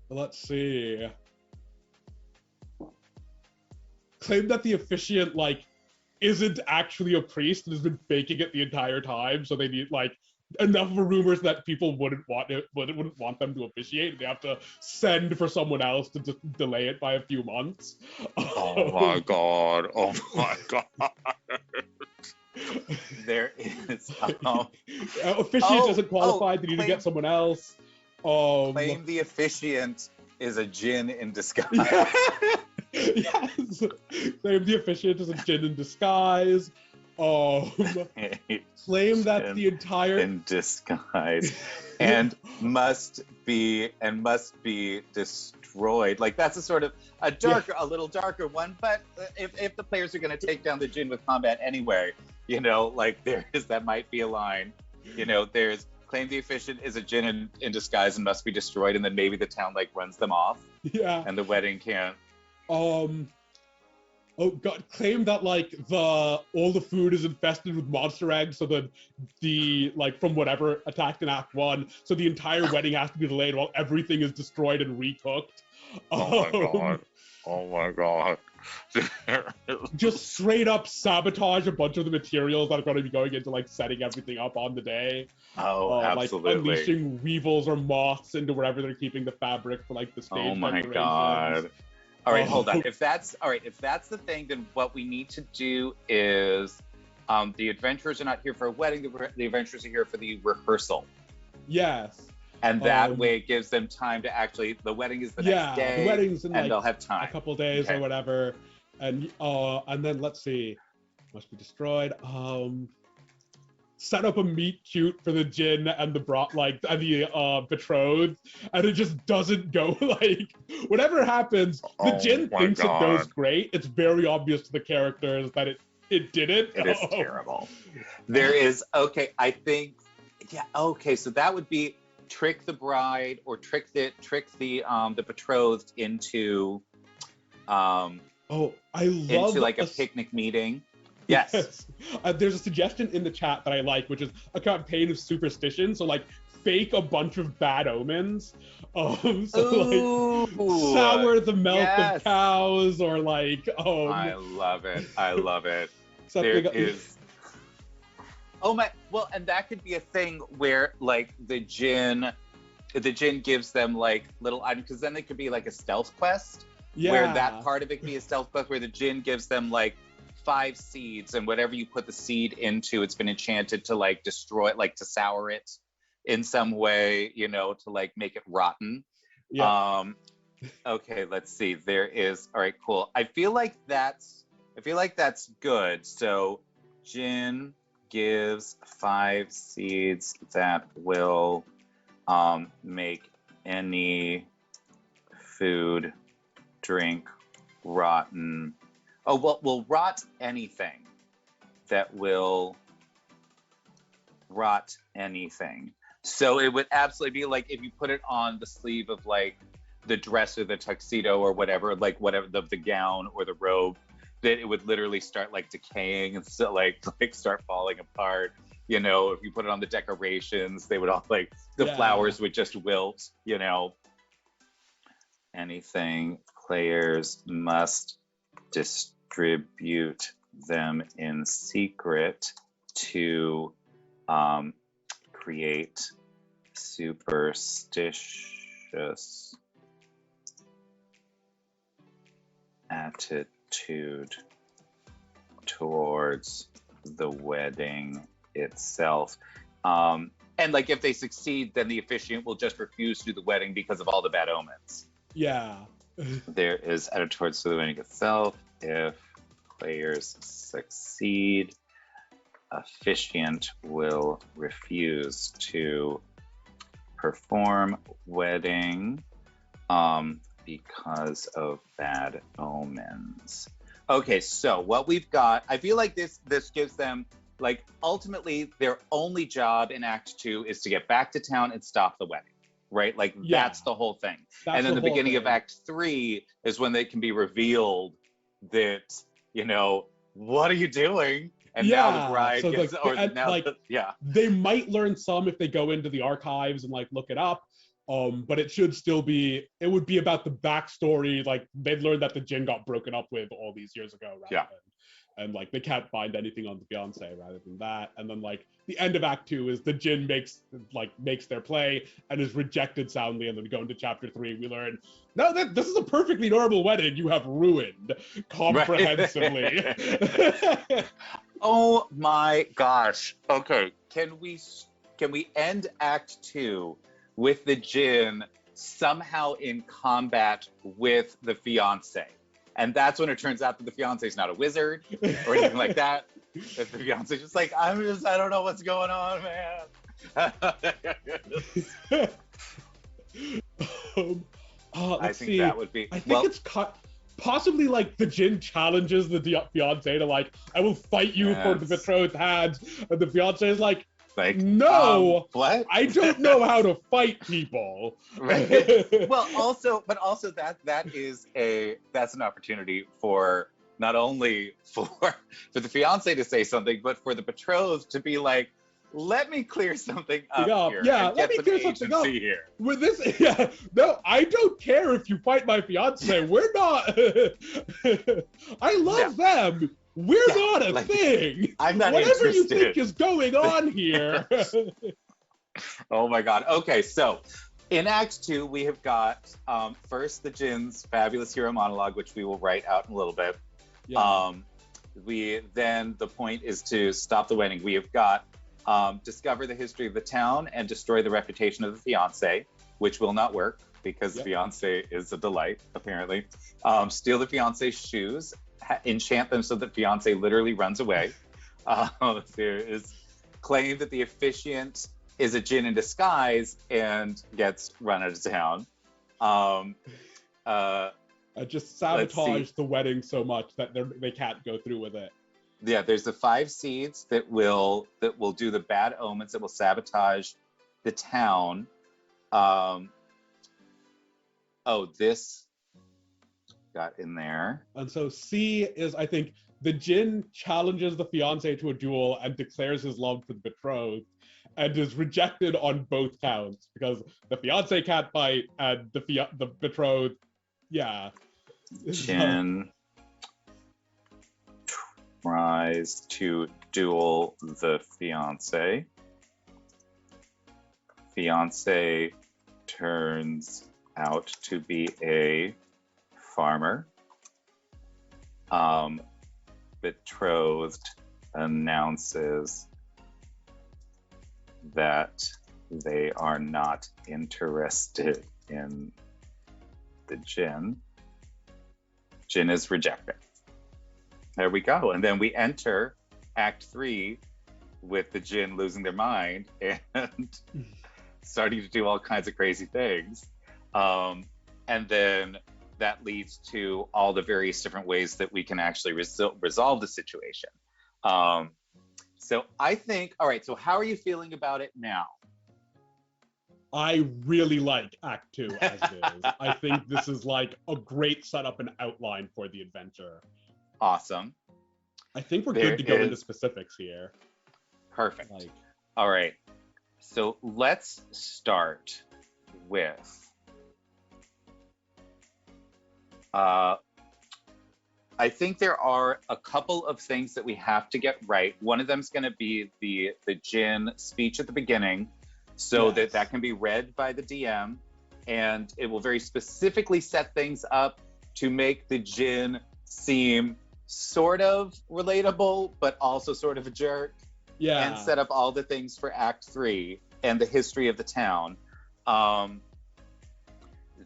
Let's see. Claim that the officiant like isn't actually a priest and has been faking it the entire time, so they need like enough of a rumors that people wouldn't want them to officiate. They have to send for someone else to delay it by a few months. Oh my god! There is officiant isn't qualified. They need to get someone else. Claim the officiant is a djinn in disguise. Yes. Claim the officiant is a djinn in disguise. Claim that the entire in disguise and must be destroyed. Like, that's a sort of a little darker one. But if the players are going to take down the djinn with combat anyway, like that might be a line. There's claim the officiant is a djinn in disguise and must be destroyed, and then maybe the town like runs them off. Yeah. And the wedding can't. Oh god, claim that like all the food is infested with monster eggs, so that the like from whatever attacked in Act 1, so the entire wedding has to be delayed while everything is destroyed and recooked. Oh my god. Just straight up sabotage a bunch of the materials that are going to be going into like setting everything up on the day. Absolutely. Like unleashing weevils or moths into wherever they're keeping the fabric for like the stage decorations. God. All right, hold on. If that's the thing, then what we need to do is the adventurers are not here for a wedding. The adventurers are here for the rehearsal. Yes. And that way it gives them time to actually, the wedding is the next day. The wedding's in and they'll have time. A couple days or whatever. And then let's see. Must be destroyed. Set up a meet cute for the djinn and the betrothed, and it just doesn't go like whatever happens. The djinn thinks it goes great. It's very obvious to the characters that it didn't. It is terrible. There is I think so that would be trick the bride or trick the betrothed into into like a picnic meeting. Yes. There's a suggestion in the chat that I like, which is a campaign of superstition. So like fake a bunch of bad omens. Like sour the milk of cows, or like I love it. There something. is. Oh my. Well, and that could be a thing where like the djinn gives them like little items, because then it could be like a stealth quest where that Yeah. part of it could be a stealth quest where the djinn gives them like 5 seeds, and whatever you put the seed into, it's been enchanted to like destroy it, like to sour it in some way, you know, to like make it rotten. Yeah. Okay, let's see. There is, all right, cool. I feel like that's good. So Jin gives 5 seeds that will make any food, drink rotten. Oh, well, will rot anything that will rot anything. So it would absolutely be like if you put it on the sleeve of like the dress or the tuxedo or whatever, like whatever the gown or the robe, that it would literally start like decaying and so like start falling apart. You know, if you put it on the decorations, they would all like the Yeah. flowers would just wilt, you know. Anything, players must distribute them in secret to create superstitious attitude towards the wedding itself. And like if they succeed, then the officiant will just refuse to do the wedding because of all the bad omens. Yeah. There is attitude towards the wedding itself. If players succeed, officiant will refuse to perform wedding because of bad omens. Okay, so what we've got, I feel like this gives them like ultimately their only job in Act 2 is to get back to town and stop the wedding, right? Like Yeah. that's the whole thing. That's And then the whole beginning of thing. Act 3 is when they can be revealed that, you know, what are you doing? And now the bride So gets, like, or and, now, like yeah. they might learn some if they go into the archives and like look it up. But it should still be. It would be about the backstory. Like they'd learned that the Jin got broken up with all these years ago, rather Yeah. and like they can't find anything on the fiance rather than that. And then like the end of Act 2 is the Jin makes their play and is rejected soundly. And then we go into Chapter 3, we learn no, this is a perfectly normal wedding you have ruined comprehensively. Oh my gosh. Okay, can we end Act 2 with the Jin somehow in combat with the fiance? And that's when it turns out that the fiance is not a wizard or anything like that. That the fiance is just like, I don't know what's going on, man. I think see. that would be. I think it's possibly like the Jin challenges the fiance to like, I will fight you for the betrothed hands, and the fiance is like, no, what? I don't know how to fight people. Right. Well, also that's an opportunity for not only for the fiance to say something, but for the betrothed to be like, let me clear something up here. Yeah, and let me clear something up here. With this, yeah, no, I don't care if you fight my fiance. We're not. I love them. We're not a thing. I'm not Whatever interested. you think is going on here. Oh my God. Okay, so in Act 2, we have got first the Jin's fabulous hero monologue, which we will write out in a little bit. Yeah. Then the point is to stop the wedding. We have got discover the history of the town and destroy the reputation of the fiance, which will not work because the fiance is a delight, apparently. Steal the fiance's shoes, enchant them so that fiance literally runs away. There is claim that the officiant is a Jin in disguise and gets run out of town. I just sabotage the wedding so much that they can't go through with it. Yeah, there's the 5 seeds that will do the bad omens, that will sabotage the town. This got in there. And so C is, I think, the Jin challenges the fiance to a duel and declares his love for the betrothed, and is rejected on both counts because the fiance can't fight and the betrothed, yeah. Jin tries to duel the fiance. Fiance turns out to be a farmer. Betrothed announces that they are not interested in the djinn. Djinn is rejected. There we go. And then we enter Act 3 with the djinn losing their mind and starting to do all kinds of crazy things. And then that leads to all the various different ways that we can actually resolve the situation. So I think, all right, so how are you feeling about it now? I really like Act 2 as it is. I think this is like a great setup and outline for the adventure. Awesome. I think we're good to go into specifics here. Perfect. All right. So let's start with I think there are a couple of things that we have to get right. One of them is going to be the djinn speech at the beginning, so that can be read by the DM, and it will very specifically set things up to make the djinn seem sort of relatable, but also sort of a jerk. Yeah. And set up all the things for Act 3 and the history of the town.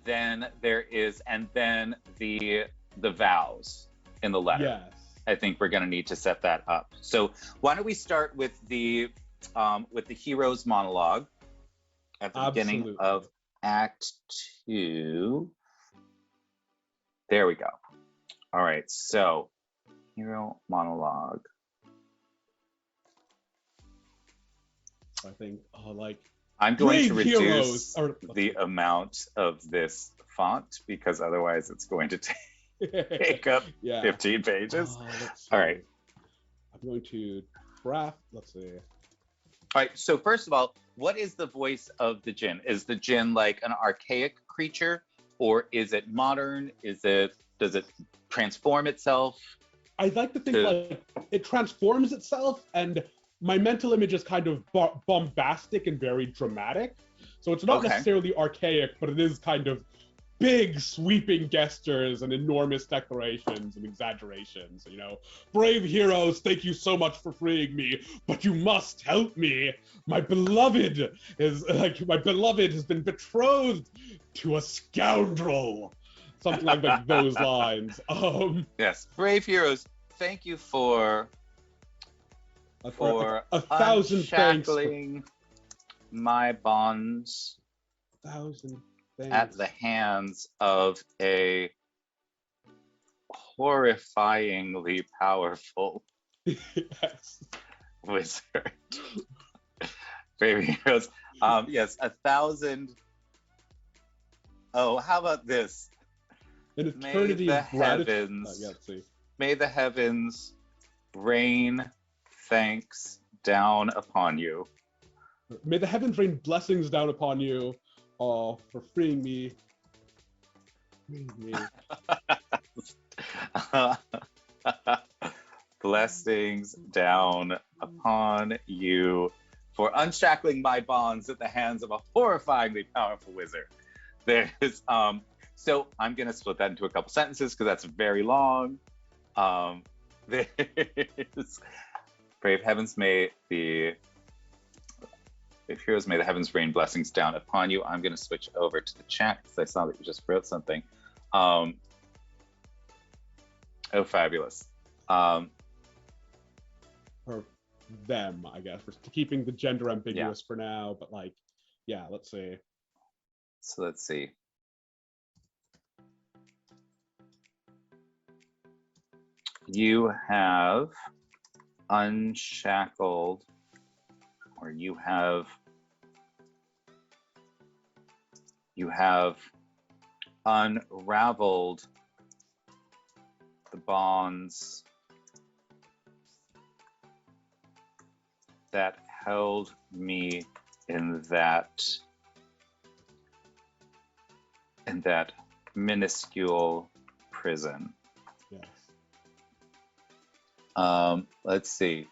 Then there is, and then the vows in the letter. Yes. I think we're going to need to set that up. So why don't we start with the hero's monologue at the beginning of Act 2. There we go. All right, so hero monologue. I think, I'm going to reduce the amount of this font because otherwise it's going to take up 15 pages. All right. I'm going to draft, let's see. All right, so first of all, what is the voice of the djinn? Is the djinn like an archaic creature, or is it modern? Does it transform itself? I'd like to think like it transforms itself, and my mental image is kind of bombastic and very dramatic. So it's not necessarily archaic, but it is kind of big sweeping gestures and enormous declarations and exaggerations. You know, brave heroes, thank you so much for freeing me, but you must help me. My beloved has been betrothed to a scoundrel. Something like those lines. Yes, brave heroes, thank you for a thousand unshackling my bonds. 1,000 thanks. At the hands of a horrifyingly powerful wizard. Brave heroes. Yes, 1,000. Oh, how about this? An eternity of gratitude. May the heavens rain thanks down upon you. May the heavens rain blessings down upon you for freeing me. Blessings down upon you for unshackling my bonds at the hands of a horrifyingly powerful wizard. There's so I'm gonna split that into a couple sentences because that's very long. There's brave heavens, may the heroes, may the heavens rain blessings down upon you. I'm gonna switch over to the chat because I saw that you just wrote something. Oh, fabulous. For them, I guess, for keeping the gender ambiguous for now, but like, yeah, let's see. So let's see. You have unshackled, or you have unraveled the bonds that held me in that minuscule prison. Yes. Let's see.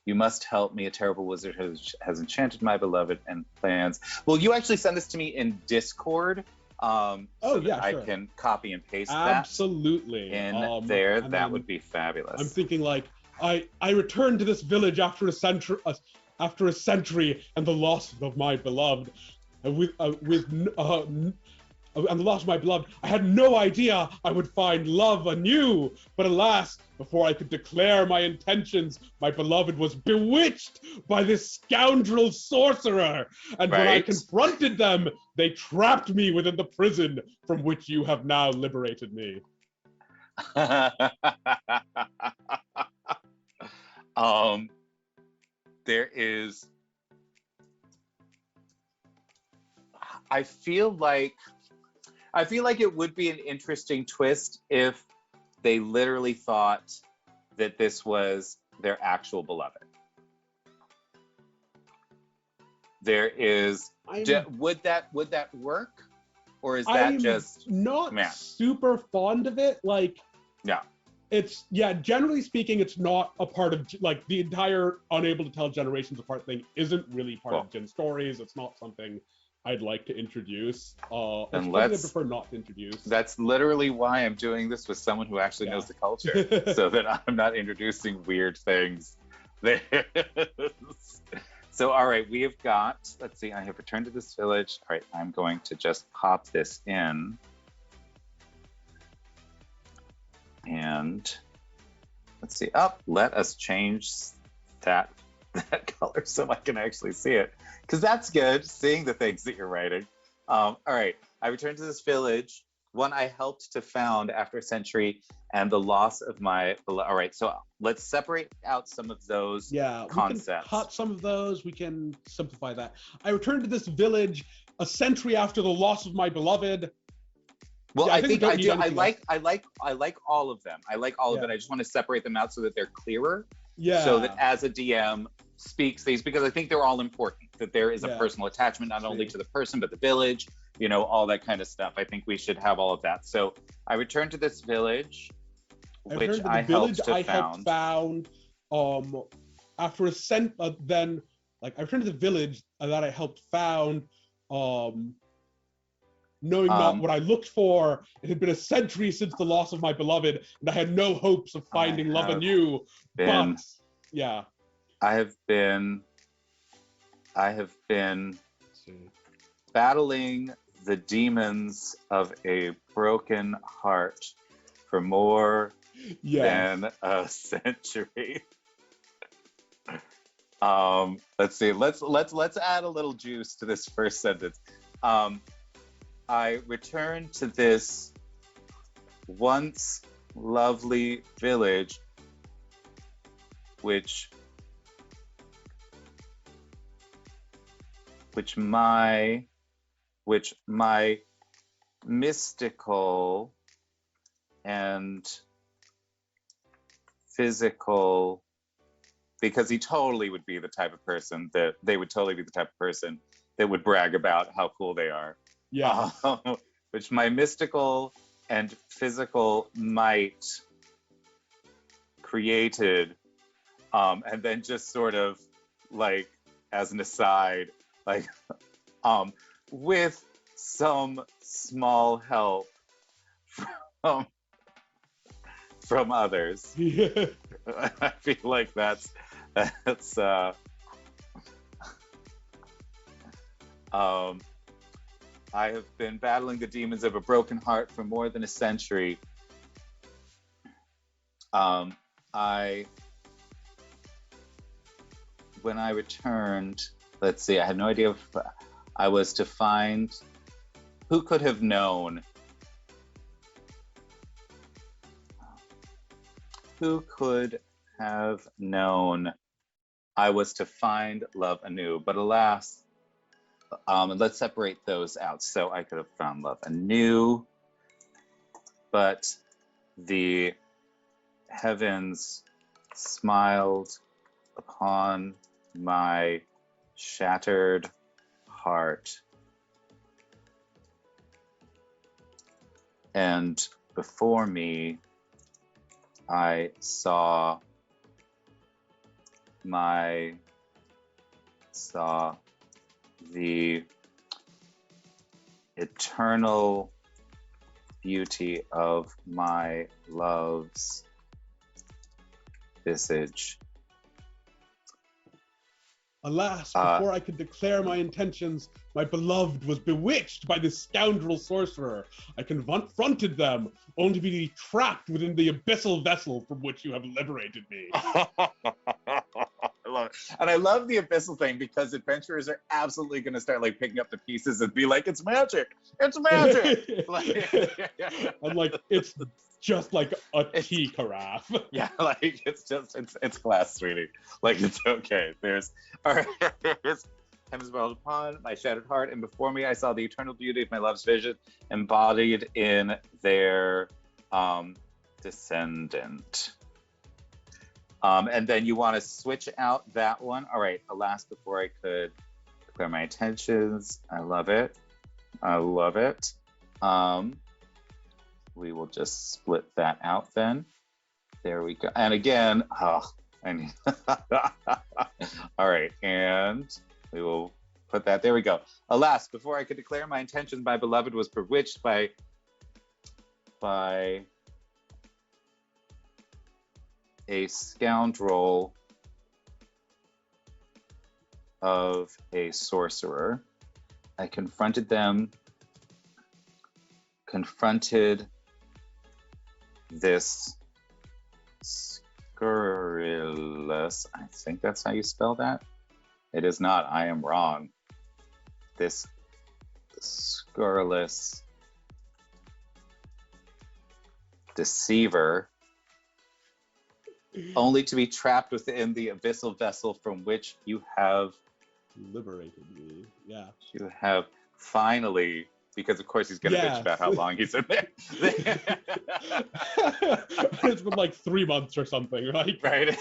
You must help me. A terrible wizard has enchanted my beloved and plans. Well, you actually send this to me in Discord, so that I Sure. can copy and paste Absolutely. that in there. And That then would be fabulous. I'm thinking like I returned to this village after a century and the loss of my beloved, and the loss of my beloved. I had no idea I would find love anew, but alas, before I could declare my intentions, my beloved was bewitched by this scoundrel sorcerer, and when I Right. confronted them, they trapped me within the prison from which you have now liberated me. There is. I feel like it would be an interesting twist if they literally thought that this was their actual beloved. There is. Would that work, or is that I'm just not man? super fond of it. Like, Yeah. it's, yeah, generally speaking, it's not a part of, like, the entire unable to tell generations apart thing isn't really part of Jin stories. It's not something I'd like to introduce. It's something I prefer not to introduce. That's literally why I'm doing this with someone who actually knows the culture, so that I'm not introducing weird things. So, all right, we have got, let's see, I have returned to this village. All right, I'm going to just pop this in. And let's see, let us change that color so I can actually see it, because that's good, seeing the things that you're writing. All right, I returned to this village, one I helped to found after a century, and the loss of my. All right, so let's separate out some of those concepts. We can cut some of those. We can simplify that. I returned to this village a century after the loss of my beloved. Well, I think I do. I like all of them. I like all of it. I just want to separate them out so that they're clearer. Yeah. So that as a DM speaks these, because I think they're all important, that there is a personal attachment, not only to the person, but the village, all that kind of stuff. I think we should have all of that. So I returned to this village, which I helped found. After a then, like, I returned to the village that I helped found, knowing not what I looked for. It had been a century since the loss of my beloved, and I had no hopes of finding love anew. But yeah, I have been battling the demons of a broken heart for more than a century. Let's see. Let's add a little juice to this first sentence. I returned to this once lovely village, which my mystical and physical, because he totally would be the type of person that they would totally be the type of person that would brag about how cool they are. Yeah. Which my mystical and physical might created, and then just sort of like as an aside, like with some small help from others. Yeah. I feel like that's I have been battling the demons of a broken heart for more than a century. When I returned, let's see, I had no idea if I was to find. Who could have known? Who could have known I was to find love anew? But alas, let's separate those out. So I could have found love anew, but the heavens smiled upon my shattered heart, and before me I saw the eternal beauty of my love's visage. Alas, before I could declare my intentions, my beloved was bewitched by this scoundrel sorcerer. I confronted them, only to be trapped within the abyssal vessel from which you have liberated me. I love it. And I love the abyssal thing because adventurers are absolutely going to start like picking up the pieces and be like, it's magic. It's magic. I'm like, it's just like a tea carafe. Yeah, like it's glass, sweetie. Like it's okay. There's time is well upon my shattered heart, and before me I saw the eternal beauty of my love's vision embodied in their descendant. And then you want to switch out that one. All right, alas, before I could declare my intentions. I love it. I love it. We will just split that out then. There we go. And again, all right, and we will put that, there we go. Alas, before I could declare my intentions, my beloved was bewitched by a scoundrel of a sorcerer. I confronted this scurrilous, I think that's how you spell that. It is not, I am wrong. This scurrilous deceiver, only to be trapped within the abyssal vessel from which you have liberated me. Yeah. You have finally, because of course he's gonna bitch about how long he's in there. It's been like 3 months or something, right? Right.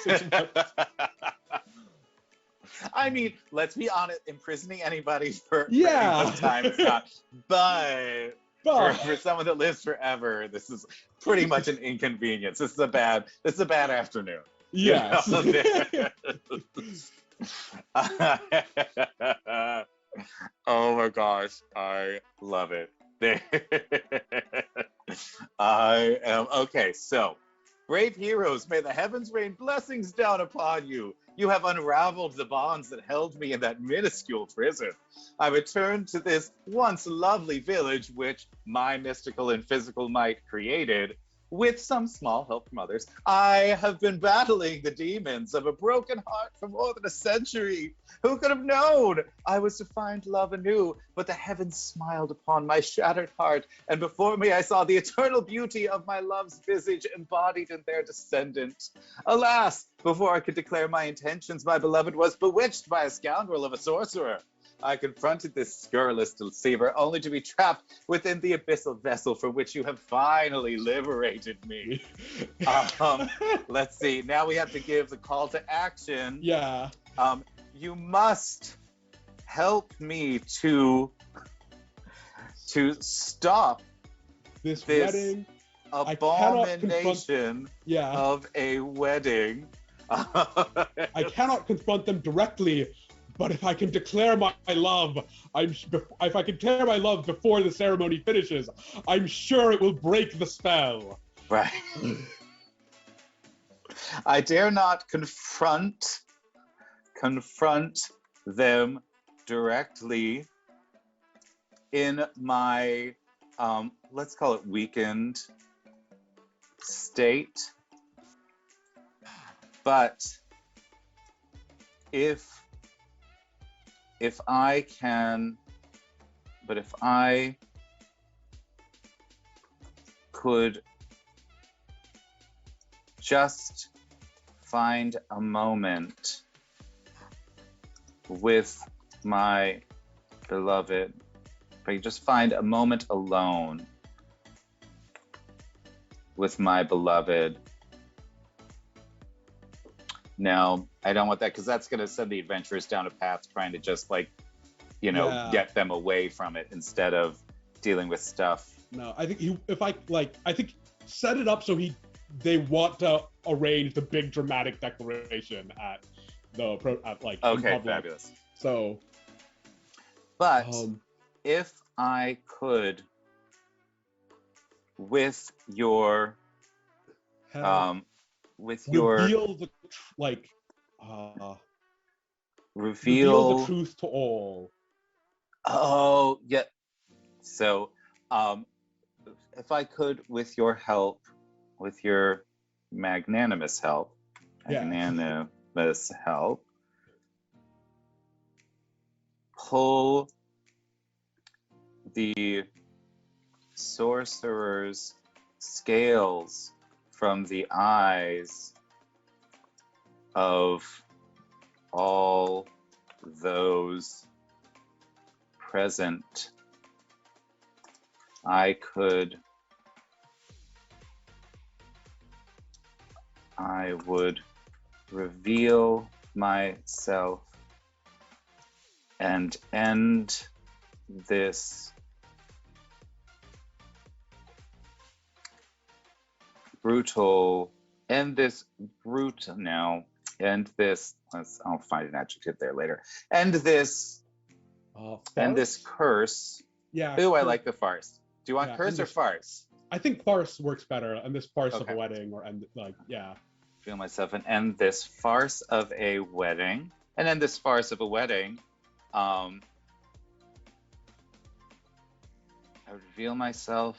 I mean, let's be honest, imprisoning anybody for any amount of time is not, but for someone that lives forever, this is pretty much an inconvenience. This is a bad afternoon. Yes. Oh my gosh, I love it. I am okay. So, brave heroes, may the heavens rain blessings down upon you. You have unraveled the bonds that held me in that minuscule prison. I returned to this once lovely village, which my mystical and physical might created, with some small help from others. I have been battling the demons of a broken heart for more than a century. Who could have known I was to find love anew? But the heavens smiled upon my shattered heart, and before me I saw the eternal beauty of my love's visage embodied in their descendant. Alas, before I could declare my intentions, my beloved was bewitched by a scoundrel of a sorcerer. I confronted this scurrilous deceiver, only to be trapped within the abyssal vessel for which you have finally liberated me. Let's see. Now we have to give the call to action. Yeah. You must help me to stop this wedding. Abomination of a wedding. I cannot confront them directly. But if I can declare my love, if I can declare my love before the ceremony finishes, I'm sure it will break the spell. Right. I dare not confront them directly in my, let's call it weakened state. But if I could just find a moment with my beloved, if I could just find a moment alone with my beloved. No, I don't want that, because that's going to send the adventurers down a path trying to just get them away from it instead of dealing with stuff. No, I think I think set it up so he they want to arrange the big dramatic declaration at like in Okay, public. fabulous. So, But um, if I could, with your have, with your reveal the like uh reveal the reveal. truth to all. Oh, yeah. So, um, if I could, with your help, with your magnanimous help, Yeah. magnanimous help, pull the sorcerer's scales from the eyes of all those present. I would reveal myself and end this brutal, end this brute now, end this, I'll find an adjective there later, end this, end this Farce? curse. Yeah. Ooh, I like the farce. Do you want Yeah, curse and or this, farce? I think farce works better, and this farce of Okay. a wedding, or and like, yeah. Feel myself and end this farce of a wedding. And end this farce of a wedding. I reveal myself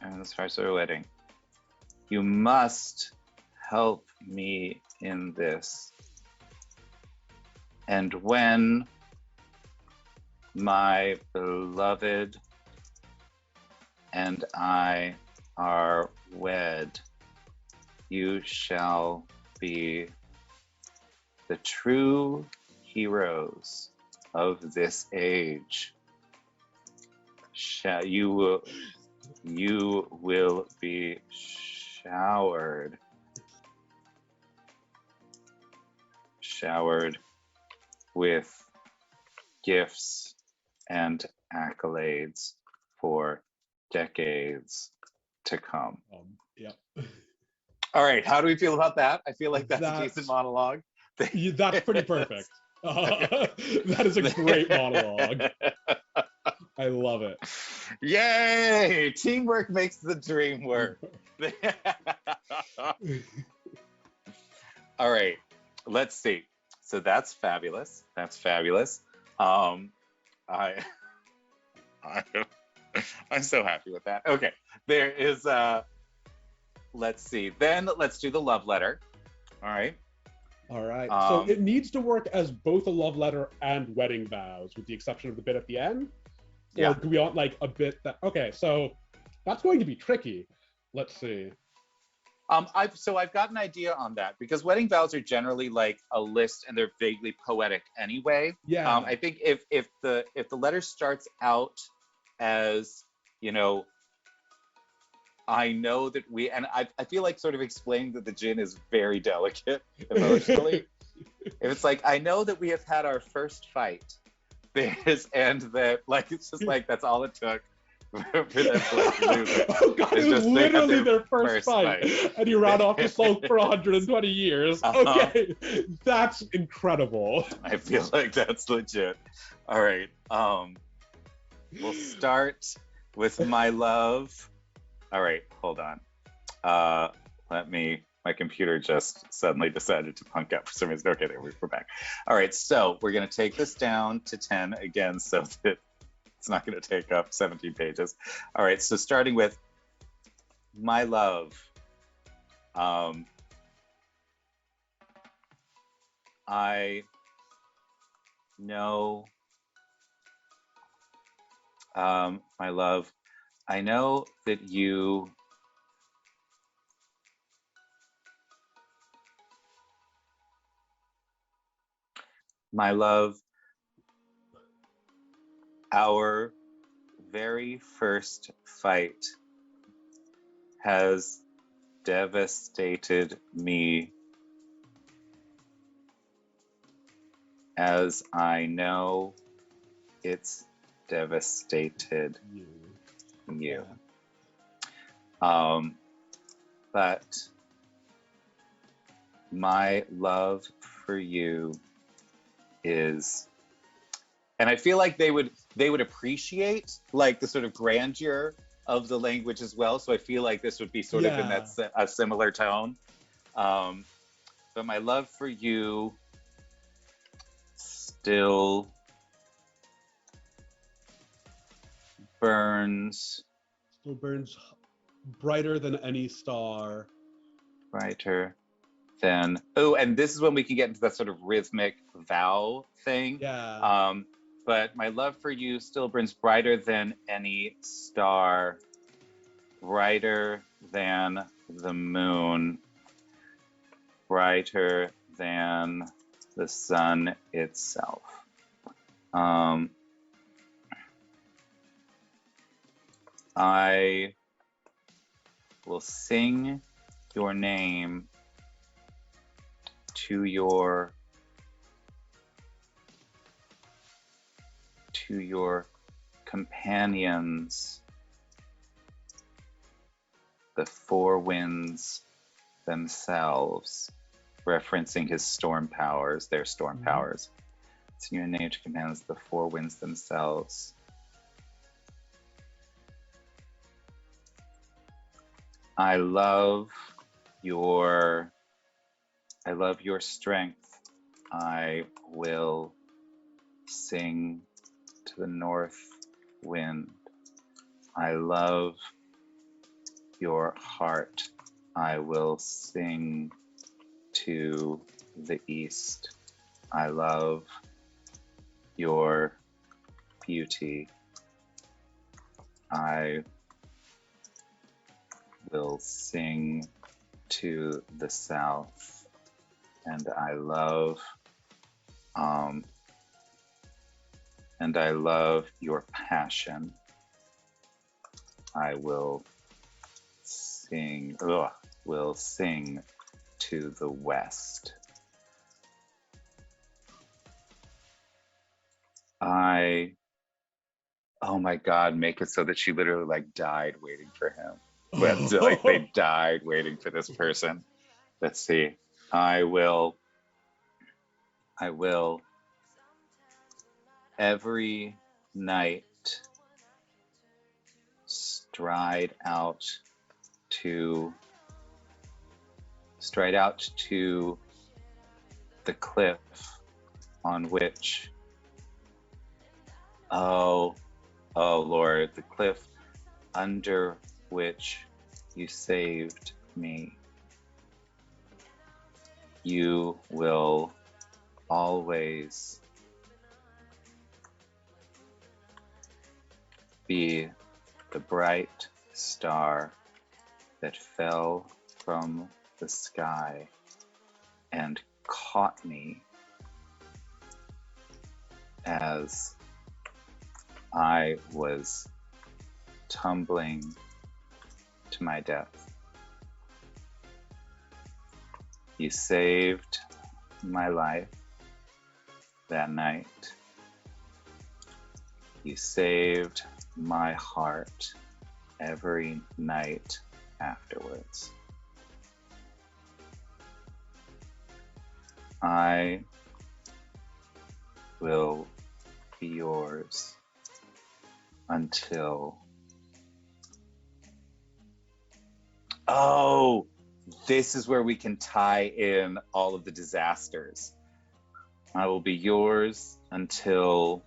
and this farce of a wedding. You must help me in this. And when my beloved and I are wed, you shall be the true heroes of this age. You will be showered with gifts and accolades for decades to come. Yeah. All right, how do we feel about that? I feel like that's a decent That's monologue. that's pretty perfect. That is a great monologue. I love it. Yay! Teamwork makes the dream work. All right, let's see. So that's fabulous. That's fabulous. I, I I'm so happy with that. Okay, there is. Let's see. Then let's do the love letter. All right. All right. So it needs to work as both a love letter and wedding vows, with the exception of the bit at the end. Yeah. Or do we want like a bit that? Okay, so that's going to be tricky. Let's see. I've got an idea on that because wedding vows are generally like a list and they're vaguely poetic anyway. Yeah. I think if the letter starts out as, you know, I know that we, and I feel like sort of explaining that the gin is very delicate emotionally. If it's like, I know that we have had our first fight, and that like it's just like that's all it took for them to like lose it. Oh god, It's it was just they had literally their first fight. And you ran off to sulk for 120 years. Okay, that's incredible. I feel like that's legit. All right, we'll start with my love. All right, hold on. My computer just suddenly decided to punk out for some reason. Okay, there, we're back. All right, so we're gonna take this down to 10 again so that it's not gonna take up 17 pages. All right, so starting with my love. I know, my love, I know that you my love, our very first fight has devastated me as I know it's devastated you. Yeah. But My love for you is, and I feel like they would appreciate like the sort of grandeur of the language as well. So I feel like this would be sort of in Yeah. a similar tone. Um, but my love for you still burns Still burns brighter than any star. brighter than. Oh, and this is when we can get into that sort of rhythmic vow thing. Yeah. Um, but my love for you still burns brighter than any star, brighter than the moon, brighter than the sun itself. Um, I will sing your name to your companions, the four winds themselves, referencing his storm powers, their storm powers. Sing your name to companions, the four winds themselves. I love your strength. I will sing to the north wind. I love your heart. I will sing to the east. I love your beauty. I will sing to the south. And I love your passion. I will sing to the west. Oh my God, make it so that she literally like died waiting for him. But like they died waiting for this person. Let's see. I will every night stride out to the cliff on which, oh Lord, the cliff under which you saved me. You will always be the bright star that fell from the sky and caught me as I was tumbling to my death. You saved my life that night. You saved my heart every night afterwards. I will be yours until... Oh, this is where we can tie in all of the disasters. I will be yours until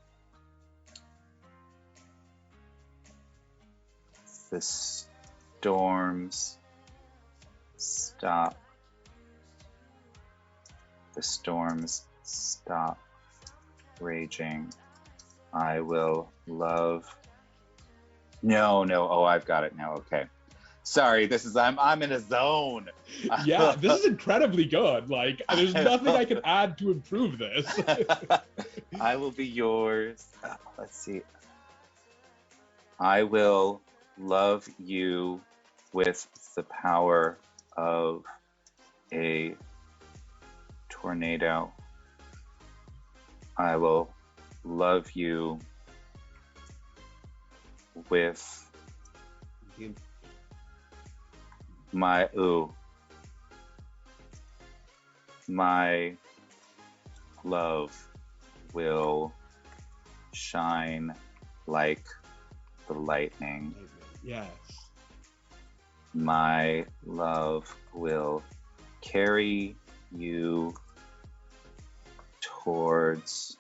the storms stop. The storms stop raging. I will love... No. Oh, I've got it now. Okay. Sorry, I'm in a zone. Yeah, this is incredibly good. Like, there's nothing I can add to improve this. I will be yours. Let's see. I will love you with the power of a tornado. I will love you with my My love will shine like the lightning. Yes. My love will carry you towards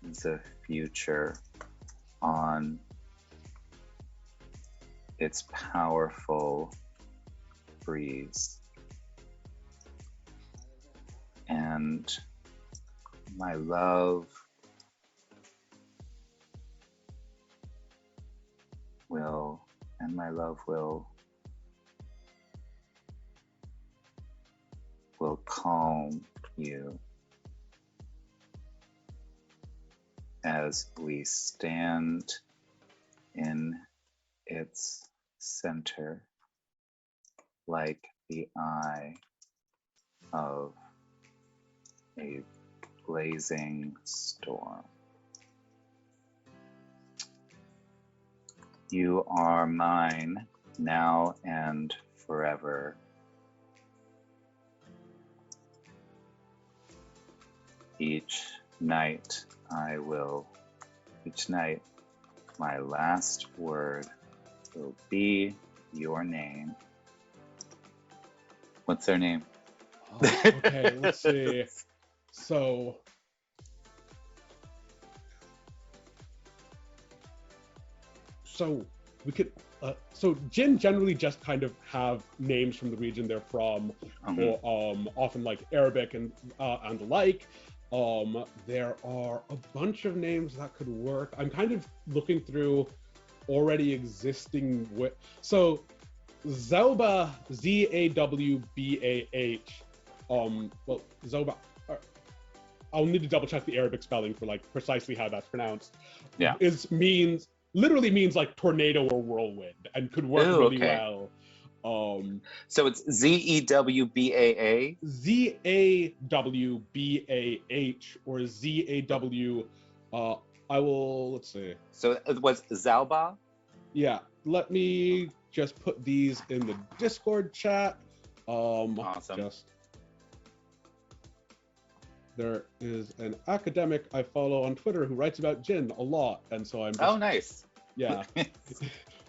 the future on its powerful breeze. And my love will, and my love will calm you as we stand in its center like the eye of a blazing storm. You are mine now and forever. Each night my last word will be your name. What's their name? Oh, okay, let's see. So we could so Jin generally just kind of have names from the region they're from, or often like Arabic and the like. There are a bunch of names that could work. I'm kind of looking through already existing so Zawba, Z-A-W-B-A-H. Well, Zawba. I'll need to double check the Arabic spelling for like precisely how that's pronounced. Yeah. Literally means like tornado or whirlwind, and could work really well. So it's Z-E-W-B-A-A? Z-A-W-B-A-H or Z-A-W. Let's see. So it was Zalba? Yeah, let me just put these in the Discord chat. Awesome. There is an academic I follow on Twitter who writes about Jin a lot, and so I'm just, oh, nice. Yeah.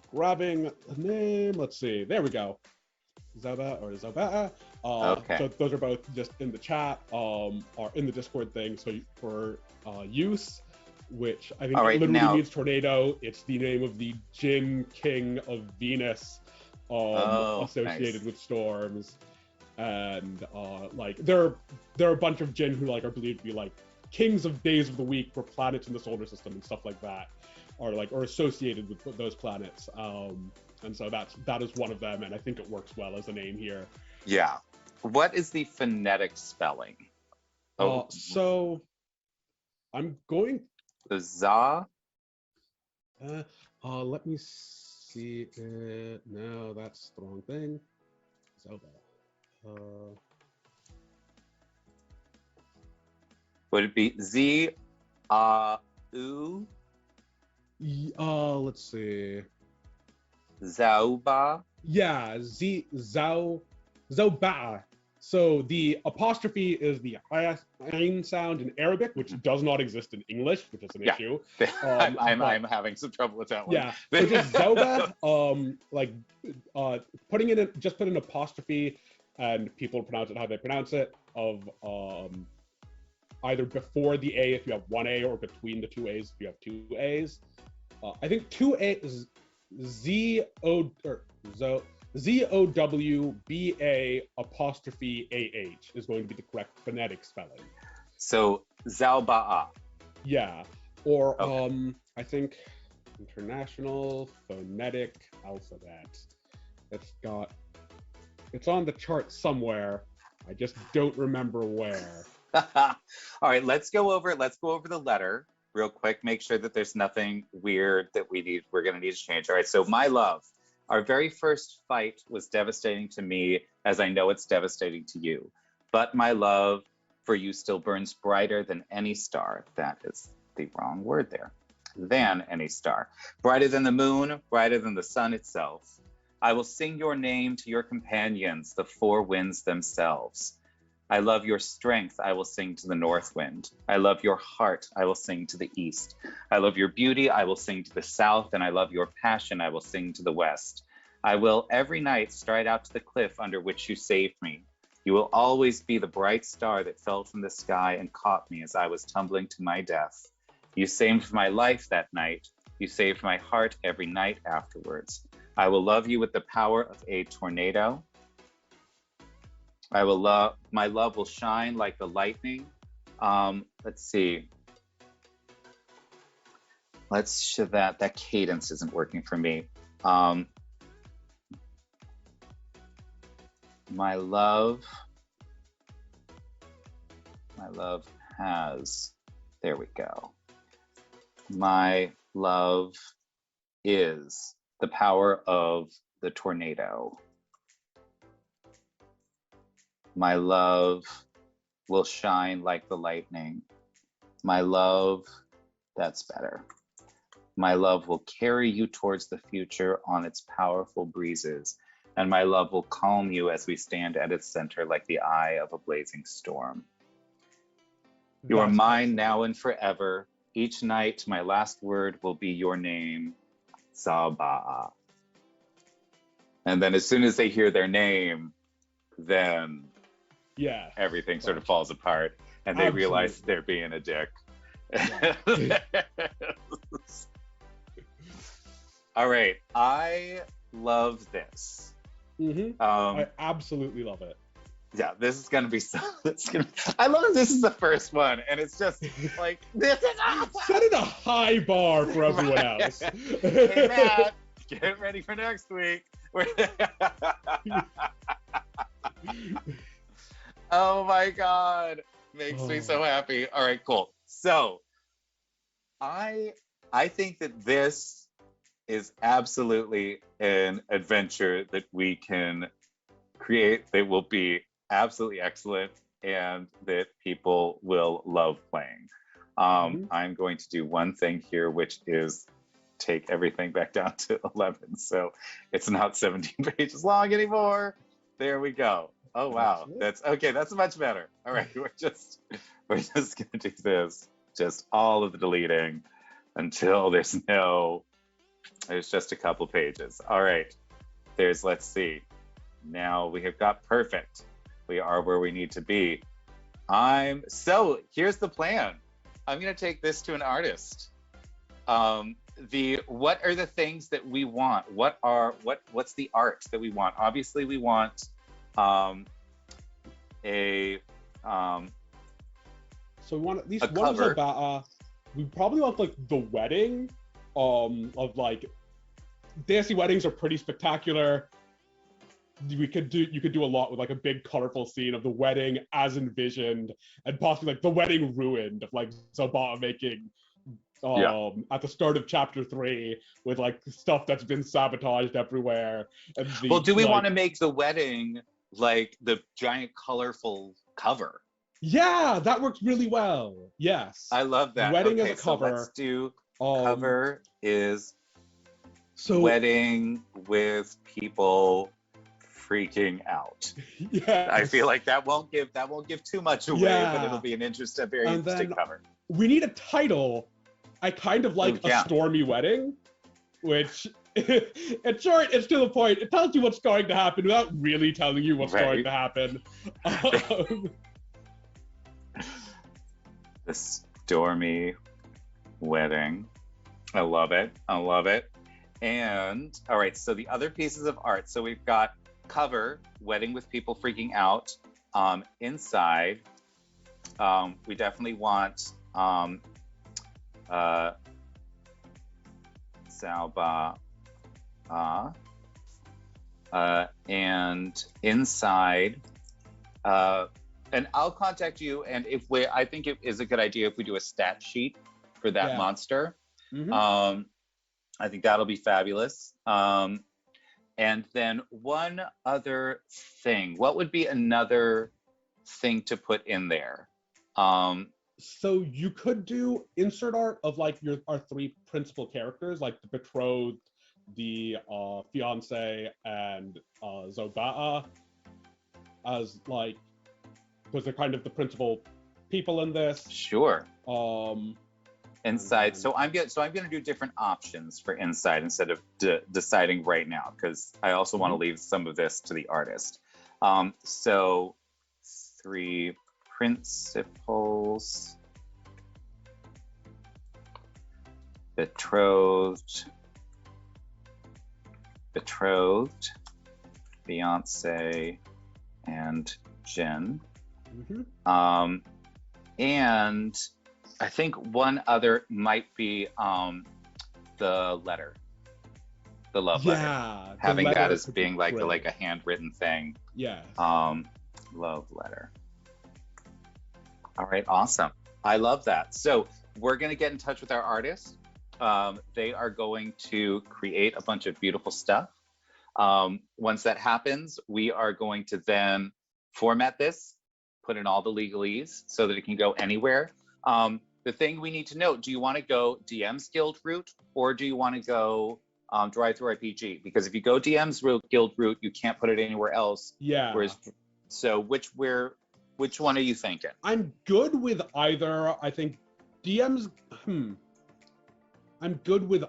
Grabbing a name. Let's see. There we go. Zaba or Zaba. Okay. So those are both just in the chat, or in the Discord thing. So for use, which I think literally means tornado. It's the name of the Jin king of Venus, associated with storms. And like there are a bunch of Jin who like are believed to be like kings of days of the week for planets in the solar system and stuff like that, or associated with those planets. And so that is one of them, and I think it works well as a name here. Yeah. What is the phonetic spelling? So I'm going the za. Let me see it. No, that's the wrong thing. Zelda. Would it be Z-A-U? Let's see. Zauba? Yeah, Zauba. So the apostrophe is the ayn sound in Arabic, which does not exist in English, which is an issue. I'm having some trouble with that one. Yeah, so just Zauba, putting in just put an apostrophe, and people pronounce it how they pronounce it, of either before the A if you have one A, or between the two A's if you have two A's. I think two A's, Z-O-W-B-A apostrophe A-H is going to be the correct phonetic spelling. So Zauba'a. Yeah, or I think International Phonetic Alphabet. It's on the chart somewhere. I just don't remember where. All right, let's go over the letter real quick. Make sure that there's nothing weird that we're gonna need to change. All right, so my love. Our very first fight was devastating to me, as I know it's devastating to you. But my love for you still burns brighter than any star. That is the wrong word there. Than any star. Brighter than the moon, brighter than the sun itself. I will sing your name to your companions, the four winds themselves. I love your strength, I will sing to the north wind. I love your heart, I will sing to the east. I love your beauty, I will sing to the south, and I love your passion, I will sing to the west. I will every night stride out to the cliff under which you saved me. You will always be the bright star that fell from the sky and caught me as I was tumbling to my death. You saved my life that night. You saved my heart every night afterwards. I will love you with the power of a tornado. My love will shine like the lightning. Let's see. That cadence isn't working for me. My love has, there we go. My love is the power of the tornado. My love will shine like the lightning. My love, that's better. My love will carry you towards the future on its powerful breezes, and my love will calm you as we stand at its center like the eye of a blazing storm. You are mine now and forever. Each night, my last word will be your name, Sabaa. And then as soon as they hear their name, then everything sort of falls apart, and they realize they're being a dick. Yeah. All right, I love this. I absolutely love it. Yeah, this is gonna be so. I love that this is the first one, and it's just like this is awesome. Setting a high bar for everyone else. Hey Matt, get ready for next week. Oh my God, makes me so happy. All right, cool. So, I think that this is absolutely an adventure that we can create that will be absolutely excellent and that people will love playing. I'm going to do one thing here, which is take everything back down to 11. So it's not 17 pages long anymore. There we go. Oh, wow. That's okay. That's much better. All right. We're just going to do this. Just all of the deleting until there's just a couple pages. All right. Let's see. Now we have got perfect. We are where we need to be. So here's the plan. I'm going to take this to an artist. What are the things that we want? What's the art that we want? Obviously we want so we want at least a one cover. About we probably want like the wedding of like dancing weddings are pretty spectacular. You could do a lot with like a big colorful scene of the wedding as envisioned, and possibly like the wedding ruined of like Zabaa making at the start of chapter 3 with like stuff that's been sabotaged everywhere. And do we want to make the wedding like the giant colorful cover? Yeah, that works really well. Yes, I love that. Wedding as a cover. So let's do cover is wedding with people freaking out. Yeah, I feel like that won't give too much away, but it'll be an very interesting cover. We need a title. I kind of like a stormy wedding, which it's short, it's to the point. It tells you what's going to happen without really telling you what's going to happen. The stormy wedding. I love it. And all right, so the other pieces of art. So we've got cover, wedding with people freaking out. Inside, we definitely want Sabaa. And inside, and I'll contact you, and I think it is a good idea if we do a stat sheet for that monster. I think that'll be fabulous. And then one other thing, what would be another thing to put in there? So you could do insert art of like our 3 principal characters, like the betrothed, the fiance and Zobata as like, because they're kind of the principal people in this. Sure. Um, Inside. then- So I'm gonna do different options for inside instead of deciding right now, because I also want to leave some of this to the artist. So 3 principals, betrothed, Beyonce, and Jin. And I think one other might be the letter, the love letter. Yeah, Having that as could be being like great. a handwritten thing. Yeah. Love letter. All right, awesome. I love that. So we're gonna get in touch with our artists. They are going to create a bunch of beautiful stuff. Once that happens, we are going to then format this, put in all the legalese so that it can go anywhere. The thing we need to know, do you want to go DM's Guild route, or do you want to go Drive Through RPG? Because if you go DM's Guild route, you can't put it anywhere else. Yeah. Whereas, so which one are you thinking? I'm good with either. I think DM's. I'm good with.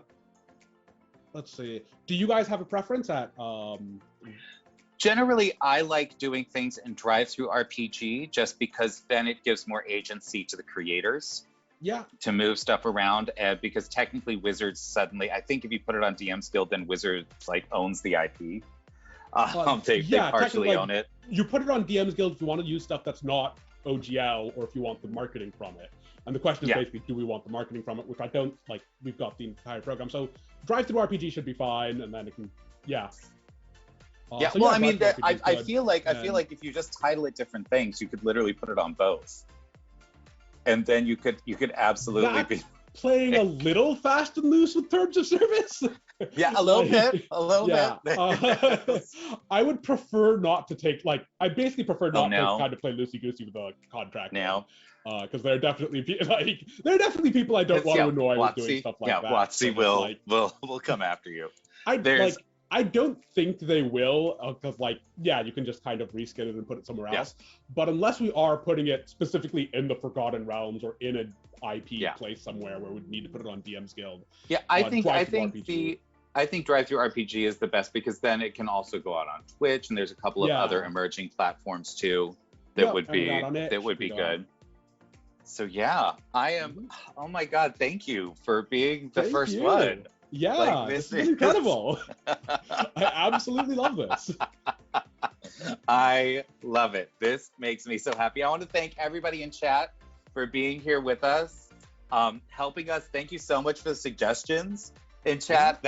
Let's see. Do you guys have a preference at? Generally, I like doing things in Drive Through RPG just because then it gives more agency to the creators. Yeah. To move stuff around, because technically Wizards suddenly, I think if you put it on DM's Guild, then Wizards like owns the IP. They partially own it. You put it on DM's Guild if you want to use stuff that's not OGL, or if you want the marketing from it. And the question is basically, do we want the marketing from it? Which I don't like. We've got the entire program, so Drive Through RPG should be fine, and then it can, I mean, I feel like if you just title it different things, you could literally put it on both, and then you could absolutely be playing a little fast and loose with terms of service. Yeah, a little bit. I would prefer not to take I basically prefer not to kind of play loosey goosey with a contract now. Because there are definitely people I don't want to annoy with doing stuff like that. Yeah, WotC will come after you. I don't think they will, because you can just kind of reskin it and put it somewhere else. But unless we are putting it specifically in the Forgotten Realms or in an IP place somewhere where we need to put it on DM's Guild. Yeah, I think Drive Through RPG is the best, because then it can also go out on Twitch, and there's a couple of other emerging platforms too that would be good. So yeah, I am. Oh my God, thank you for being the first one. Yeah, this is incredible. I absolutely love this. I love it. This makes me so happy. I want to thank everybody in chat for being here with us, helping us. Thank you so much for the suggestions in chat.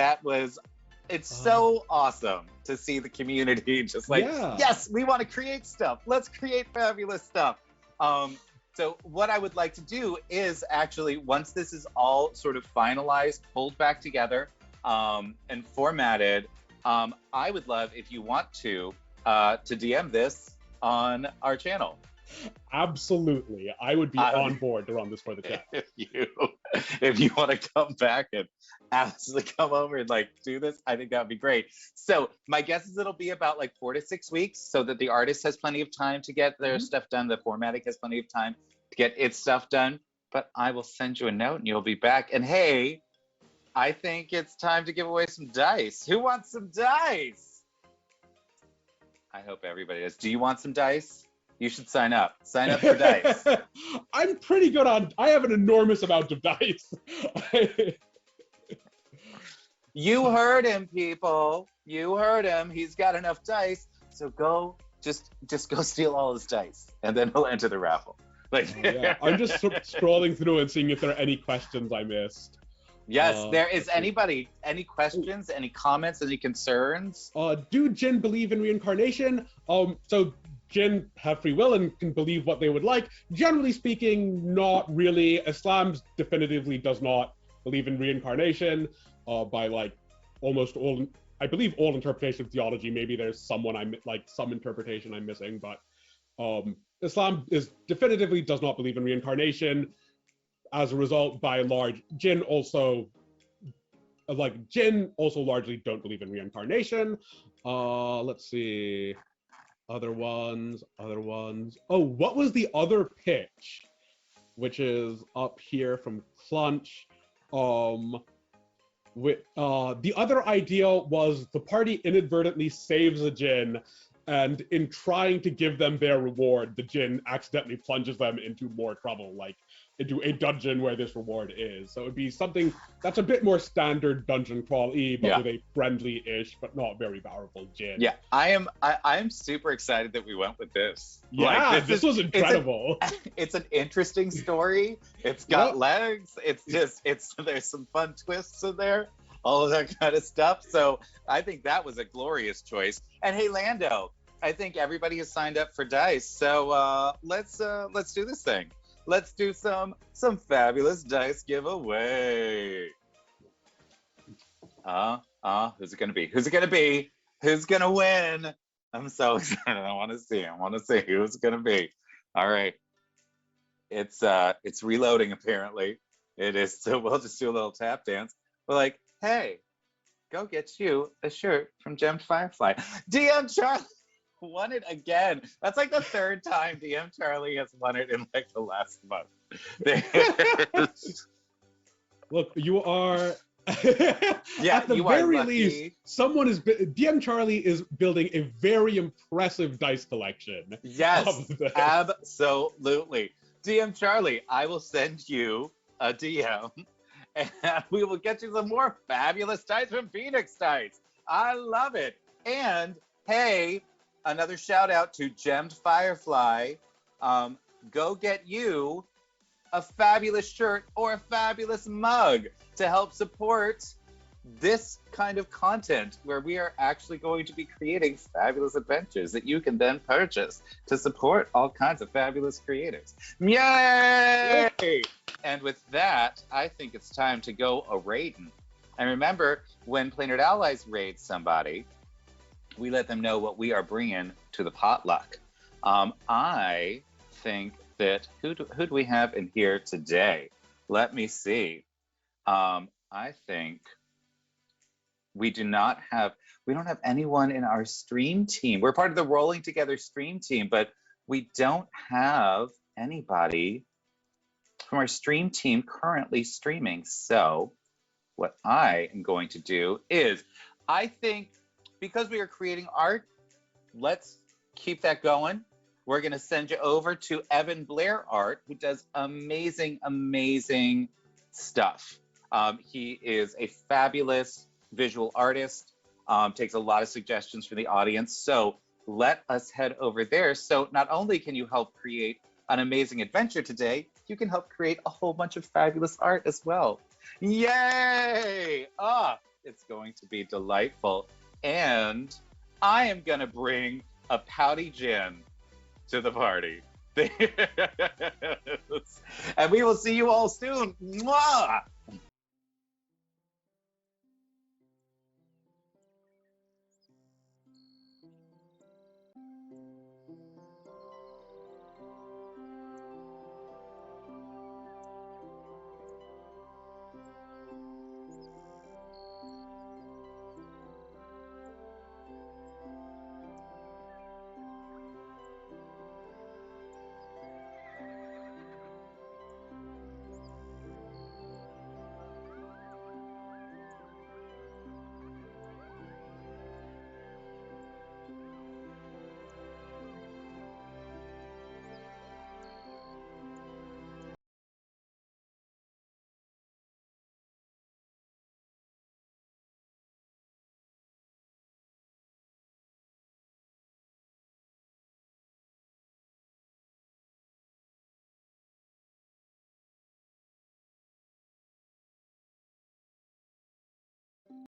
It's so awesome to see the community just yes, we want to create stuff. Let's create fabulous stuff. So what I would like to do is actually, once this is all sort of finalized, pulled back together, and formatted, I would love, if you want to DM this on our channel. Absolutely. I would be on board to run this for the chat. If you want to come back and absolutely come over and do this, I think that would be great. So my guess is it'll be about 4 to 6 weeks, so that the artist has plenty of time to get their stuff done. The formatting has plenty of time to get its stuff done. But I will send you a note and you'll be back. And hey, I think it's time to give away some dice. Who wants some dice? I hope everybody does. Do you want some dice? You should sign up. Sign up for dice. I'm pretty good I have an enormous amount of dice. You heard him, people. You heard him. He's got enough dice. So just go steal all his dice, and then he'll enter the raffle. I'm just scrolling through and seeing if there are any questions I missed. Yes, there is. Anybody, any questions, any comments, any concerns? Do Jinn believe in reincarnation? So Jinn have free will and can believe what they would like. Generally speaking, not really. Islam definitively does not believe in reincarnation by almost all, I believe, all interpretation of theology. Maybe there's some interpretation I'm missing, but Islam definitively does not believe in reincarnation. As a result, by and large, Jinn also like Jinn also largely don't believe in reincarnation. Let's see. Other ones. Oh, what was the other pitch? Which is up here from Clunch. The other idea was the party inadvertently saves a Jinn, and in trying to give them their reward, the Jinn accidentally plunges them into more trouble, like into a dungeon where this reward is. So it would be something that's a bit more standard dungeon crawl-y, but with a friendly-ish but not very powerful Jinn. Yeah, I am super excited that we went with this. Yeah, like, this was incredible. It's an interesting story. It's got legs. There's some fun twists in there, all of that kind of stuff. So I think that was a glorious choice. And hey, Lando, I think everybody has signed up for dice. So let's do this thing. Let's do some fabulous dice giveaway. Who's it gonna be? Who's it gonna be? Who's gonna win? I'm so excited. I want to see who's it gonna be. All right. It's reloading apparently. It is, so we'll just do a little tap dance. We're like, hey, go get you a shirt from Gemmed Firefly. DM Charlie won it again. That's like the third time DM Charlie has won it in like the last month. Look, you are yeah, at the very least, DM Charlie is building a very impressive dice collection. Yes, absolutely. DM Charlie, I will send you a DM and we will get you some more fabulous dice from Phoenix Dice. I love it. And hey, another shout out to Gemmed Firefly. Go get you a fabulous shirt or a fabulous mug to help support this kind of content where we are actually going to be creating fabulous adventures that you can then purchase to support all kinds of fabulous creators. Yay! And with that, I think it's time to go a-raiding. And remember, when Planet Allies raid somebody, we let them know what we are bringing to the potluck. I think that, who do we have in here today? Let me see. I think we don't have anyone in our stream team. We're part of the Rolling Together stream team, but we don't have anybody from our stream team currently streaming. So what I am going to do is, I think because we are creating art, let's keep that going. We're going to send you over to Evan Blair Art, who does amazing, amazing stuff. He is a fabulous visual artist, takes a lot of suggestions from the audience. So let us head over there. So not only can you help create an amazing adventure today, you can help create a whole bunch of fabulous art as well. Yay! It's going to be delightful. And I am going to bring a pouty Jinn to the party. And we will see you all soon. Mwah!